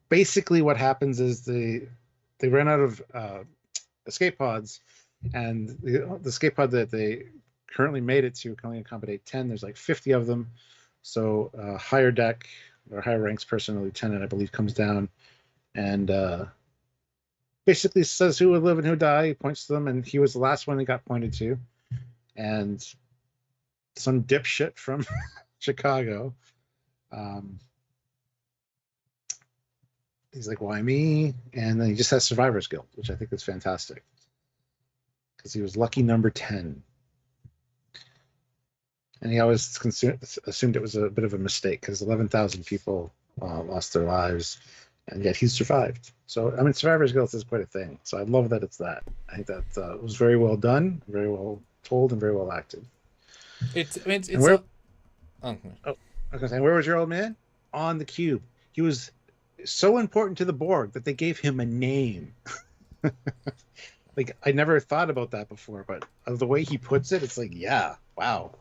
S1: basically what happens is they ran out of escape pods, and the escape pod that they currently made it to can only accommodate 10. There's like 50 of them. So higher deck or higher ranks person, a lieutenant, I believe, comes down and basically says who would live and who would die. He points to them, and he was the last one he got pointed to. And some dipshit from Chicago. He's like, why me? And then he just has survivor's guilt, which I think is fantastic. Because he was lucky number 10. And he always assumed it was a bit of a mistake because 11,000 people lost their lives, and yet he survived. So, I mean, survivor's guilt is quite a thing. So I love that it's that. I think that was very well done, very well told, and very well acted.
S2: Okay.
S1: I was going to say, where was your old man? On the cube. He was so important to the Borg that they gave him a name. Like, I never thought about that before, but the way he puts it, it's like, yeah, wow.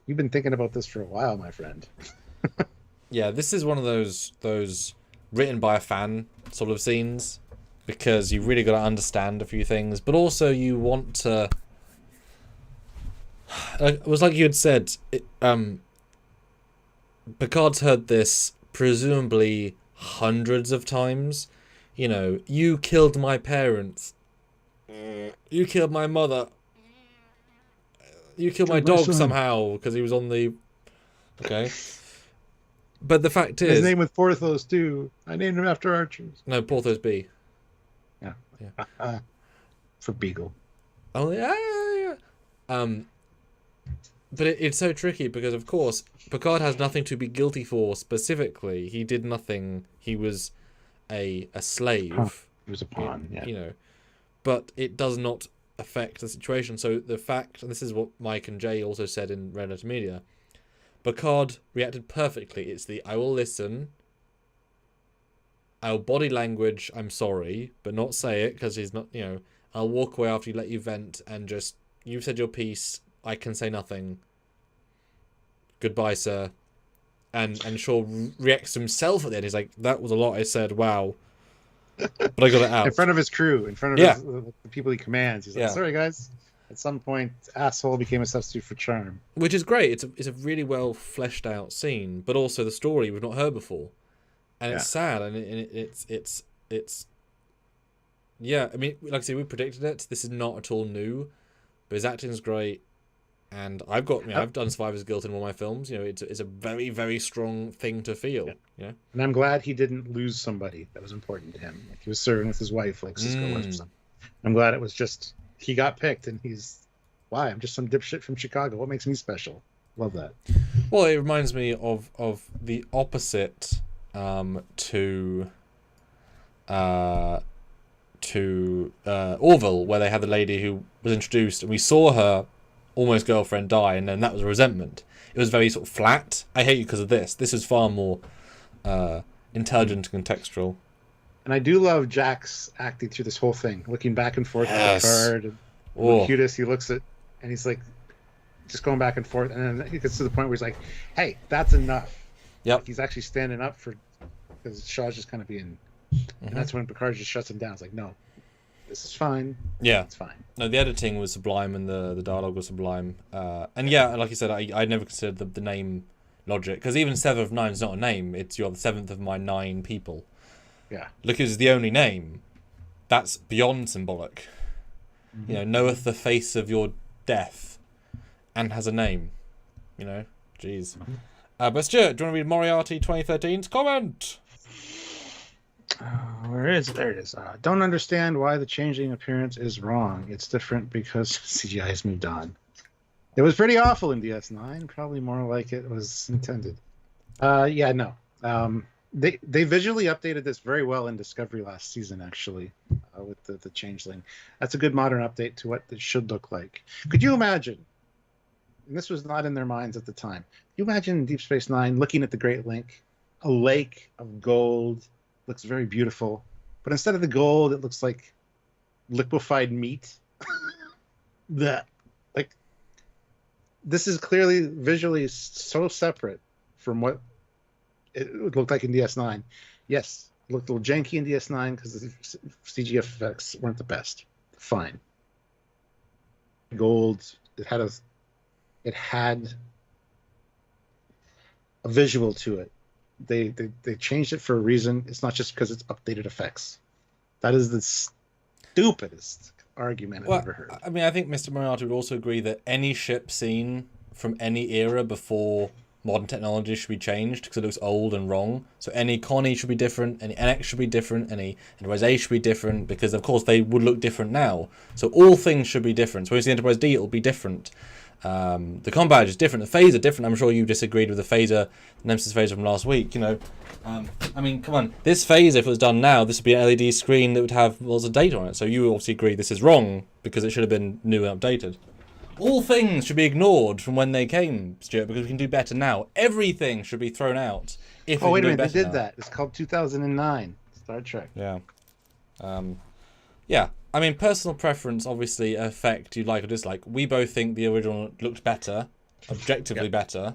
S1: You've been thinking about this for a while, my friend.
S2: Yeah, this is one of those written by a fan sort of scenes, because you really got to understand a few things, but also you want to. It was like you had said. Picard's heard this presumably hundreds of times. You know, you killed my parents. You killed my mother. You killed my dog somehow because he was on the. Okay. But the fact is,
S1: his name was Porthos too. I named him after archers.
S2: No, Porthos B.
S1: Yeah.
S2: Yeah.
S1: For Beagle.
S2: Oh yeah. But it's so tricky because, of course, Picard has nothing to be guilty for specifically. He did nothing. He was a slave.
S1: Huh. He was a pawn. Yeah.
S2: You know, but it does not affect the situation. So the fact, and this is what Mike and Jay also said in Red Letter Media, Picard reacted perfectly. It's the I will listen. I'll body language. I'm sorry, but not say it because he's not. You know, I'll walk away after you let you vent and just you've said your piece. I can say nothing. Goodbye, sir. And Shaw reacts to himself at the end. He's like, that was a lot I said. Wow. But I got it out.
S1: In front of his crew, in front of the people he commands. He's like, sorry, guys. At some point, asshole became a substitute for charm.
S2: Which is great. It's a really well fleshed out scene, but also the story we've not heard before. And it's sad. And it's yeah, I mean, like I say, we predicted it. This is not at all new. But his acting's great. And I've got, I've done survivor's guilt in one of my films. You know, it's a very, very strong thing to feel. Yeah. You know?
S1: And I'm glad he didn't lose somebody that was important to him. Like he was serving with his wife, like Cisco was or something. I'm glad it was just he got picked, and he's why I'm just some dipshit from Chicago. What makes me special? Love that.
S2: Well, it reminds me of the opposite to Orville, where they had the lady who was introduced, and we saw her almost girlfriend die, and then that was a resentment. It was very sort of flat. I hate you because of this. This is far more intelligent and contextual.
S1: And I do love Jack's acting through this whole thing, looking back and forth at Picard. And the cutest he looks at, and he's like, just going back and forth, and then he gets to the point where he's like, "Hey, that's enough."
S2: Yep.
S1: Like he's actually standing up for, because Shaw's just kind of being, and that's when Picard just shuts him down. It's like, no, this is fine.
S2: Yeah,
S1: it's fine.
S2: No, the editing was sublime, and the dialogue was sublime. And yeah, like you said, I never considered the name logic, because even 7 of 9 is not a name. It's you're the 7th of my 9 people.
S1: Yeah.
S2: Look, is the only name. That's beyond symbolic. Mm-hmm. You know, knoweth the face of your death, and has a name. You know, jeez. Mm-hmm. But Stuart, do you want to read Moriarty 2013's comment?
S1: Where is it? There it is. Don't understand why the Changeling appearance is wrong. It's different because CGI has moved on. It was pretty awful in DS9. Probably more like it was intended. Yeah, no. They visually updated this very well in Discovery last season, actually, with the Changeling. That's a good modern update to what it should look like. Could you imagine? And this was not in their minds at the time. Could you imagine Deep Space Nine looking at the Great a lake of gold, looks very beautiful, but instead of the gold, it looks like liquefied meat. That, like, this is clearly visually so separate from what it looked like in DS9. Yes, it looked a little janky in DS9 because the CG effects weren't the best. Fine. Gold. It had a visual to it. They changed it for a reason. It's not just because it's updated effects. That is the stupidest argument I've ever heard.
S2: I mean, I think Mr. Moriarty would also agree that any ship seen from any era before modern technology should be changed because it looks old and wrong. So any Connie should be different, any NX should be different, any Enterprise A should be different because, of course, they would look different now. So all things should be different. So when you see Enterprise D, it'll be different. The combat is different. The phaser different. I'm sure you disagreed with the phaser, Nemesis phaser from last week. You know, I mean, come on. This phaser, if it was done now, this would be an LED screen that would have lots of data on it. So you obviously agree this is wrong because it should have been new and updated. All things should be ignored from when they came, Stuart, because we can do better now. Everything should be thrown out. If
S1: wait a minute, they did that. It's called 2009 Star Trek.
S2: Yeah. Yeah. I mean, personal preference obviously affect you like or dislike. We both think the original looked better, objectively better,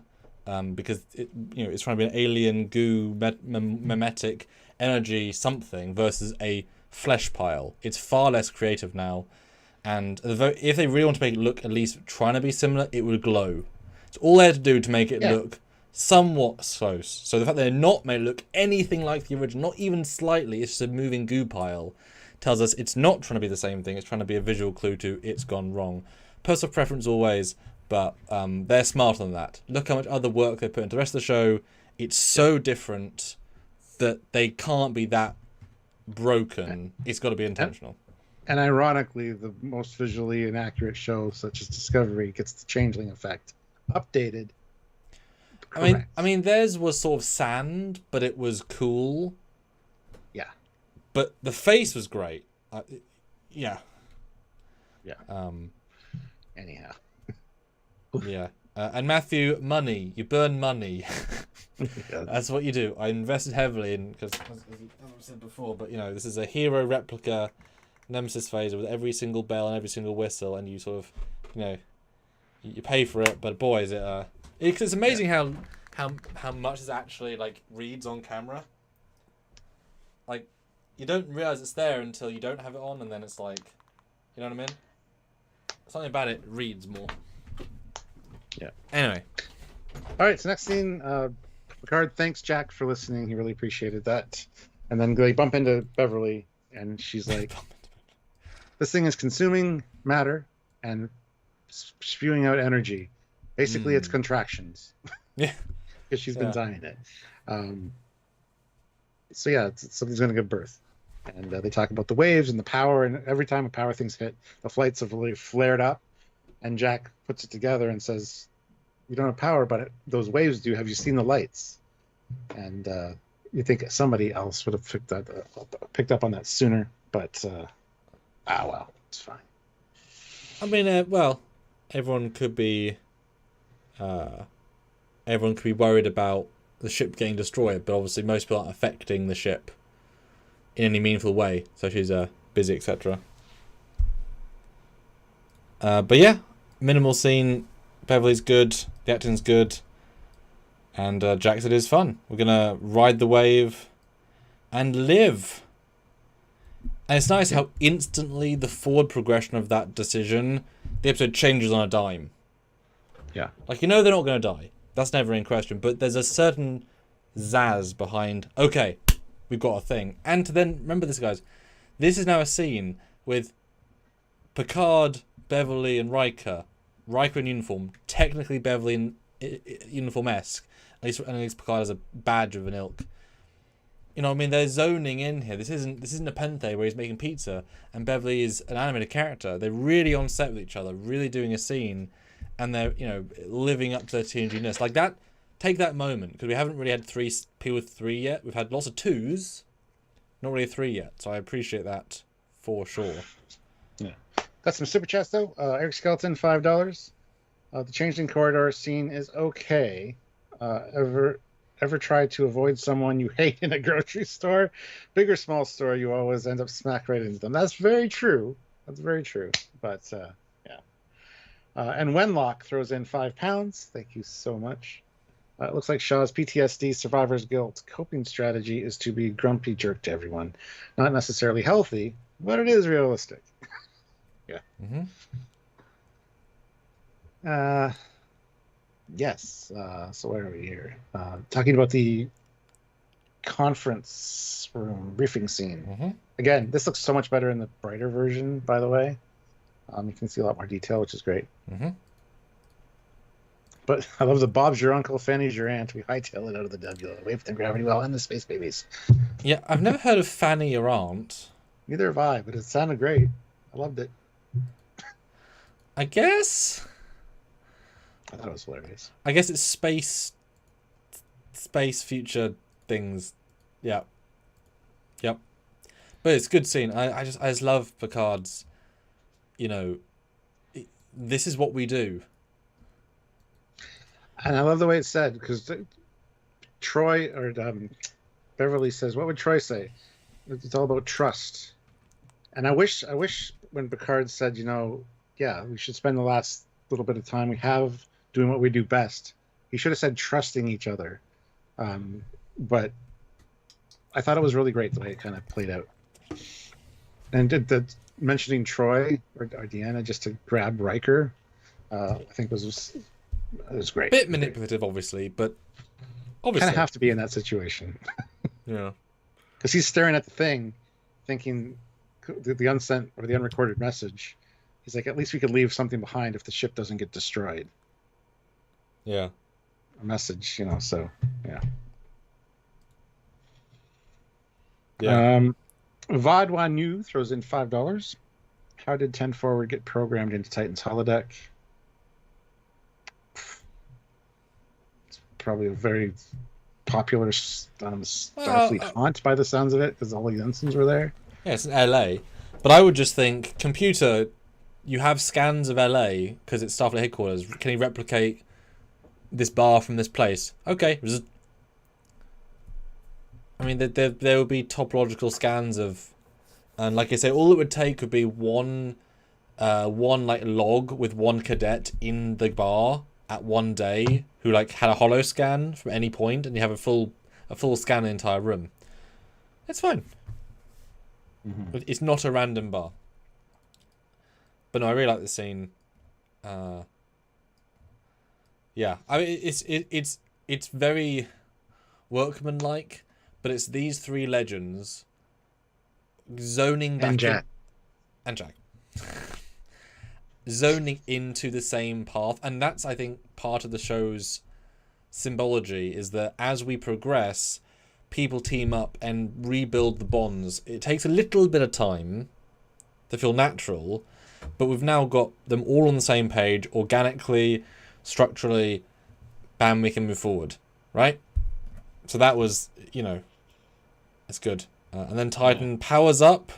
S2: because it's trying to be an alien goo mimetic energy something versus a flesh pile. It's far less creative now, and if they really want to make it look at least trying to be similar, it would glow. It's all they had to do to make it look somewhat close. So the fact they're not made it look anything like the original, not even slightly, it's just a moving goo pile, tells us it's not trying to be the same thing. It's trying to be a visual clue to it's gone wrong. Personal preference always, but they're smarter than that. Look how much other work they put into the rest of the show. It's so different that they can't be that broken. It's got to be intentional.
S1: And ironically, the most visually inaccurate show, such as Discovery, gets the Changeling effect updated.
S2: Correct. I mean, theirs was sort of sand, but it was cool.
S1: Yeah.
S2: But the face was great. Yeah.
S1: Anyhow.
S2: Yeah. And Matthew, money. You burn money.
S1: Yeah.
S2: That's what you do. I invested heavily in, because, as I've said before, but, this is a hero replica Nemesis phaser with every single bell and every single whistle, and you sort of, you pay for it, but boy, is it... It's amazing how much it actually, like, reads on camera. Like, you don't realise it's there until you don't have it on, and then it's like, you know what I mean? Something about it reads more.
S1: Yeah.
S2: Anyway.
S1: All right, so next scene, Picard thanks Jack for listening. He really appreciated that. And then they bump into Beverly, and she's like, this thing is consuming matter and spewing out energy. Basically, it's contractions.
S2: Yeah.
S1: Because she's been dying it. So yeah, something's going to give birth. And they talk about the waves and the power, and every time a power thing's hit, the flights have really flared up. And Jack puts it together and says, "You don't have power, but those waves do. Have you seen the lights?" And you think somebody else would have picked up on that sooner, but well, it's fine.
S2: I mean, everyone could be worried about the ship getting destroyed, but obviously most people aren't affecting the ship in any meaningful way, so she's busy, etc. But yeah, minimal scene. Beverly's good, the acting's good, and Jack said it's fun. We're gonna ride the wave and live. And it's nice how instantly the forward progression of that decision, the episode changes on a dime.
S1: Yeah.
S2: Like, they're not going to die. That's never in question. But there's a certain zazz behind, okay, we've got a thing. And to then, remember this, guys, this is now a scene with Picard, Beverly, and Riker. Riker in uniform. Technically Beverly in uniform-esque. At least Picard has a badge of an ilk. You know, I mean, they're zoning in here. This isn't a Penthe where he's making pizza and Beverly is an animated character. They're really on set with each other, really doing a scene, and they're, you know, living up to their TNG-ness. Like that, take that moment, because we haven't really had people with 3 yet. We've had lots of 2s, not really a 3 yet. So I appreciate that for sure.
S1: Yeah. Got some super chats though. Eric Skeleton, $5. The Changeling corridor scene is okay. Ever tried to avoid someone you hate in a grocery store? Big or small store, you always end up smack right into them. That's very true. That's very true. But yeah. And Wenlock throws in £5. Thank you so much. It looks like Shaw's PTSD survivor's guilt coping strategy is to be grumpy jerk to everyone. Not necessarily healthy, but it is realistic. Yeah. Mm-hmm. Yes. So where are we here? Talking about the conference room briefing scene.
S2: Mm-hmm.
S1: Again, this looks so much better in the brighter version, by the way. You can see a lot more detail, which is great.
S2: Mm-hmm.
S1: But I love the Bob's your uncle, Fanny's your aunt. We hightail it out of the nebula, away from the gravity well and the space babies.
S2: Yeah, I've never heard of Fanny your aunt.
S1: Neither have I, but it sounded great. I loved it.
S2: I guess.
S1: I thought it was hilarious.
S2: I guess it's space future things. Yeah. Yep. But it's a good scene. I just love Picard's, you know, this is what we do.
S1: And I love the way it's said, because Troy or Beverly says, what would Troy say? It's all about trust. And I wish when Picard said, you know, yeah, we should spend the last little bit of time we have doing what we do best. He should have said trusting each other. But I thought it was really great the way it kind of played out. And mentioning Troy or Deanna just to grab Riker, I think was great.
S2: Bit manipulative, obviously, but obviously
S1: kind of have to be in that situation.
S2: Yeah,
S1: because he's staring at the thing, thinking the unsent or the unrecorded message. He's like, at least we could leave something behind if the ship doesn't get destroyed.
S2: Yeah,
S1: a message, you know. So yeah.
S2: Yeah.
S1: Vadwanu throws in $5. How did 10 Forward get programmed into Titan's holodeck? It's probably a very popular Starfleet haunt by the sounds of it, because all the ensigns were there.
S2: Yeah, it's in LA. But I would just think, computer, you have scans of LA because it's Starfleet headquarters. Can you replicate this bar from this place? Okay. I mean, there would be topological scans of, and like I say, all it would take would be one like log with one cadet in the bar at one day who like had a holo scan from any point, and you have a full scan of the entire room. It's fine. Mm-hmm. It's not a random bar. But no, I really like the scene. Yeah, I mean, it's very workmanlike. But it's these three legends zoning back and Jack zoning into the same path, and that's, I think, part of the show's symbology, is that as we progress, people team up and rebuild the bonds. It takes a little bit of time to feel natural, but we've now got them all on the same page, organically, structurally. Bam, we can move forward, right? So that was, you know, it's good. And then Titan powers up,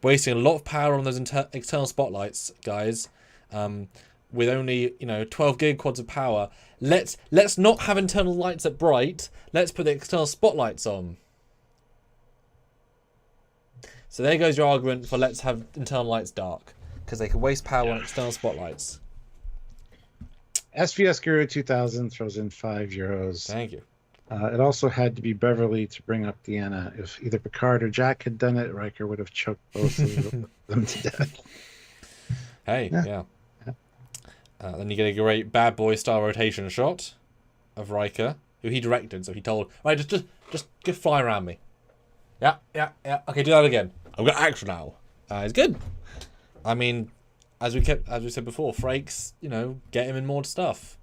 S2: wasting a lot of power on those external spotlights, guys. With only, 12 gigaquads of power. Let's not have internal lights at bright. Let's put the external spotlights on. So there goes your argument for let's have internal lights dark, because they can waste power on external spotlights.
S1: SVS Guru 2000 throws in €5.
S2: Thank you.
S1: It also had to be Beverly to bring up Deanna. If either Picard or Jack had done it, Riker would have choked both of them to death.
S2: Hey, yeah. Then you get a great bad boy style rotation shot of Riker, who he directed. So he told, right, just fly around me. Yeah. Okay, do that again. I've got action now. It's good. I mean, as we said before, Frakes, get him in more stuff.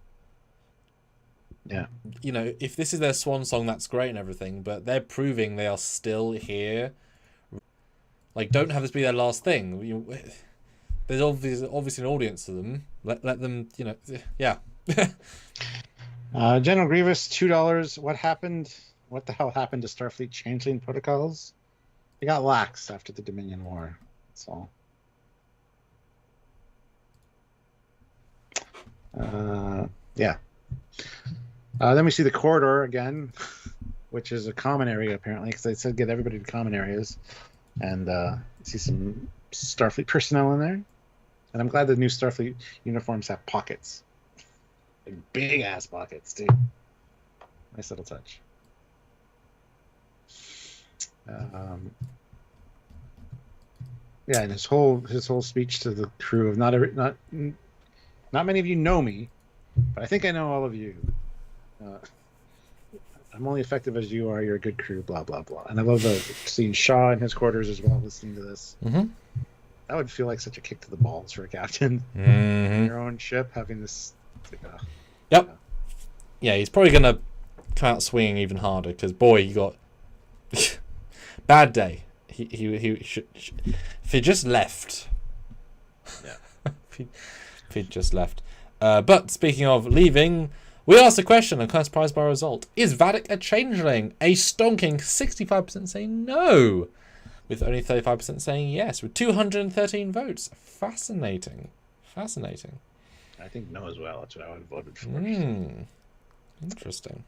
S1: Yeah.
S2: You know, if this is their swan song, that's great and everything, but they're proving they are still here. Like, don't have this be their last thing. There's obviously an audience to them. Let them, you know, yeah.
S1: General Grievous, $2. What happened? What the hell happened to Starfleet Changeling protocols? They got lax after the Dominion War. That's all. Yeah. Then we see the corridor again, which is a common area apparently, because they said get everybody to common areas, and see some Starfleet personnel in there. And I'm glad the new Starfleet uniforms have pockets, like big ass pockets too. Nice little touch. Yeah, and his whole speech to the crew of not many of you know me, but I think I know all of you. I'm only effective as you are. You're a good crew. Blah blah blah. And I love seeing Shaw in his quarters as well, listening to this.
S2: Mm-hmm.
S1: That would feel like such a kick to the balls for a captain.
S2: Mm-hmm.
S1: Your own ship having this.
S2: Yep. Yeah, he's probably gonna come out swinging even harder because boy, you got bad day. He should if he just left.
S1: Yeah.
S2: if he just left. But speaking of leaving, we asked a question and kind of surprised by our result. Is Vatic a changeling? A stonking 65% saying no, with only 35% saying yes, with 213 votes. Fascinating.
S1: I think no as well. That's what I would have voted for.
S2: Interesting.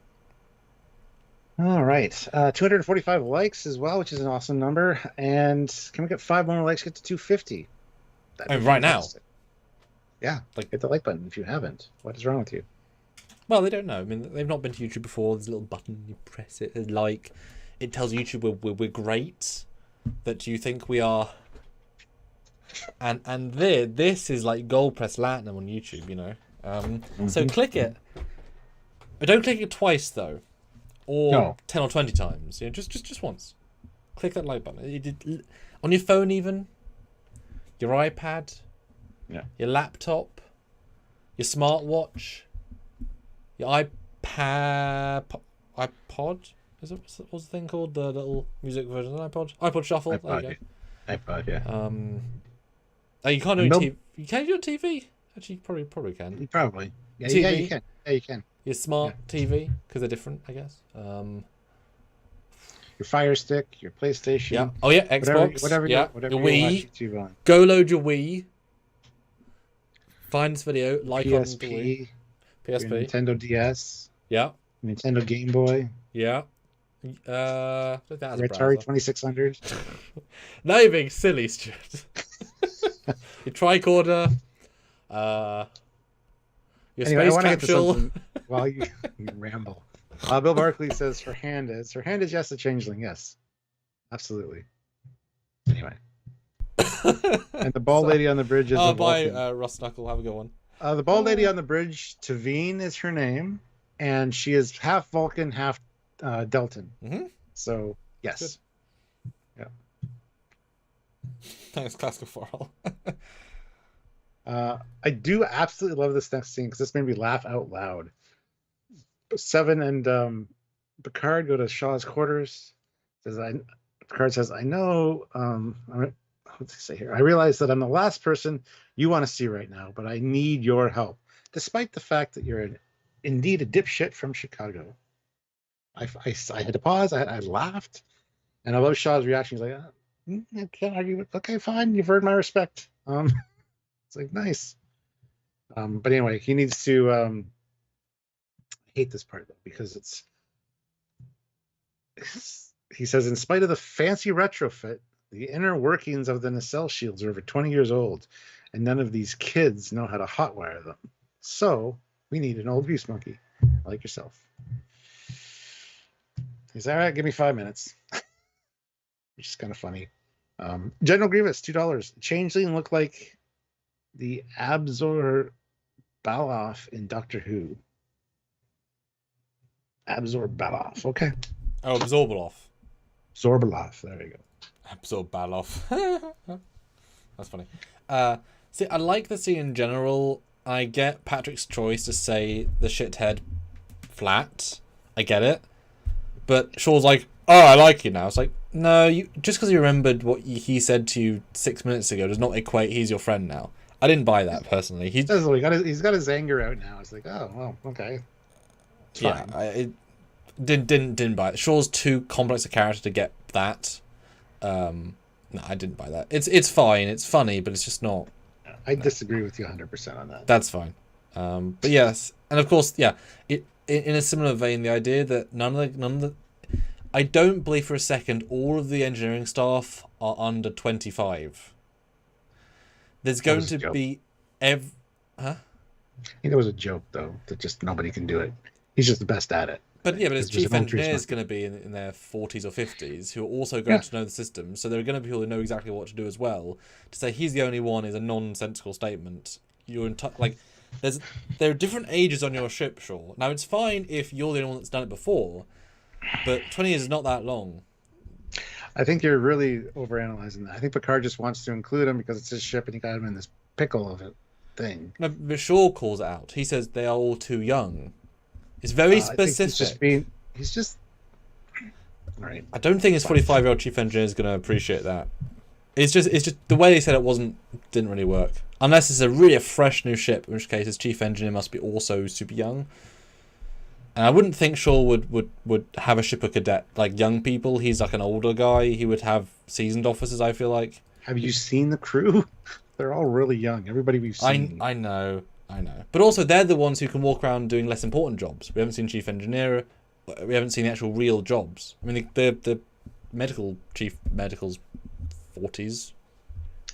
S1: All right. 245 likes as well, which is an awesome number. And can we get 5 more likes, get to 250?
S2: Right now?
S1: Yeah. Hit the like button if you haven't. What is wrong with you?
S2: Well, they don't know. I mean, they've not been to YouTube before. There's a little button. You press it. And like, it tells YouTube we're great. That you think we are. And this is like gold press platinum on YouTube, you know. So click it. But don't click it twice though. Or 10 or 20 times. You know, just once. Click that like button. On your phone even. Your iPad.
S1: Yeah.
S2: Your laptop. Your smartwatch. Your iPod. Is it what's the thing called? The little music version of an iPod? iPod Shuffle.
S1: iPod,
S2: there you
S1: go. iPod, yeah.
S2: Oh, you can't do TV. You can do it on TV. Actually, you probably can.
S1: Probably. Yeah,
S2: TV.
S1: Yeah, you can. Yeah, you can.
S2: Your smart TV, because they're different, I guess.
S1: Your Fire Stick, your PlayStation.
S2: Yeah. Oh yeah, Xbox.
S1: Whatever
S2: yeah.
S1: your
S2: Wii.
S1: watch YouTube on.
S2: Go load your Wii. Find this video. Like
S1: PSP,
S2: on the Wii. PSP.
S1: Your Nintendo DS.
S2: Yeah.
S1: Nintendo Game Boy.
S2: Yeah.
S1: Atari 2600.
S2: Now you're being silly, Stuart. Your tricorder. Your space capsule.
S1: While you ramble. Bill Barkley says Hernandez. Hernandez, yes, the changeling, yes. Absolutely. Anyway. And the bald lady on the bridge is
S2: bye, Russ Knuckle. Have a good one.
S1: The bald lady on the bridge, Tavine is her name, and she is half Vulcan, half Deltan.
S2: Mm-hmm.
S1: So, yes.
S2: Good. Yeah. Thanks, Classical Farrell.
S1: I do absolutely love this next scene because this made me laugh out loud. Seven and Picard go to Shaw's quarters. Picard says, I know, what's he say here? I realize that I'm the last person you want to see right now, but I need your help. Despite the fact that you're indeed a dipshit from Chicago. I had to pause. I laughed. And I love Shaw's reaction. He's like, I can't argue with, okay, fine. You've earned my respect. It's like, nice. But anyway, he needs to, I hate this part though, because he says, in spite of the fancy retrofit, the inner workings of the nacelle shields are over 20 years old, and none of these kids know how to hotwire them. So we need an old grease monkey like yourself. He's all right. Give me 5 minutes, which is kind of funny. General Grievous, $2. Changeling look like the Absor Baloff in Doctor Who. Absor Baloff. Okay.
S2: Oh, Absorbaloff.
S1: Zorbaloff. There you go.
S2: Absorbaloff. That's funny. See, I like the scene in general. I get Patrick's choice to say the shithead flat. I get it. But Shaw's like, oh, I like you now. It's like, no, just because you remembered what he said to you 6 minutes ago does not equate he's your friend now. I didn't buy that personally. He's
S1: got his anger out now. It's like, oh well, okay. It's
S2: yeah,
S1: fine.
S2: I didn't buy it. Shaw's too complex a character to get that. No, I didn't buy that. It's fine. It's funny, but it's just not.
S1: I disagree with you 100% on that.
S2: That's fine. But yes, and of course, yeah. In a similar vein, the idea that none of the, I don't believe for a second all of the engineering staff are under 25. There's going to be
S1: I think it was a joke though that just nobody can do it. He's just the best at it.
S2: But yeah, but his chief engineer is going to be in their 40s or 50s who are also going to know the system. So there are going to be people who know exactly what to do as well. To say he's the only one is a nonsensical statement. There are different ages on your ship, sure. Now it's fine if you're the only one that's done it before, but 20 years is not that long.
S1: I think you're really overanalyzing that. I think Picard just wants to include him because it's his ship and he got him in this pickle of a thing.
S2: No, but Shaw calls it out. He says they are all too young. It's very specific.
S1: He's just right.
S2: I don't think his 45-year-old chief engineer is going to appreciate that. It's just the way they said it didn't really work. Unless it's a really fresh new ship, in which case his chief engineer must be also super young. And I wouldn't think Shaw would have a ship of cadet like young people. He's like an older guy. He would have seasoned officers, I feel like.
S1: Have you seen the crew? They're all really young. Everybody we've seen.
S2: I know. But also, they're the ones who can walk around doing less important jobs. We haven't seen chief engineer. We haven't seen the actual real jobs. I mean, the chief medical's 40s.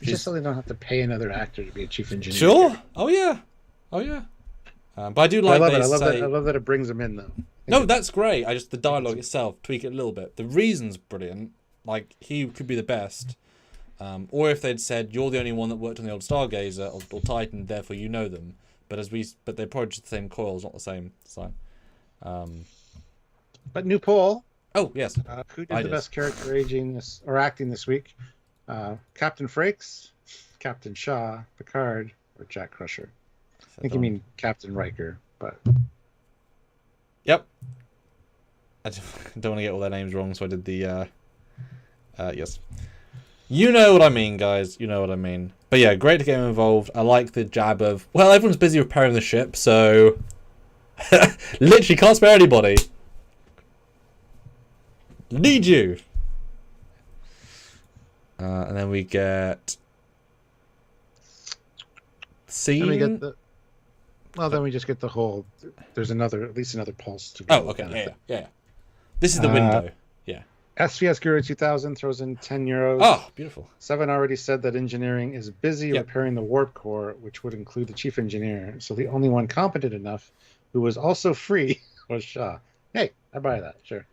S1: It's just so they don't have to pay another actor to be a chief engineer.
S2: Sure. Oh yeah. But I do like.
S1: I love that it brings them in though.
S2: No, that's great. The dialogue itself, tweak it a little bit. The reason's brilliant. Like he could be the best. Or if they'd said you're the only one that worked on the old Stargazer or Titan, therefore you know them. But they're probably just the same coils, not the same design.
S1: But new poll.
S2: Oh yes.
S1: Who did the best character acting this week? Captain Frakes, Captain Shaw, Picard, or Jack Crusher? I think you mean Captain Riker, but
S2: yep. I don't want to get all their names wrong, so I did the yes. You know what I mean, guys. You know what I mean. But yeah, great to get him involved. I like the jab of, well, everyone's busy repairing the ship, so literally can't spare anybody. Need you. And then we get scene.
S1: Then we just get the whole. There's at least another pulse to
S2: go. Oh, okay, yeah. This is the window. Yeah.
S1: SVS Guru 2000 throws in €10.
S2: Oh, beautiful.
S1: 7 already said that engineering is busy repairing the warp core, which would include the chief engineer. So the only one competent enough who was also free was Shaw. Hey, I buy that. Sure.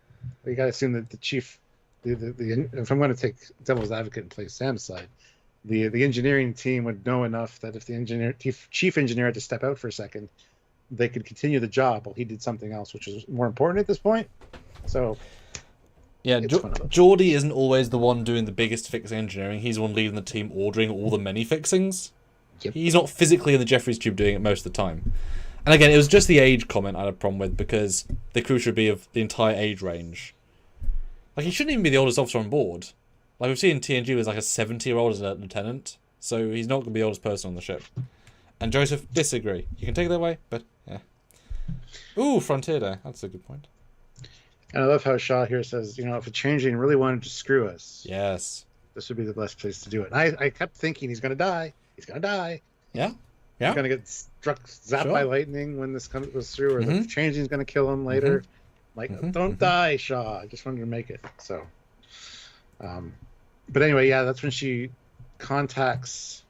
S1: But you got to assume that the chief, if I'm going to take devil's advocate and play Sam's side, the engineering team would know enough that if the chief engineer had to step out for a second, they could continue the job while he did something else, which is more important at this point. So.
S2: Yeah, Geordie isn't always the one doing the biggest fixing engineering. He's the one leading the team, ordering all the many fixings. Yep. He's not physically in the Jeffries tube doing it most of the time. And again, it was just the age comment I had a problem with because the crew should be of the entire age range. Like, he shouldn't even be the oldest officer on board. Like, we've seen in TNG, there's like a 70-year-old as a lieutenant. So he's not going to be the oldest person on the ship. And Joseph, disagree. You can take it that way, but yeah. Ooh, Frontier Day. That's a good point.
S1: And I love how Shaw here says, if a Changeling really wanted to screw us,
S2: yes,
S1: this would be the best place to do it. I kept thinking he's going to die. He's going to die.
S2: Yeah.
S1: He's going to get zapped by lightning when this goes through, or the Changeling's going to kill him later. Don't die, Shaw. I just wanted to make it. So, but anyway, yeah, that's when she contacts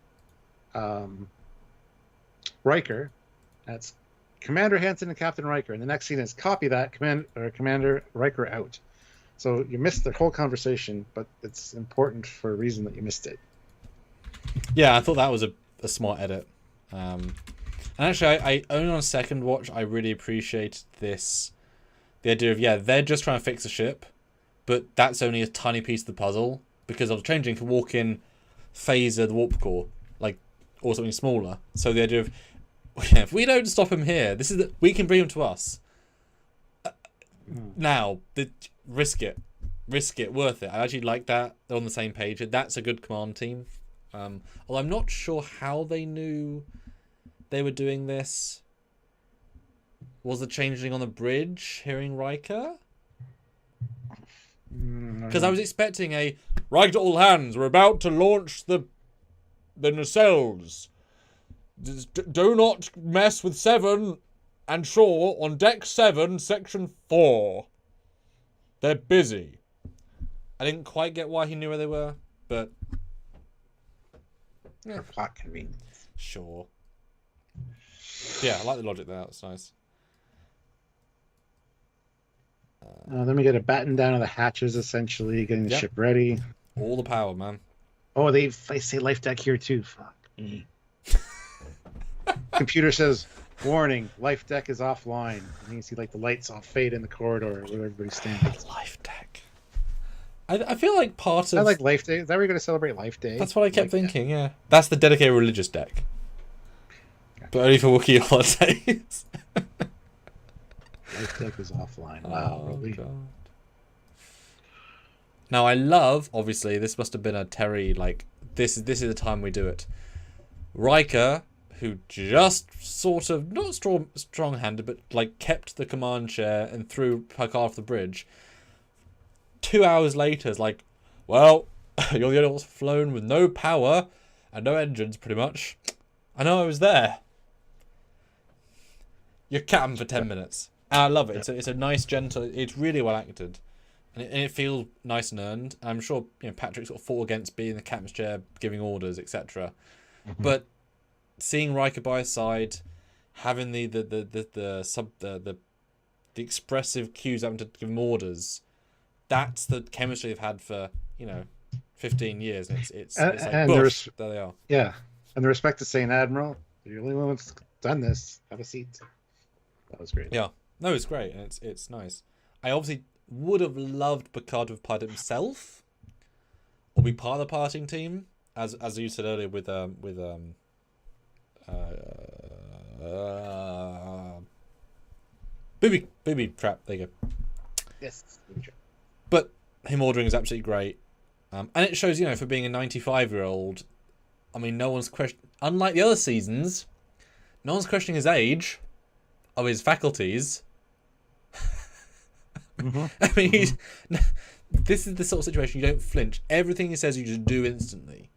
S1: Riker. That's Commander Hansen and Captain Riker, and the next scene is copy that, Commander Riker out. So you missed the whole conversation, but it's important for a reason that you missed it.
S2: Yeah, I thought that was a smart edit. And actually, I only on a second watch, I really appreciate this. The idea of, they're just trying to fix a ship, but that's only a tiny piece of the puzzle, because of Changing can walk in, phaser the warp core, or something smaller. So the idea of, if we don't stop him here, we can bring him to us. Now, risk it, worth it. I actually like that they're on the same page. That's a good command team. Although I'm not sure how they knew they were doing this. Was the Changeling on the bridge hearing Riker? Because I was expecting a Riker to all hands. We're about to launch the nacelles. Do not mess with 7 and Shaw on deck 7, section 4. They're busy. I didn't quite get why he knew where they were, but
S1: for plot convenience.
S2: Sure. Yeah, I like the logic there. That's nice.
S1: Then we get a batten down of the hatches, essentially, getting the ship ready.
S2: All the power, man.
S1: Oh, they say life deck here too. Fuck me. Computer says, warning, life deck is offline. And you see like the lights all fade in the corridor where everybody's standing.
S2: Life deck. I feel like part of...
S1: I like Life Day. Is that where you're going to celebrate Life Day?
S2: That's what I kept thinking, yeah. That's the dedicated religious deck. Okay. But only for Wookiee holidays.
S1: Life deck is offline. Wow, really? God.
S2: Now, I love, obviously, this must have been a Terry, like, this is the time we do it. Riker, who just sort of, not strong-handed, but, like, kept the command chair and threw Picard off the bridge. 2 hours later, it's like, well, you're the only one that's flown with no power and no engines, pretty much. I know I was there. You're captain for 10 minutes. And I love it. It's a nice, gentle... It's really well acted. And it feels nice and earned. I'm sure Patrick sort of fought against being in the captain's chair, giving orders, etc. Mm-hmm. But seeing Riker by his side, having the expressive cues having to give him orders... That's the chemistry they've had for 15 years. And it's like, boosh, there they are.
S1: Yeah, and the respect to saying, Admiral, you're the only one that's done this. Have a seat. That was great.
S2: Yeah, no, it's great, and it's nice. I obviously would have loved Picard to have piloted himself, or be part of the piloting team, as you said earlier with booby trap. There you go.
S1: Yes, booby trap.
S2: But him ordering is absolutely great. And it shows, for being a 95-year-old, I mean, no one's questioning... Unlike the other seasons, no one's questioning his age or his faculties. Mm-hmm. I mean, this is the sort of situation you don't flinch. Everything he says, you just do instantly.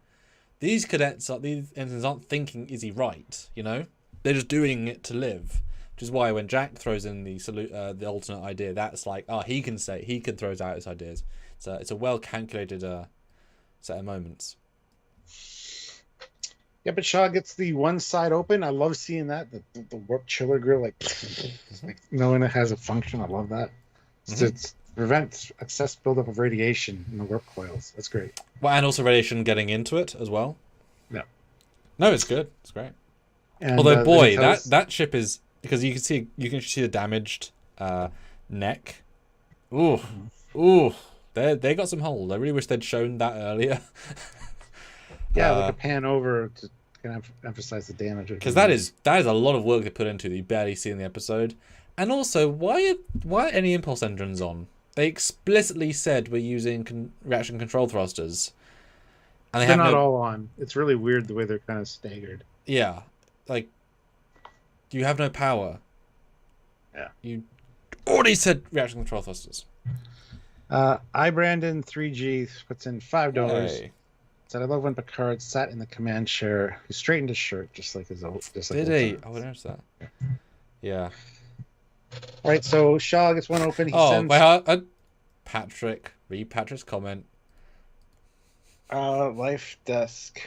S2: These ensigns aren't thinking, is he right? They're just doing it to live. Which is why when Jack throws in the alternate idea, that's like, he can throw out his ideas. So it's a well calculated set of moments.
S1: Yeah, but Shaw gets the one side open. I love seeing that the warp chiller grill, like knowing it has a function. I love that. It prevents excess buildup of radiation in the warp coils. That's great.
S2: Well, and also radiation getting into it as well.
S1: Yeah.
S2: No, it's good. It's great.
S1: And,
S2: although, boy, that ship is. Because you can see the damaged neck. Ooh, they got some holes. I really wish they'd shown that earlier.
S1: Yeah, like a pan over to kind of emphasize the damage.
S2: Because that is a lot of work they put into it. You barely see in the episode. And also, why are any impulse engines on? They explicitly said we're using reaction control thrusters, and
S1: they're not all on. It's really weird the way they're kind of staggered.
S2: Yeah, like. You have no power.
S1: Yeah.
S2: You already said reaction control thrusters.
S1: Brandon 3G puts in $5.
S2: Hey.
S1: Said, I love when Picard sat in the command chair. He straightened his shirt just like his old.
S2: Did he? I would notice that. Yeah.
S1: All right, so Shaw gets one open. He sends...
S2: Patrick, read Patrick's comment.
S1: Life desk.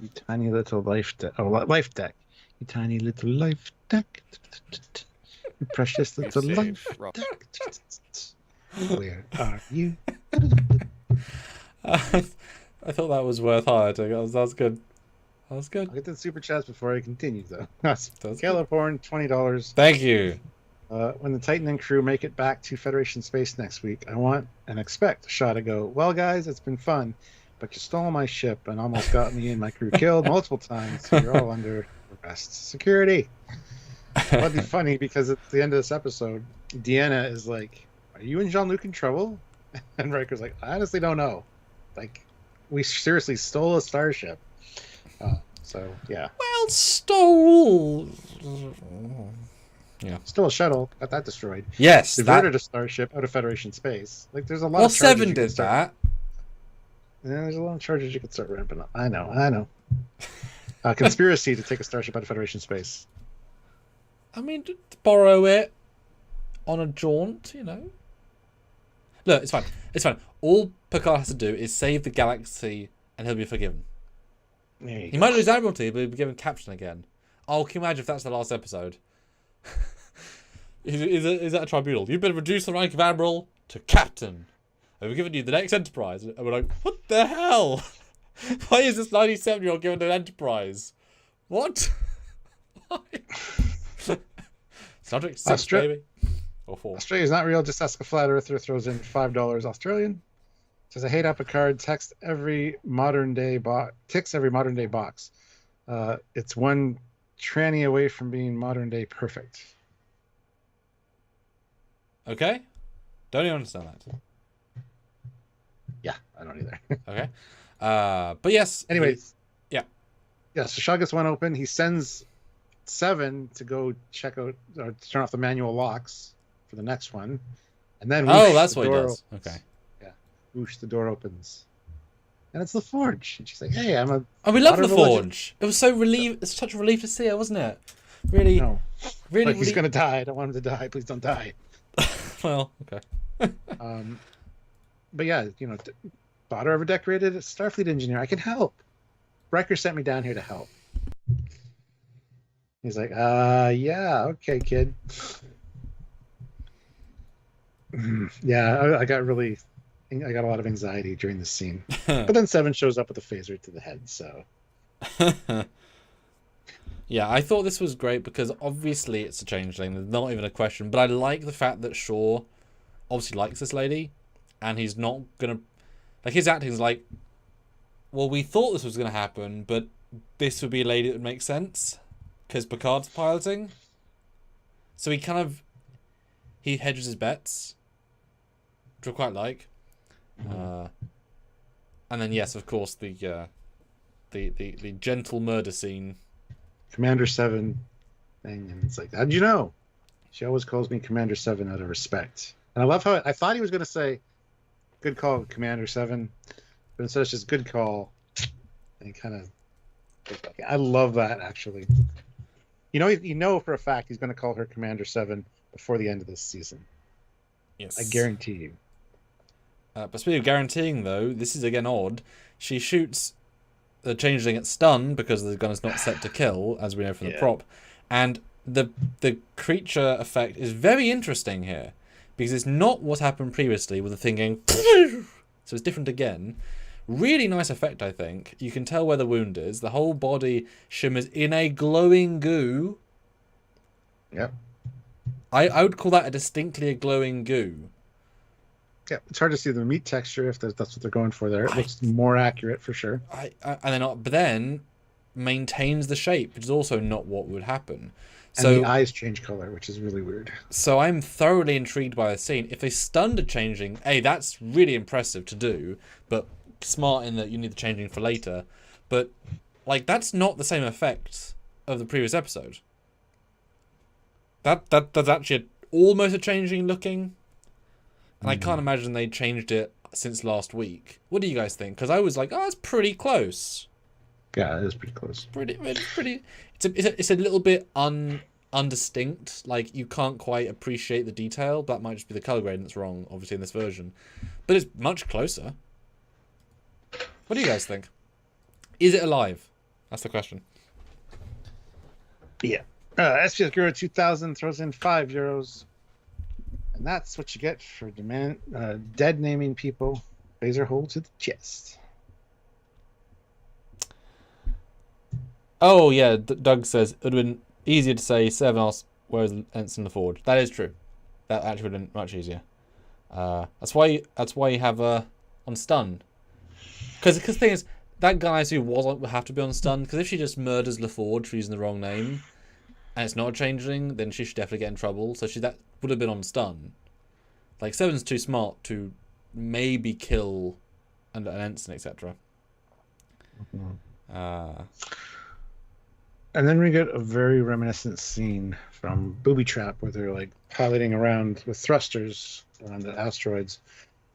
S1: You tiny little life deck. Oh, life deck. You tiny little life deck. You precious little life deck. Where are you?
S2: I thought that was worth highlighting. That was good. That was good.
S1: I'll get to the super chats before I continue, though. Caleb Horn, $20.
S2: Thank you.
S1: When the Titan and crew make it back to Federation space next week, I want and expect Shaw to go, well, guys, it's been fun, but you stole my ship and almost got me and my crew killed multiple times, so you're all under arrest security. That'd be funny because at the end of this episode, Deanna is like, "Are you and Jean-Luc in trouble?" And Riker's like, "I honestly don't know. Like, we seriously stole a starship." So yeah.
S2: Well, stole. Yeah.
S1: Stole a shuttle, got that destroyed.
S2: Yes.
S1: Diverted a starship out of Federation space. Like, there's a lot.
S2: Well,
S1: of charges
S2: Seven did that.
S1: Yeah, there's a lot of charges you could start ramping up. I know. Conspiracy to take a starship out of Federation space.
S2: I mean, to borrow it on a jaunt, you know. Look, it's fine. It's fine. All Picard has to do is save the galaxy, and he'll be forgiven. He might lose Admiralty, but he'll be given captain again. Oh, can you imagine if that's the last episode? is that a tribunal? You've been reduced the rank of Admiral to Captain. And we've given you the next Enterprise. And we're like, what the hell? Why is this 97-year-old given an Enterprise? What? Why? Star Trek 6, baby. Or 4.
S1: Australia's not real. Just ask a flat earther. Throws in $5 Australian. Says, I hate how Picard ticks every modern day box. It's one tranny away from being modern day perfect.
S2: Okay. Don't even understand that.
S1: Yeah, I don't either.
S2: Okay. But yes.
S1: Anyways.
S2: Yeah.
S1: Yeah, so Shaw gets one open. He sends Seven to go check out or to turn off the manual locks for the next one. And then whoosh,
S2: that's what he does.
S1: Opens.
S2: Okay.
S1: Yeah. Whoosh, the door opens. And it's LaForge. And she's like, hey, I'm a...
S2: Oh, we love LaForge. It was so it's such a relief to see her, wasn't it? Really?
S1: No.
S2: Really,
S1: like, he's going to die. I don't want him to die. Please don't die.
S2: Well, okay.
S1: But yeah, you know, daughter of a decorated Starfleet engineer. I can help. Riker sent me down here to help. He's like, yeah, okay, kid. Yeah, I got a lot of anxiety during this scene. But then Seven shows up with a phaser to the head, so.
S2: Yeah, I thought this was great because obviously it's a changeling. There's not even a question. But I like the fact that Shaw obviously likes this lady. And he's not going to... Like, his acting is like, well, we thought this was going to happen, but this would be a lady that would make sense. Because Picard's piloting. So he kind of... He hedges his bets. Which I quite like. And then, yes, of course, the gentle murder scene.
S1: Commander 7 thing, and it's like, how'd you know? She always calls me Commander 7 out of respect. And I love how I thought he was going to say, good call, Commander 7. But instead it's just good call. And kind of... I love that, actually. You know for a fact he's going to call her Commander 7 before the end of this season.
S2: Yes.
S1: I guarantee you.
S2: But speaking of guaranteeing, though, this is again odd. She shoots the changeling at stun because the gun is not set to kill, as we know from the prop. And the creature effect is very interesting here. Because it's not what happened previously with the thing going... So it's different again. Really nice effect, I think. You can tell where the wound is. The whole body shimmers in a glowing goo.
S1: Yep.
S2: I would call that a distinctly glowing goo.
S1: Yeah, it's hard to see the meat texture if that's what they're going for there. It looks more accurate for sure.
S2: But then maintains the shape, which is also not what would happen.
S1: And the eyes change color, which is really weird.
S2: So I'm thoroughly intrigued by the scene. If they stunned a changing, that's really impressive to do, but smart in that you need the changing for later. But like that's not the same effect of the previous episode. That's actually almost a changing looking. And I can't imagine they changed it since last week. What do you guys think? Because I was like, it's pretty close.
S1: Yeah, it is pretty close.
S2: Pretty. It's a little bit undistinct. Like you can't quite appreciate the detail. That might just be the color grading that's wrong, obviously in this version. But it's much closer. What do you guys think? Is it alive? That's the question.
S1: Yeah. SPS Guru 2000 throws in €5. And that's what you get for dead naming people. Phaser hole to the chest.
S2: Oh, yeah. Doug says it would have been easier to say 7 else, whereas Ensign the Forge. That is true. That actually would have been much easier. That's why you have on stun. Because the thing is, that guy who would have to be on stun. Because if she just murders LaForge for using the wrong name, and it's not a changeling, then she should definitely get in trouble. So that would have been on stun. Like, Seven's too smart to maybe kill an ensign, etc.
S1: And then we get a very reminiscent scene from Booby Trap where they're like piloting around with thrusters around the asteroids,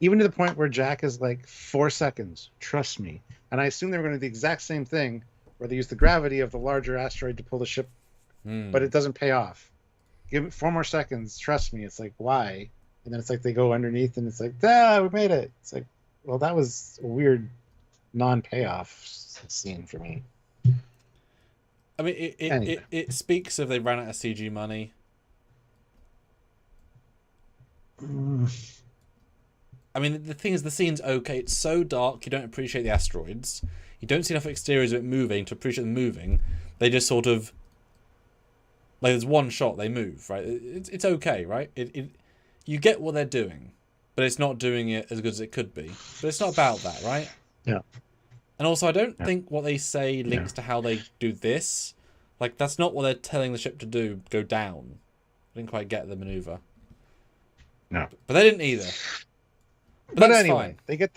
S1: even to the point where Jack is like 4 seconds. Trust me. And I assume they were going to do the exact same thing where they use the gravity of the larger asteroid to pull the ship, but it doesn't pay off. Give it 4 more seconds. Trust me. It's like, why? And then it's like they go underneath and it's like, we made it. It's like, well, that was a weird non-payoff scene for me.
S2: I mean, it speaks of they ran out of CG money. I mean, the thing is, the scene's okay. It's so dark, you don't appreciate the asteroids. You don't see enough exteriors of it moving to appreciate them moving. They just sort of... Like, there's one shot, they move, right? It's okay, right? You get what they're doing, but it's not doing it as good as it could be. But it's not about that, right?
S1: Yeah.
S2: And also, I don't think what they say links to how they do this. Like, that's not what they're telling the ship to do, go down. I didn't quite get the maneuver.
S1: No.
S2: But they didn't either.
S1: But anyway, fine. They get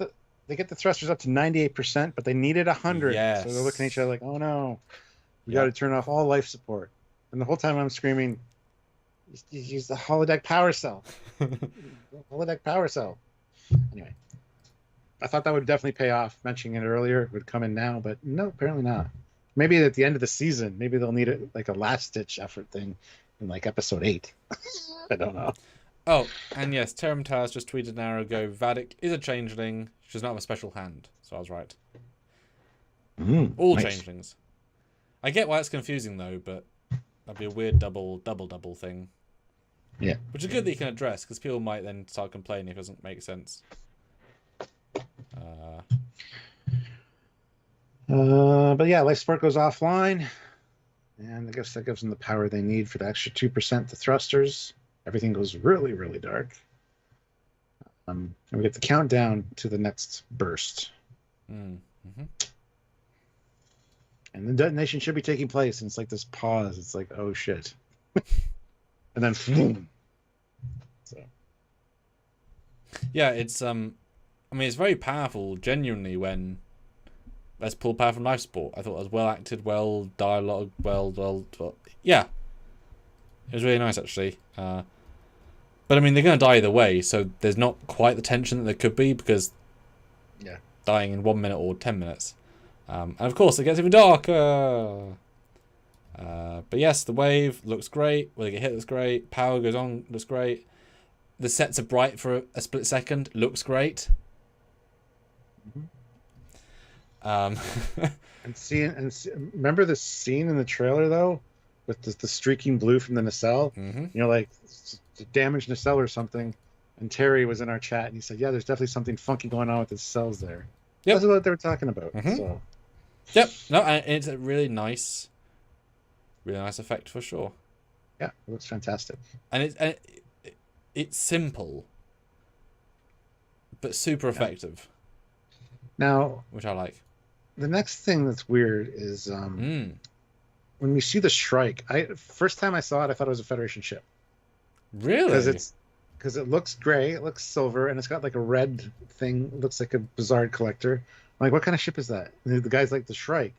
S1: the thrusters up to 98%, but they needed 100. Yes. So they're looking at each other like, oh no, we got to turn off all life support. And the whole time I'm screaming, use the holodeck power cell. Holodeck power cell. Anyway. I thought that would definitely pay off. Mentioning it earlier, it would come in now, but no, apparently not. Maybe at the end of the season, maybe they'll need it like a last-ditch effort thing in like episode 8. I don't know.
S2: Oh, and yes, Terum Taz just tweeted an hour ago, Vatic is a changeling. She does not have a special hand. So I was right. All nice. Changelings. I get why it's confusing though, but that'd be a weird double thing.
S1: Yeah.
S2: Which is good that you can address, because people might then start complaining if it doesn't make sense.
S1: But yeah, life support goes offline, and I guess that gives them the power they need for the extra 2% the thrusters. Everything goes really, really dark. And we get the countdown to the next burst. And the detonation should be taking place, and it's like this pause. It's like, oh shit. And then boom. So
S2: yeah, it's I mean, it's very powerful, genuinely, when let's pull power from life support. I thought it was well acted, well dialogue, well. Yeah, it was really nice actually. But I mean, they're going to die either way, so there's not quite the tension that there could be, because dying in 1 minute or 10 minutes. And of course, it gets even darker. But yes, the wave looks great. When they get hit, looks great. Power goes on, looks great. The sets are bright for a split second, looks great.
S1: And remember the scene in the trailer though, with the streaking blue from the nacelle. You know, like damaged nacelle or something. And Terry was in our chat and he said, "Yeah, there's definitely something funky going on with the cells there." That's what they were talking about. So.
S2: Yep. No, and it's a really nice effect for sure.
S1: Yeah, it looks fantastic.
S2: And it's simple, but super effective.
S1: Now,
S2: which I like.
S1: The next thing that's weird is when we see the Shrike. First time I saw it, I thought it was a Federation ship.
S2: Really?
S1: Because it looks gray, it looks silver, and it's got like a red thing. It looks like a Bizarre collector. I'm like, what kind of ship is that? And the guy's like, the Shrike.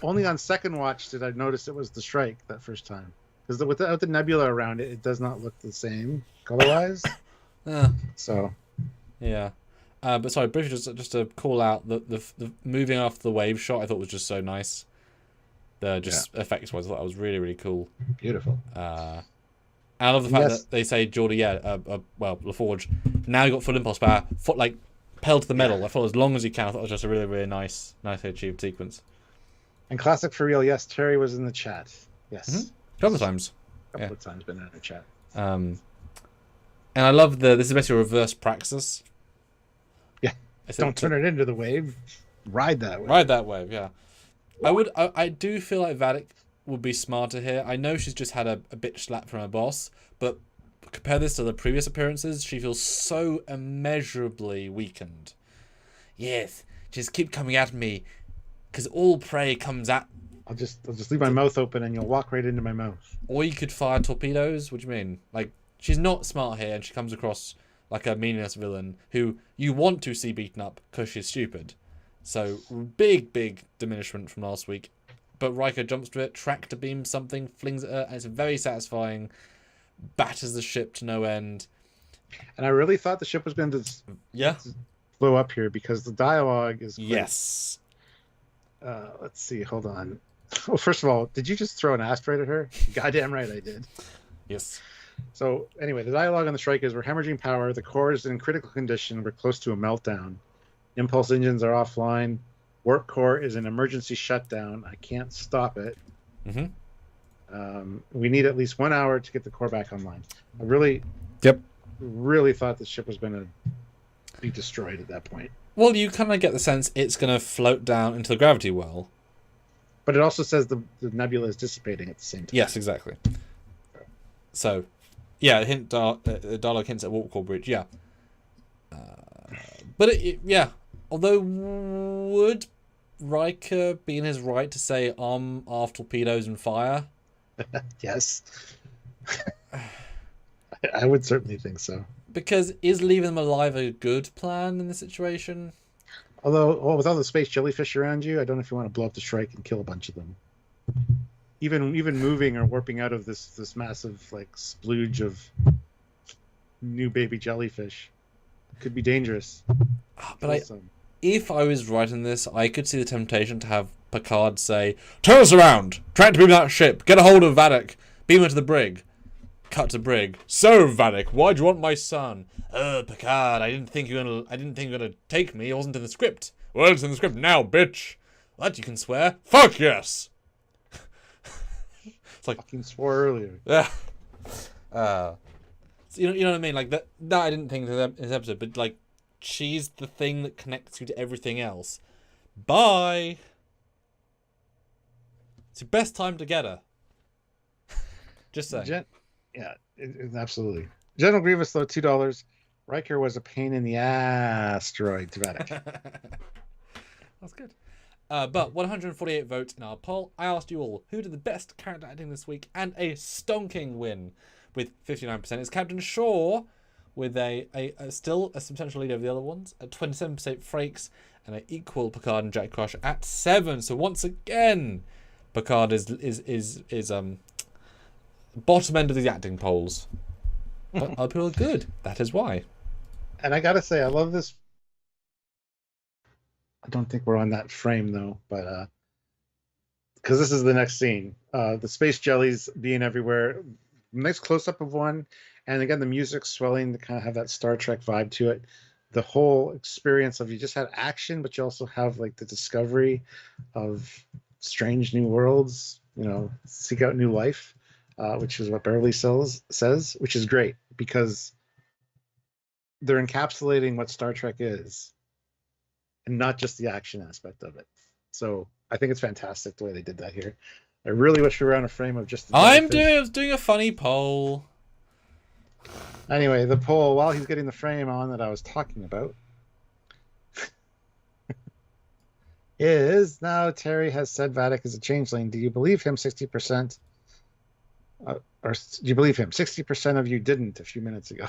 S1: Only on second watch did I notice it was the Shrike that first time. Because without the nebula around it, it does not look the same color-wise. So.
S2: Yeah. But sorry, briefly, just to call out the moving after the wave shot, I thought was just so nice. Effects-wise, I thought that was really, really cool.
S1: Beautiful.
S2: I love the fact that they say, Geordie, LaForge, now you got full impulse power, pedal to the metal. I thought as long as you can. I thought it was just a really, really nicely achieved sequence.
S1: And classic for real, yes, Terry was in the chat. Yes.
S2: A couple of times.
S1: A couple of times been in the chat.
S2: And I love this is basically a reverse Praxis.
S1: Yeah. Don't turn it into the wave. Ride that wave.
S2: Ride that wave, yeah. I do feel like Vatic would be smarter here. I know she's just had a bitch slap from her boss, but compare this to the previous appearances, she feels so immeasurably weakened. Yes, just keep coming at me, because all prey comes at
S1: I'll just leave my mouth open and you'll walk right into my mouth.
S2: Or you could fire torpedoes. What do you mean? Like, she's not smart here, and she comes across like a meaningless villain who you want to see beaten up because she's stupid. So big diminishment from last week. But Riker jumps to it, tractor beams something, flings at her, and it's very satisfying. Batters the ship to no end.
S1: And I really thought the ship was going to blow up here because the dialogue is great.
S2: Yes.
S1: Let's see. Hold on. Well, first of all, did you just throw an asteroid at her? Goddamn right I did.
S2: Yes.
S1: So anyway, the dialogue on the strike is: we're hemorrhaging power. The core is in critical condition. We're close to a meltdown. Impulse engines are offline. Warp core is an emergency shutdown. I can't stop it. We need at least 1 hour to get the core back online. I really thought the ship was going to be destroyed at that point.
S2: Well, you kind of get the sense it's going to float down into the gravity well.
S1: But it also says the nebula is dissipating at the same time.
S2: Yes, exactly. So, yeah, the dialogue hints at warp core breach, yeah. But, although would Riker be in his right to say arm off torpedoes and fire?
S1: Yes. I would certainly think so.
S2: Because is leaving them alive a good plan in this situation?
S1: Although, with all the space jellyfish around you, I don't know if you want to blow up the strike and kill a bunch of them. Even moving or warping out of this massive like splooge of new baby jellyfish could be dangerous.
S2: But if I was writing this, I could see the temptation to have Picard say, "Turn us around! Trying to beam that ship! Get a hold of Vatic! Beam her to the brig!" Cut to brig. "So, Vatic, why'd you want my son?" Picard, I didn't think you were gonna take me. It wasn't in the script." "Well, it's in the script now, bitch." "That you can swear." "Fuck yes." It's like
S1: fucking swore earlier.
S2: Yeah. So you know what I mean? Like that I didn't think of this episode, but like she's the thing that connects you to everything else. Bye. It's your best time to get her. Just saying.
S1: Absolutely. General Grievous, though, $2. Riker was a pain in the asteroid to Vatic.
S2: That's good. But 148 votes in our poll. I asked you all who did the best character acting this week, and a stonking win with 59%. It's Captain Shaw with a still a substantial lead over the other ones at 27% Frakes, and an equal Picard and Jack Crush at 7. So once again, Picard is bottom end of the acting polls. But other people are good. That is why.
S1: And I gotta say, I love this. I don't think we're on that frame though, but because this is the next scene. The space jellies being everywhere. Nice close up of one, and again the music swelling to kind of have that Star Trek vibe to it. The whole experience of you just have action, but you also have like the discovery of strange new worlds. Seek out new life. Which is what Beverly says, which is great because they're encapsulating what Star Trek is and not just the action aspect of it. So I think it's fantastic the way they did that here. I really wish we were on a frame of just
S2: I was doing a funny poll.
S1: Anyway, the poll, while he's getting the frame on that I was talking about, is now Terry has said Vatic is a changeling. Do you believe him 60%? Or do you believe him? 60% of you didn't a few minutes ago.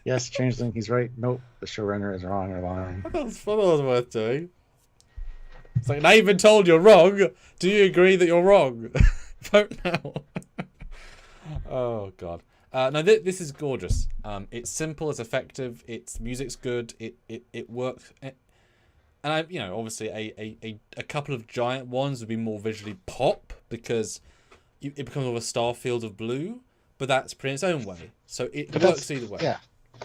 S1: Yes, changeling, he's right. Nope, the showrunner is wrong or lying.
S2: I thought it was worth doing. It's like, now you've been told you're wrong. Do you agree that you're wrong? Vote now. Oh, God. No, this is gorgeous. It's simple, it's effective, its music's good, it works. And obviously a couple of giant ones would be more visually pop because it becomes all a star field of blue, but that's in its own way. So it works either way.
S1: Yeah,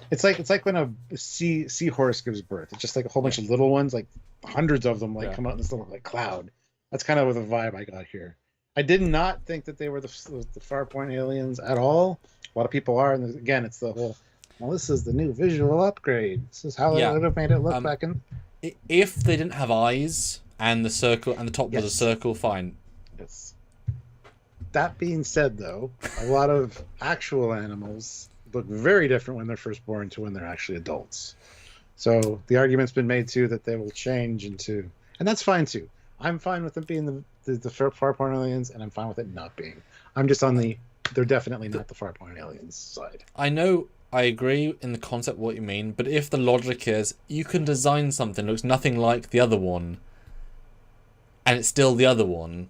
S1: it's like when a seahorse gives birth. It's just like a whole bunch of little ones, like hundreds of them, come out in this little cloud. That's kind of the vibe I got here. I did not think that they were the Farpoint aliens at all. A lot of people are, and again, it's the whole. Well, this is the new visual upgrade. This is how they would have made it look back in.
S2: If they didn't have eyes and the circle and the top was a circle, fine.
S1: Yes. That being said, though, a lot of actual animals look very different when they're first born to when they're actually adults. So the argument's been made too that they will change into, and that's fine too. I'm fine with them being the Farpoint aliens, and I'm fine with it not being. I'm just on the they're definitely not the Farpoint aliens side.
S2: I know I agree in the concept what you mean, but if the logic is you can design something that looks nothing like the other one, and it's still the other one,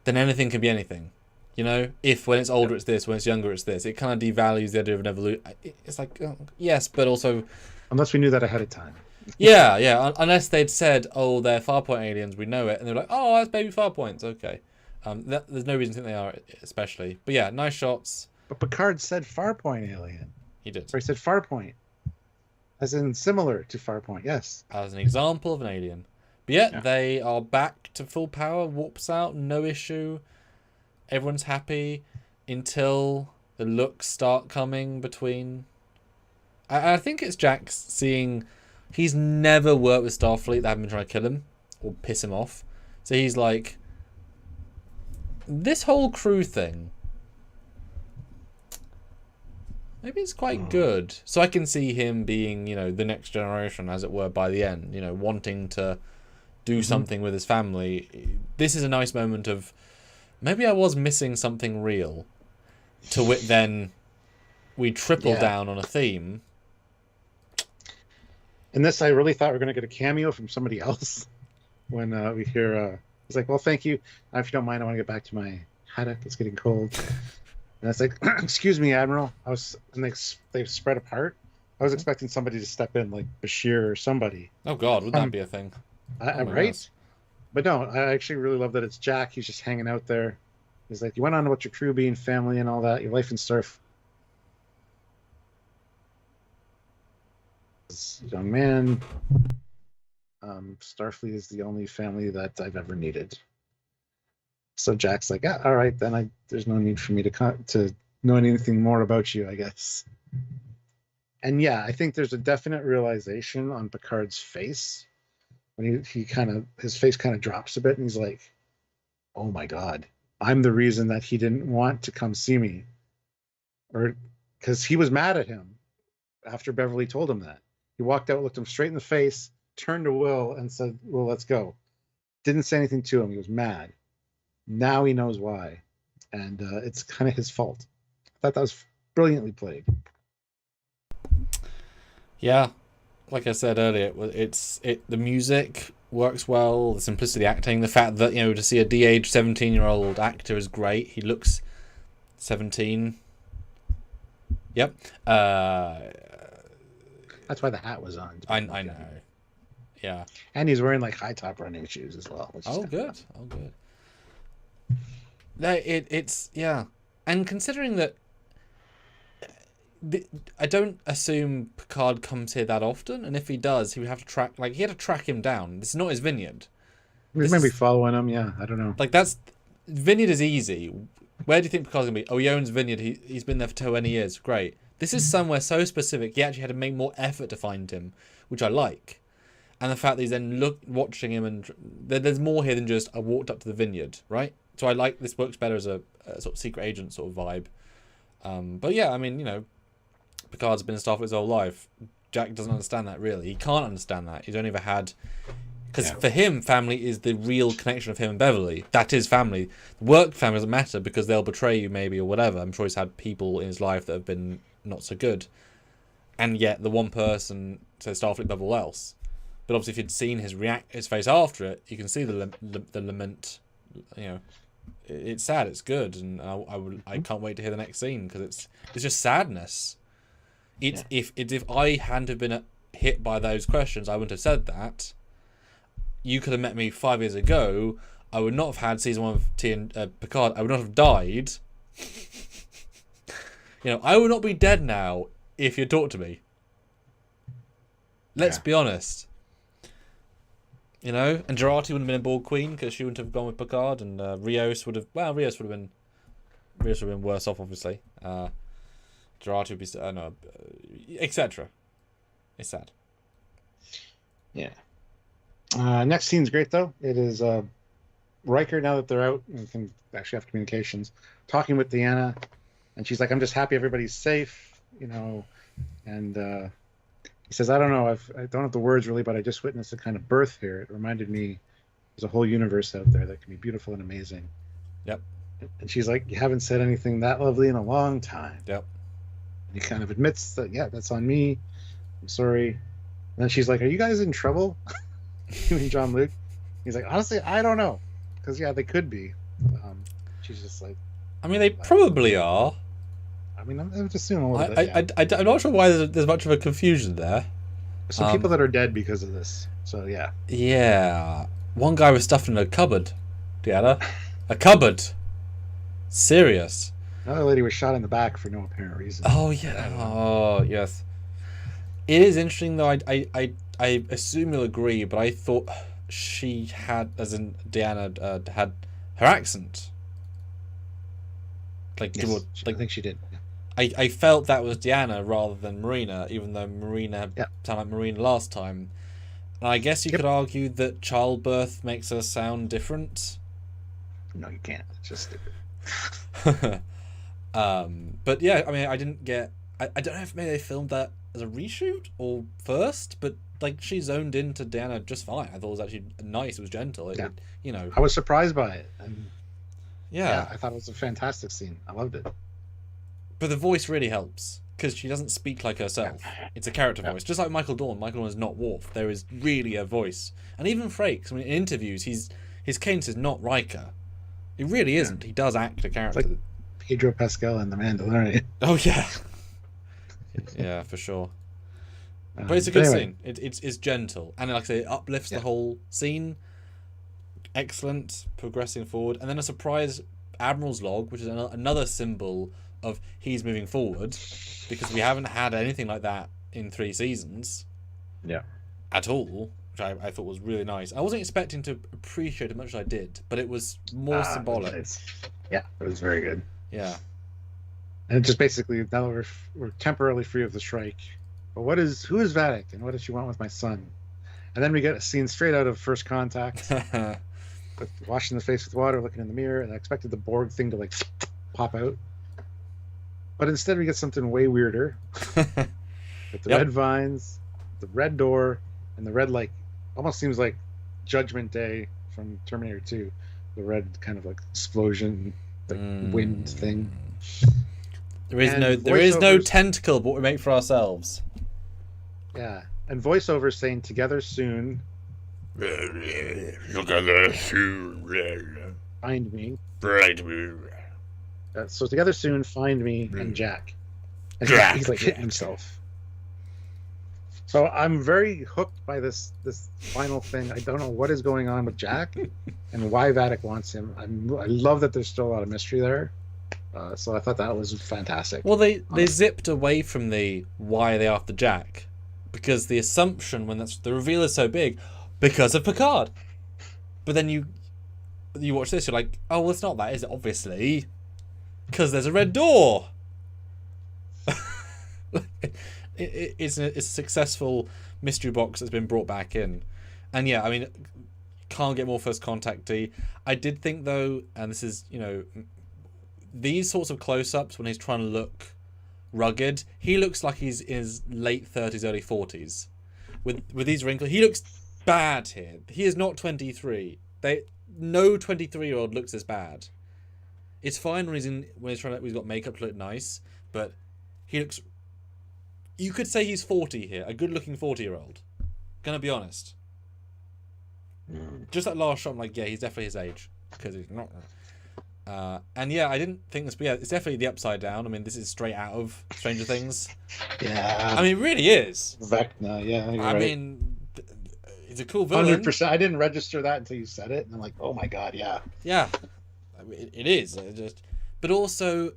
S2: then anything can be anything. You know, if when it's older it's this, when it's younger it's this. It kind of devalues the idea of an evolution. It's like, yes, but also...
S1: Unless we knew that ahead of time.
S2: yeah. Unless they'd said, oh, they're Farpoint aliens, we know it. And they're like, oh, that's baby Farpoints, okay. There's no reason to think they are, especially. But yeah, nice shots.
S1: But Picard said Farpoint alien.
S2: He did.
S1: Or he said Farpoint. As in similar to Farpoint, yes.
S2: As an example of an alien. But yeah, they are back to full power, warps out, no issue. Everyone's happy until the looks start coming between... I think it's Jack seeing... He's never worked with Starfleet that haven't been trying to kill him or piss him off. So he's like... This whole crew thing... Maybe it's quite good. So I can see him being, you know, the next generation, as it were, by the end. You know, wanting to do something with his family. This is a nice moment of... Maybe I was missing something real. To wit, then we triple down on a theme.
S1: In this, I really thought we were going to get a cameo from somebody else. When we hear, he's like, well, thank you. If you don't mind, I want to get back to my haddock. It's getting cold. And it's like, excuse me, Admiral. And they've spread apart. I was expecting somebody to step in, like Bashir or somebody.
S2: Oh, God, would that be a thing?
S1: Right? Goodness. But no, I actually really love that it's Jack. He's just hanging out there. He's like, you went on about your crew being family and all that, your life in surf. This young man, Starfleet is the only family that I've ever needed. So Jack's like, all right, then there's no need for me to know anything more about you, I guess. And yeah, I think there's a definite realization on Picard's face when his face kind of drops a bit, and he's like, oh my God, I'm the reason that he didn't want to come see me. Or because he was mad at him after Beverly told him that. He walked out, looked him straight in the face, turned to Will and said, well, let's go. Didn't say anything to him. He was mad. Now he knows why. And it's kind of his fault. I thought that was brilliantly played.
S2: Yeah. Like I said earlier, the music works well, the simplicity of the acting, the fact that, you know, to see a de-aged 17-year-old actor is great. He looks 17. Yep.
S1: That's why the hat was on.
S2: I know. Yeah.
S1: And he's wearing like high top running shoes as well.
S2: Good. No, it's yeah. And considering that I don't assume Picard comes here that often, and if he does, he would have to he had to track him down. This is not his vineyard.
S1: He's maybe following him, yeah. I don't know.
S2: Like vineyard is easy. Where do you think Picard's gonna be? Oh, he owns vineyard. He's been there for 20 years. Great. This is somewhere so specific. He actually had to make more effort to find him, which I like. And the fact that he's then watching him, and there's more here than just I walked up to the vineyard, right? So I like this works better as a sort of secret agent sort of vibe. But yeah, I mean, you know, Picard's been in Starfleet his whole life. Jack doesn't understand that really. He can't understand that. He's only ever had... Because for him, family is the real connection of him and Beverly. That is family. Work family doesn't matter because they'll betray you maybe or whatever. I'm sure he's had people in his life that have been not so good. And yet the one person says Starfleet above all else. But obviously if you'd seen his face after it, you can see the lament. You know, it's sad, it's good. And I can't wait to hear the next scene because it's just sadness. If I hadn't have been hit by those questions, I wouldn't have said that. You could have met me 5 years ago. I would not have had season 1 of Picard. I would not have died. You know, I would not be dead now if you talked to me. Let's be honest. You know, and Jurati wouldn't have been a Borg Queen because she wouldn't have gone with Picard, and Rios would have been worse off, obviously. Jurati would be etc. It's sad.
S1: Yeah. Next scene's great though. It is Riker, now that they're out and can actually have communications, talking with Deanna, and she's like, I'm just happy everybody's safe, you know, and he says, I don't know, I don't have the words really, but I just witnessed a kind of birth here. It reminded me There's a whole universe out there that can be beautiful and amazing.
S2: Yep.
S1: And she's like, you haven't said anything that lovely in a long time.
S2: Yep.
S1: And he kind of admits that, yeah, that's on me. I'm sorry. And then she's like, are you guys in trouble? You and John Luke? He's like, honestly, I don't know. Because, yeah, they could be. She's just like...
S2: I mean, they probably are.
S1: I mean, I would assume a little bit,
S2: I'm not sure why there's much of a confusion there.
S1: Some people that are dead because of this. So, yeah.
S2: Yeah. One guy was stuffed in a cupboard, Deanna. A cupboard. Serious.
S1: Another lady was shot in the back for no apparent reason.
S2: Oh, yeah. Oh, yes. It is interesting, though. I assume you'll agree, but I thought she had, as in Deanna, had her accent. Like,
S1: yes, I think she did. Yeah.
S2: I felt that was Deanna rather than Marina, even though Marina sounded like Marina last time. And I guess you could argue that childbirth makes her sound different.
S1: No, you can't. It's just stupid.
S2: But yeah, I mean, I didn't get... I don't know if maybe they filmed that as a reshoot or first, but like she zoned into Deanna just fine. I thought it was actually nice. It was gentle.
S1: I was surprised by it. And
S2: yeah,
S1: I thought it was a fantastic scene. I loved it.
S2: But the voice really helps because she doesn't speak like herself. It's a character voice, just like Michael Dorn. Michael Dorn is not Worf. There is really a voice, and even Frakes. I mean, in interviews, his cadence is not Riker. It really isn't. He does act a character.
S1: It's like Pedro Pascal and The Mandalorian.
S2: Oh yeah, yeah, for sure. But it's a good scene. It's gentle, and like I say, it uplifts the whole scene. Excellent, progressing forward, and then a surprise Admiral's log, which is another symbol of he's moving forward, because we haven't had anything like that in 3 seasons.
S1: Yeah.
S2: At all, which I thought was really nice. I wasn't expecting to appreciate it as much as I did, but it was more symbolic.
S1: Yeah, it was very good.
S2: Yeah.
S1: And just basically, now we're temporarily free of the Shrike. But who is Vatic, and what does she want with my son? And then we get a scene straight out of First Contact, with washing the face with water, looking in the mirror, and I expected the Borg thing to like pop out. But instead we get something way weirder. With the red vines, the red door, and the red, like, almost seems like Judgment Day from Terminator 2. The red kind of like explosion, like wind thing.
S2: There is no tentacle, but we make for ourselves.
S1: Yeah, and voiceovers saying "Together soon."
S3: Together soon.
S1: Find me.
S3: Right me.
S1: So together soon, find me and Jack. And he's like hitting himself. So I'm very hooked by this final thing. I don't know what is going on with Jack and why Vatic wants him. I love that there's still a lot of mystery there. So I thought that was fantastic.
S2: Well, they zipped away from the why are they after Jack, because the assumption when the reveal is so big, because of Picard. But then you watch this, you're like, oh, well, it's not that, is it? Obviously, because there's a red door. It's a successful mystery box that's been brought back in, and yeah, I mean, can't get more First Contact-y. I did think though, and this is, these sorts of close-ups when he's trying to look rugged, he looks like he's in his late 30s, early 40s. With these wrinkles, he looks bad here. He is not 23. No 23-year-old looks as bad. It's fine when he's got makeup to look nice, but he looks. You could say he's 40 here, a good-looking 40-year-old. Gonna be honest. Just that last shot, I'm like, yeah, he's definitely his age, because he's not. And yeah, I didn't think this, but yeah, it's definitely the Upside Down. I mean, this is straight out of Stranger Things.
S1: Yeah.
S2: I mean, it really is.
S1: Vecna, yeah.
S2: I mean, it's a cool villain.
S1: 100%. I didn't register that until you said it, and I'm like, oh my god, yeah.
S2: Yeah, I mean, it is. But also,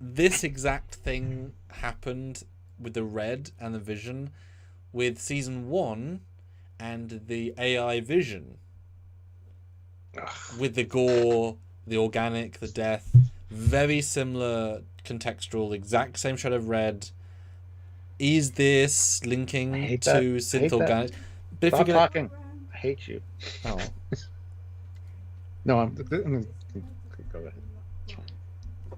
S2: this exact thing happened with the Red and the Vision, with season 1, and the AI Vision, with the gore. The organic, the death, very similar contextual, exact same shade of red. Is this linking to synth organic?
S1: Stop talking. I hate you.
S2: Oh.
S1: No, I'm go ahead.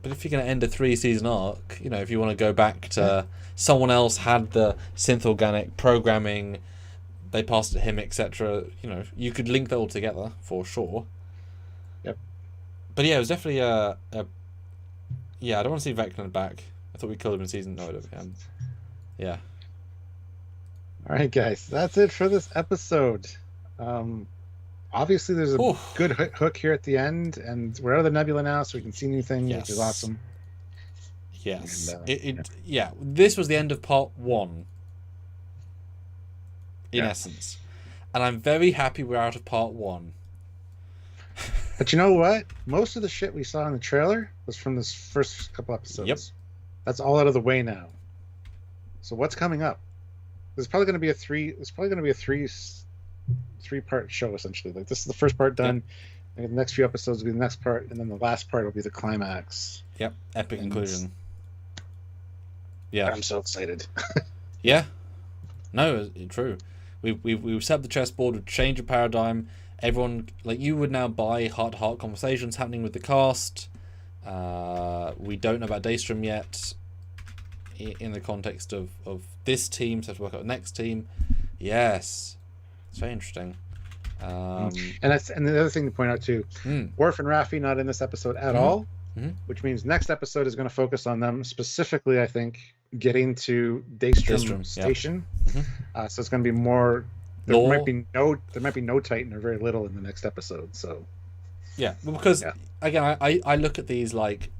S2: But if you're going to end a 3-season arc, if you want to go back to someone else had the synth organic programming, they passed it to him, etc. You know, you could link that all together for sure.
S1: Yep.
S2: But yeah, it was definitely yeah, I don't want to see Vecna back. I thought we killed him in season. No, I don't. Yeah.
S1: All right, guys, that's it for this episode. Obviously, there's a
S2: Oof.
S1: good hook here at the end, and we're out of the nebula now, so we can see new things, which is awesome.
S2: Yes.
S1: And,
S2: yeah. This was the end of part 1. In essence. And I'm very happy we're out of part 1.
S1: But you know what? Most of the shit we saw in the trailer was from this first couple episodes.
S2: Yep.
S1: That's all out of the way now. So what's coming up? There's probably going to be a three-part show essentially. Like, this is the first part done. And the next few episodes will be the next part, and then the last part will be the climax.
S2: Yep. Epic conclusion. Yeah.
S1: I'm so excited.
S2: Yeah. No, true. We've set up the chessboard, we've changed the paradigm. Everyone, like, you would now buy heart-to-heart conversations happening with the cast. We don't know about Daystrom yet in the context of this team, so have to work out the next team. Yes. It's very interesting.
S1: And the other thing to point out too, Worf and Raffi not in this episode at all, which means next episode is going to focus on them specifically, I think, getting to Daystrom Station. So it's going to be more. There might be no Titan or very little in the next episode. So
S2: yeah, because again, I look at these like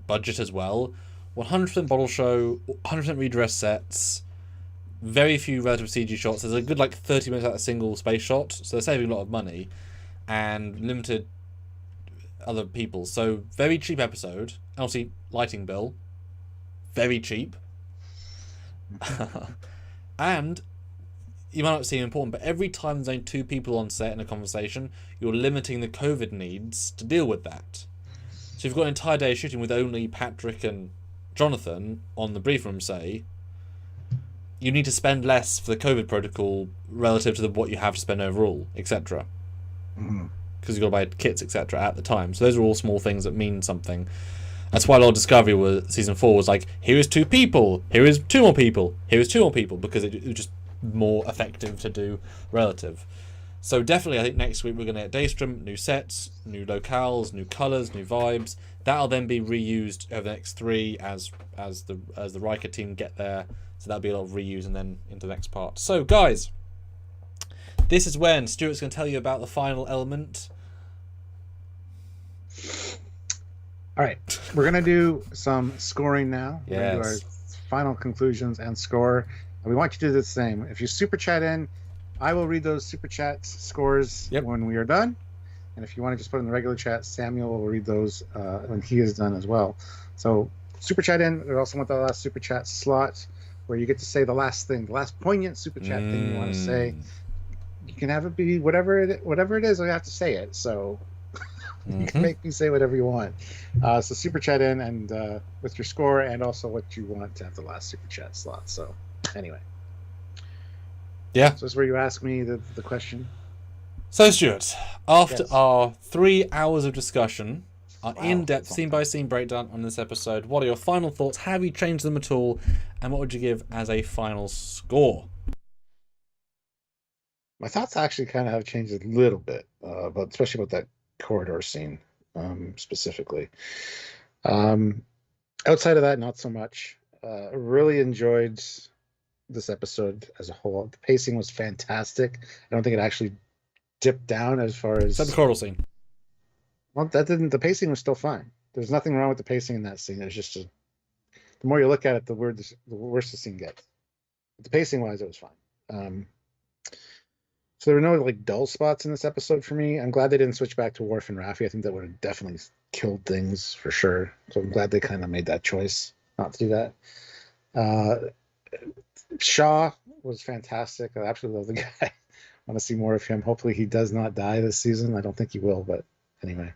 S2: budget as well. 100% bottle show, 100% redress sets, very few relative CG shots. There's a good like 30 minutes out of a single space shot, so they're saving a lot of money, and limited other people. So very cheap episode. And obviously lighting bill, very cheap. And you might not seem important, but every time there's only 2 people on set in a conversation, you're limiting the COVID needs to deal with that. So if you've got an entire day of shooting with only Patrick and Jonathan on the brief room, say, you need to spend less for the COVID protocol relative to what you have to spend overall, etc. Because you've got to buy kits, etc. at the time. So those are all small things that mean something. That's why a lot of Discovery season 4 was like, here is 2 people, here is 2 more people, here is 2 more people, because it was just more effective to do relative. So definitely, I think next week we're going to get Daystrom, new sets, new locales, new colours, new vibes. That'll then be reused over the next 3 as the Riker team get there. So that'll be a lot of reuse and then into the next part. So guys, this is when Stuart's going to tell you about the final element.
S1: All right, we're going to do some scoring now. We're going to do our final conclusions and score. And we want you to do the same. If you super chat in, I will read those super chat scores when we are done. And if you want to just put in the regular chat, Samuel will read those when he is done as well. So super chat in. We also want the last super chat slot where you get to say the last thing, the last poignant super chat thing you want to say. You can have it be whatever it is. I have to say it. So you can make me say whatever you want. So super chat in and with your score and also what you want to have the last super chat slot. So anyway.
S2: Yeah.
S1: So this is where you ask me the question.
S2: So Stuart, after our 3 hours of discussion, our in-depth scene-by-scene breakdown on this episode, what are your final thoughts? Have you changed them at all? And what would you give as a final score?
S1: My thoughts actually kind of have changed a little bit, but especially about that corridor scene specifically. Outside of that, not so much. I really enjoyed this episode as a whole. The pacing was fantastic. I don't think it actually dipped down as far as...
S2: the corridor scene.
S1: Well, that didn't. The pacing was still fine. There's nothing wrong with the pacing in that scene. It's just the more you look at it, the worse the scene gets. But the pacing wise, it was fine. So there were no like dull spots in this episode for me. I'm glad they didn't switch back to Worf and Raffi. I think that would have definitely killed things for sure. So I'm glad they kind of made that choice not to do that. Shaw was fantastic. I absolutely love the guy. I want to see more of him. Hopefully he does not die this season. I don't think he will, but anyway.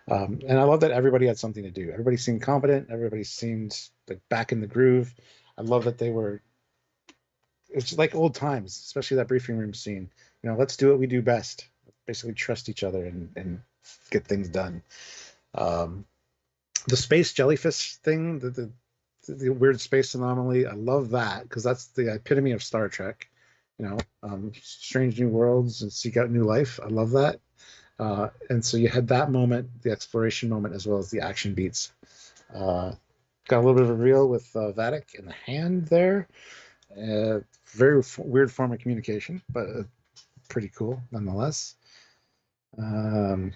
S1: And I love that everybody had something to do. Everybody seemed competent. Everybody seemed like back in the groove. I love that they were... It's like old times, especially that briefing room scene. You know, let's do what we do best. Basically trust each other and get things done. The space jellyfish thing, the weird space anomaly, I love that because that's the epitome of Star Trek. strange new worlds and seek out new life. I love that. And so you had that moment, the exploration moment, as well as the action beats. Got a little bit of a reel with Vatic in the hand there. Very weird form of communication, but pretty cool nonetheless. The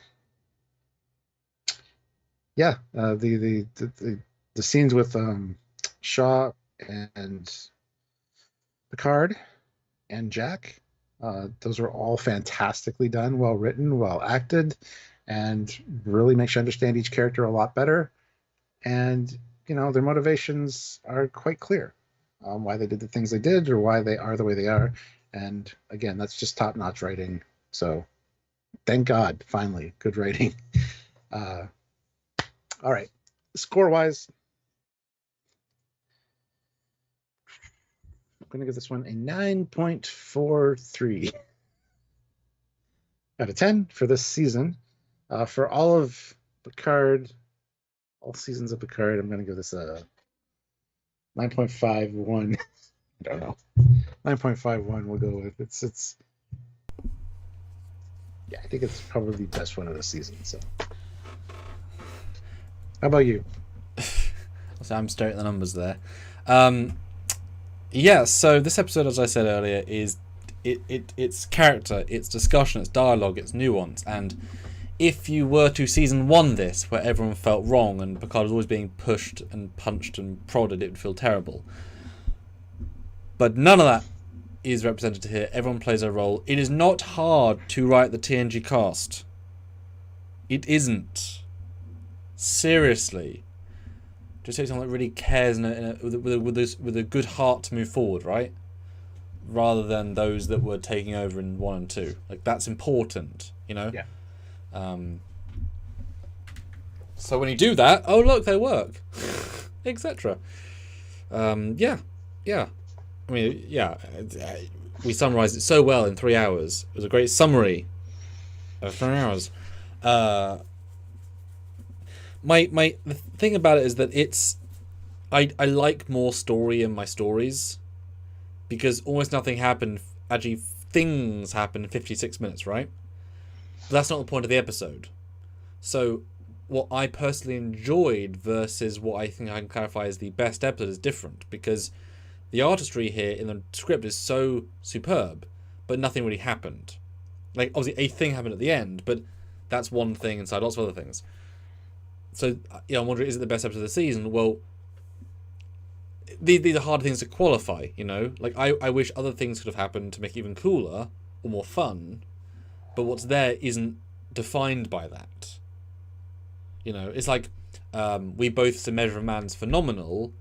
S1: scenes with Shaw and Picard and Jack, those are all fantastically done, well written, well acted, and really makes you understand each character a lot better. And their motivations are quite clear, why they did the things they did or why they are the way they are. And again, that's just top-notch writing. So thank God, finally, good writing. All right, score-wise, I'm going to give this one a 9.43 out of 10 for this season. For all of Picard, all seasons of Picard, I'm going to give this a 9.51. I don't know. 9.51 we'll go with. It's yeah, I think it's probably the best one of the season. So how about you?
S2: So I'm staring at the numbers there. Yeah, so this episode, as I said earlier, is it's character, it's discussion, it's dialogue, it's nuance. And if you were to season 1 this, where everyone felt wrong and Picard was always being pushed and punched and prodded, it would feel terrible. But none of that is represented here. Everyone plays a role. It is not hard to write the TNG cast. It isn't. Seriously. Just take someone that really cares with a good heart to move forward, right? Rather than those that were taking over in 1 and 2. Like, that's important, Yeah. So when you do that, oh look, they work, etc. Yeah. I mean, yeah. We summarized it so well in 3 hours. It was a great summary of 3 hours. The thing about it is that I like more story in my stories, because almost nothing happened. Actually, things happen in 56 minutes, right? But that's not the point of the episode. So what I personally enjoyed versus what I think I can clarify as the best episode is different, because the artistry here in the script is so superb, but nothing really happened. Like, obviously a thing happened at the end, but that's one thing inside lots of other things. So, I'm wondering, is it the best episode of the season? Well, these are hard things to qualify, Like, I wish other things could have happened to make it even cooler or more fun, but what's there isn't defined by that. It's like, we both say Measure of Man's phenomenal.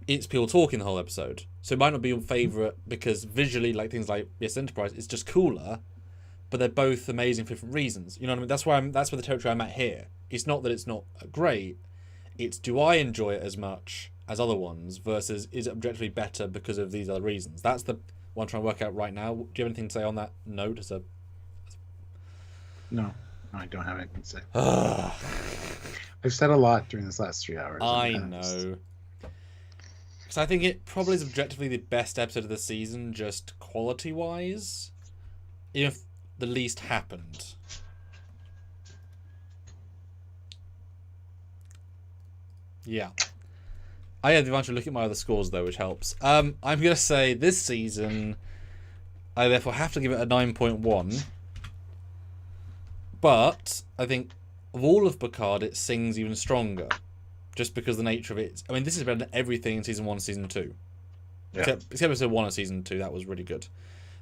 S2: It's people talking the whole episode. So it might not be your favourite because visually, like things like Yes Enterprise, it's just cooler, but they're both amazing for different reasons. You know what I mean? That's where the territory I'm at here. It's not that it's not great. It's, do I enjoy it as much as other ones versus is it objectively better because of these other reasons? That's the one I'm trying to work out right now. Do you have anything to say on that note?
S1: No, I don't have anything to say. I've said a lot during this last 3 hours.
S2: I know. So I think it probably is objectively the best episode of the season, just quality-wise, if the least happened. Yeah. I had the advantage of looking at my other scores, though, which helps. I'm going to say this season, I therefore have to give it a 9.1. But I think of all of Picard, it sings even stronger. Just because the nature of it. I mean, this is better than everything in season 1 and season 2. Yeah. Except episode 1 of season 2, that was really good.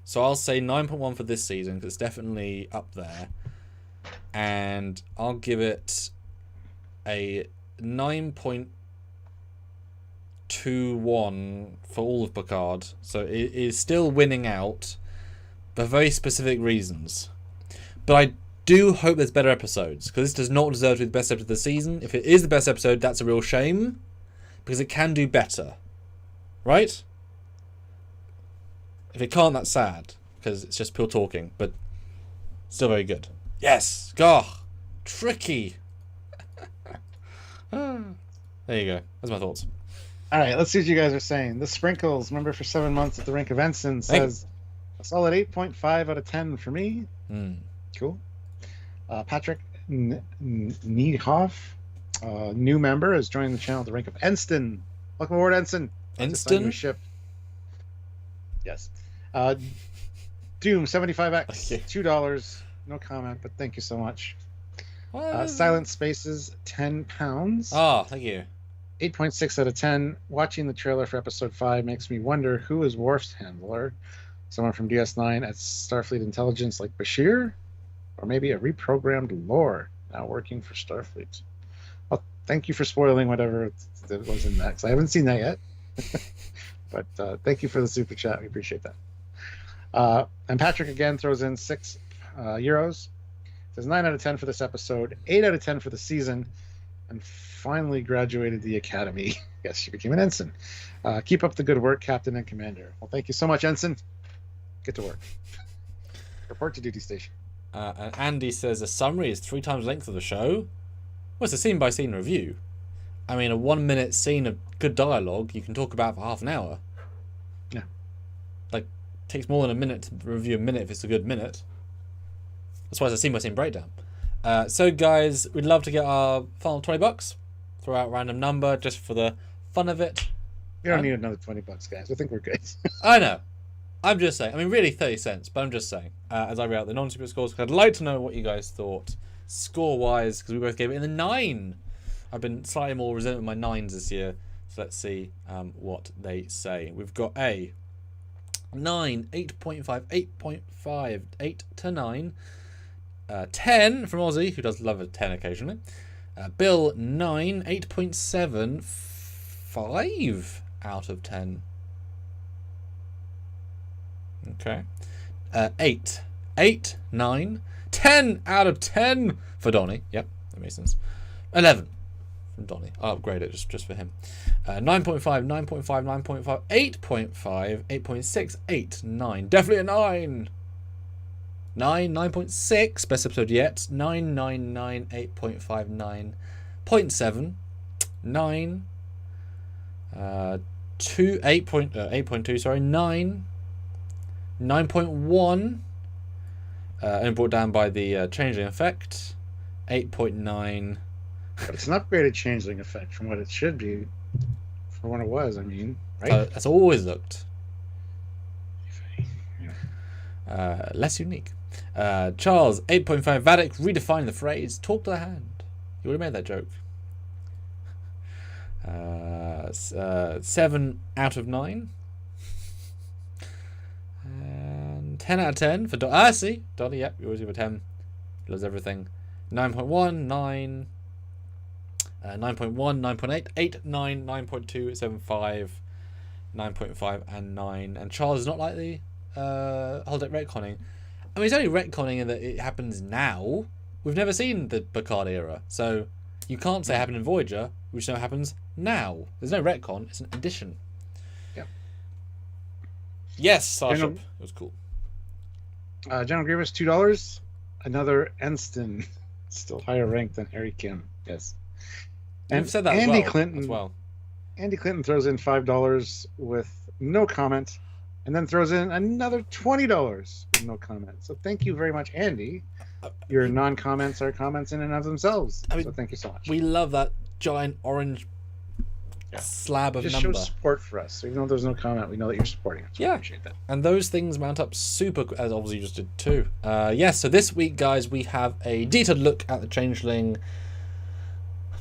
S2: So I'll say 9.1 for this season, because it's definitely up there. And I'll give it a 9.21 for all of Picard. So it is still winning out, for very specific reasons. But I do hope there's better episodes, because this does not deserve to be the best episode of the season. If it is the best episode, that's a real shame, because it can do better, right? If it can't, that's sad, because it's just pure talking, but still very good. Yes, gosh, tricky. There you go. That's my thoughts.
S1: All right, let's see what you guys are saying. The Sprinkles, member for 7 months at the Rank of Ensign, says a solid 8.5 out of 10 for me. Cool. Patrick Needhoff, new member, has joined the channel at the Rank of Ensign. Welcome aboard, Ensign.
S2: Ensign?
S1: Ship. Yes. Doom 75X,
S2: Okay.
S1: $2. No comment, but thank you so much.
S2: What?
S1: Silent Spaces, £10.
S2: Oh, thank you.
S1: 8.6 out of 10. Watching the trailer for episode 5 makes me wonder who is Worf's handler. Someone from DS9 at Starfleet Intelligence like Bashir? Or maybe a reprogrammed lore now working for Starfleet. Well, thank you for spoiling whatever that was in that, 'cause I haven't seen that yet. But thank you for the super chat. We appreciate that. And Patrick again throws in €6. Says 9 out of 10 for this episode, 8 out of 10 for the season, and finally graduated the academy. Yes, she became an ensign. Keep up the good work, Captain and Commander. Well, thank you so much, Ensign. Get to work. Report to duty station.
S2: And Andy says a summary is 3 times the length of the show. Well, it's a scene-by-scene review. I mean, a 1-minute scene of good dialogue you can talk about for half an hour.
S1: Yeah.
S2: Like, it takes more than a minute to review a minute if it's a good minute. That's why it's a scene-by-scene breakdown. So, guys, we'd love to get our final $20. Throw out a random number just for the fun of it.
S1: You don't need another $20, guys. I think we're good.
S2: I know. I'm just saying. I mean, really 30 cents, but I'm just saying. As I read out the non-super scores, I'd like to know what you guys thought score-wise, because we both gave it in the 9. I've been slightly more resentful with my 9s this year, so let's see what they say. We've got a 9, 8.5, 8.5, 8 to 9. 10 from Aussie, who does love a 10 occasionally. Bill, 9, 8.7, 5 out of 10. Okay. 8, 9, 10 out of 10 for Donnie. Yep, that makes sense. 11 from Donnie. I'll upgrade it just for him. 9.5, 9.5, 9.5, 8.5, 8.6, 8, 9. Definitely a 9. 9, 9.6, best episode yet. 9, 9, 9, 8.5, 9.7, 9, 2, 8.2, sorry, 9, 9.1, and brought down by the Changeling effect, 8.9.
S1: But it's an upgraded Changeling effect from what it should be, from what it was, I mean, right?
S2: That's always looked. Less unique. Charles, 8.5. Vatic, redefine the phrase talk to the hand. You already made that joke. 7 out of 9. And 10 out of 10 for Donnie. See? Donnie, yep, you always give a 10. He loves everything. 9.1, 9. 9.1, 9.8, 8, 9, 9.2, 7, 5, 9.5, and 9. And Charles is not like the holodeck retconning. I mean, it's only retconning in that it happens now. We've never seen the Picard era, so you can't say it happened in Voyager. We just know it happens now. There's no retcon; it's an addition.
S1: Yeah.
S2: Yes, Starship. It was cool.
S1: General Grievous, $2. Another Ensign, still higher ranked than Harry Kim. Yes.
S2: You've said that
S1: Andy
S2: as well,
S1: Clinton.
S2: as well.
S1: Andy Clinton throws in $5 with no comment, and then throws in another $20 with no comment. So thank you very much, Andy. Your non-comments are comments in and of themselves.
S2: I mean,
S1: so thank you so much.
S2: We love that giant orange slab of
S1: Just
S2: number.
S1: shows support for us. So even though there's no comment, we know that you're supporting us. So
S2: Yeah.
S1: we appreciate that.
S2: And those things mount up super, as obviously you just did too. Yes, so this week, guys, we have a detailed look at the Changeling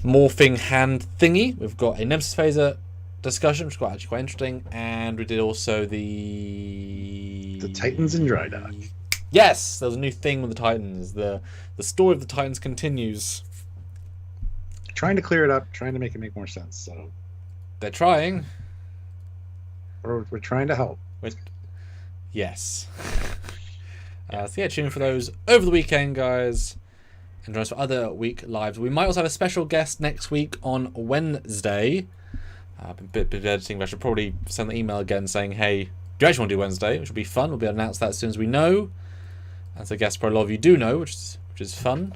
S2: morphing hand thingy. We've got a Nemesis phaser discussion, which is actually quite interesting, and we did also the
S1: Titans in dry dock.
S2: Yes, there was a new thing with the Titans. The story of the Titans continues.
S1: Trying to clear it up, trying to make it make more sense. So
S2: They're trying.
S1: we're trying to help.
S2: Yes. So yeah, tune in for those over the weekend, guys. And join us for other week lives. We might also have a special guest next week on Wednesday. I've been editing, but I should probably send the email again saying, hey, do you actually want to do Wednesday? Which will be fun. We'll be able to announce that as soon as we know. As I guess probably a lot of you do know, which is fun.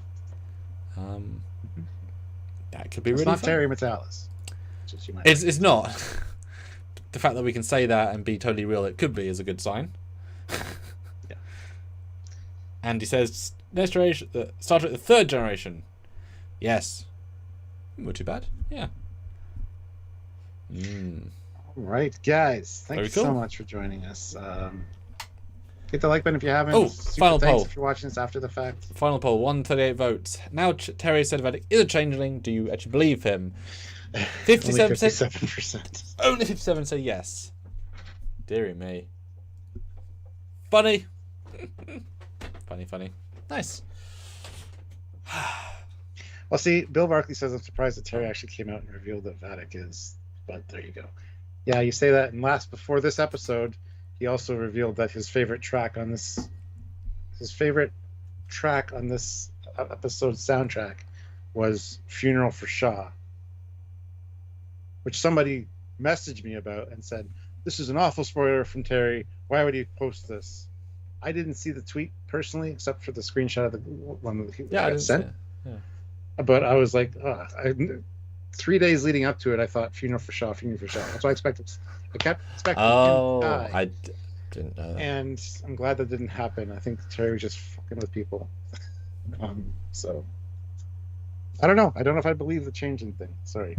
S2: That could be
S1: It's
S2: really
S1: not
S2: fun.
S1: Terry Metalis. much as you might.
S2: It's not. The fact that we can say that and be totally real, it could be, is a good sign.
S1: Yeah.
S2: And he says, next generation, Star Trek the third generation. Yes. Not too bad. Yeah.
S1: All right, guys. Thank
S2: Very
S1: you
S2: cool.
S1: so much for joining us. Hit the like button if you haven't.
S2: Oh,
S1: Super
S2: final
S1: thanks
S2: poll.
S1: if you're watching this after the fact.
S2: Final poll, 138 votes. Now Terry said Vatic is a changeling. Do you actually believe him? 57%.
S1: Only 57%.
S2: Only 57 say yes. Deary me. Funny. Funny. Nice.
S1: Well, see, Bill Barkley says I'm surprised that Terry actually came out and revealed that Vatic is. But there you go. Yeah, you say that. And before this episode, he also revealed that his favorite track on this episode's soundtrack was "Funeral for Shaw," which somebody messaged me about and said, "This is an awful spoiler from Terry. Why would he post this?" I didn't see the tweet personally, except for the screenshot of the one that he sent.
S2: Yeah.
S1: But I was like, 3 days leading up to it, I thought "Funeral for Shaw." That's what I expected. I kept expecting him to die.
S2: I didn't know that.
S1: And I'm glad that didn't happen. I think Terry was just fucking with people. So I don't know. I don't know if I believe the Changeling thing. Sorry.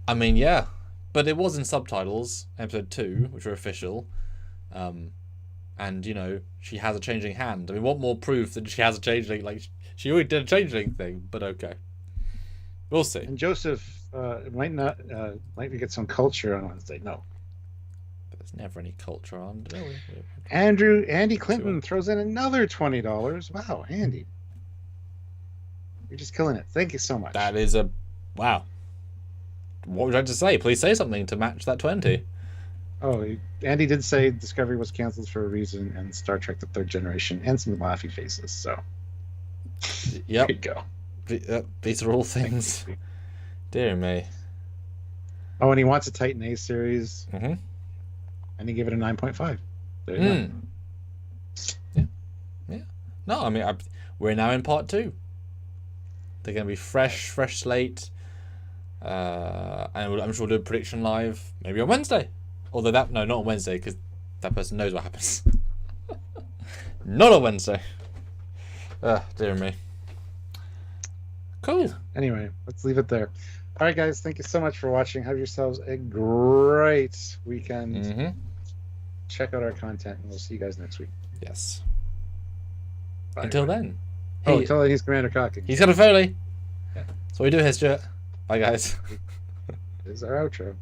S2: I mean, yeah, but it was in subtitles, episode 2, which are official. And you know, she has a changing hand. I mean, what more proof that she has a changeling? Like, she already did a changeling thing, but okay, we'll see.
S1: And Joseph might we get some culture on Wednesday? No.
S2: But there's never any culture on. No,
S1: Andy Clinton throws in another $20. Wow, Andy, you're just killing it. Thank you so much.
S2: that is a wow. What would you like to say? Please say something to match that 20.
S1: Oh, Andy did say Discovery was canceled for a reason, and Star Trek: The Third Generation, and some laughy faces. So,
S2: Yep.
S1: there you go.
S2: These are all things. Dear me.
S1: Oh, and he wants a Titan A series,
S2: Mm-hmm.
S1: and he gave it a 9.5. There you go.
S2: Yeah. No, I mean, we're now in part 2. They're going to be fresh slate. And I'm sure we'll do a prediction live maybe on Wednesday. Although not on Wednesday, because that person knows what happens. Not on Wednesday. Dear me. Cool.
S1: Anyway, let's leave it there. All right, guys. Thank you so much for watching. Have yourselves a great weekend.
S2: Mm-hmm.
S1: Check out our content, and we'll see you guys next week.
S2: Yes.
S1: Bye.
S2: Until then.
S1: Until then, he's Commander Cocking.
S2: He's got a Foley.
S1: Yeah.
S2: That's what we do here, Stuart. Bye, guys.
S1: This is our outro.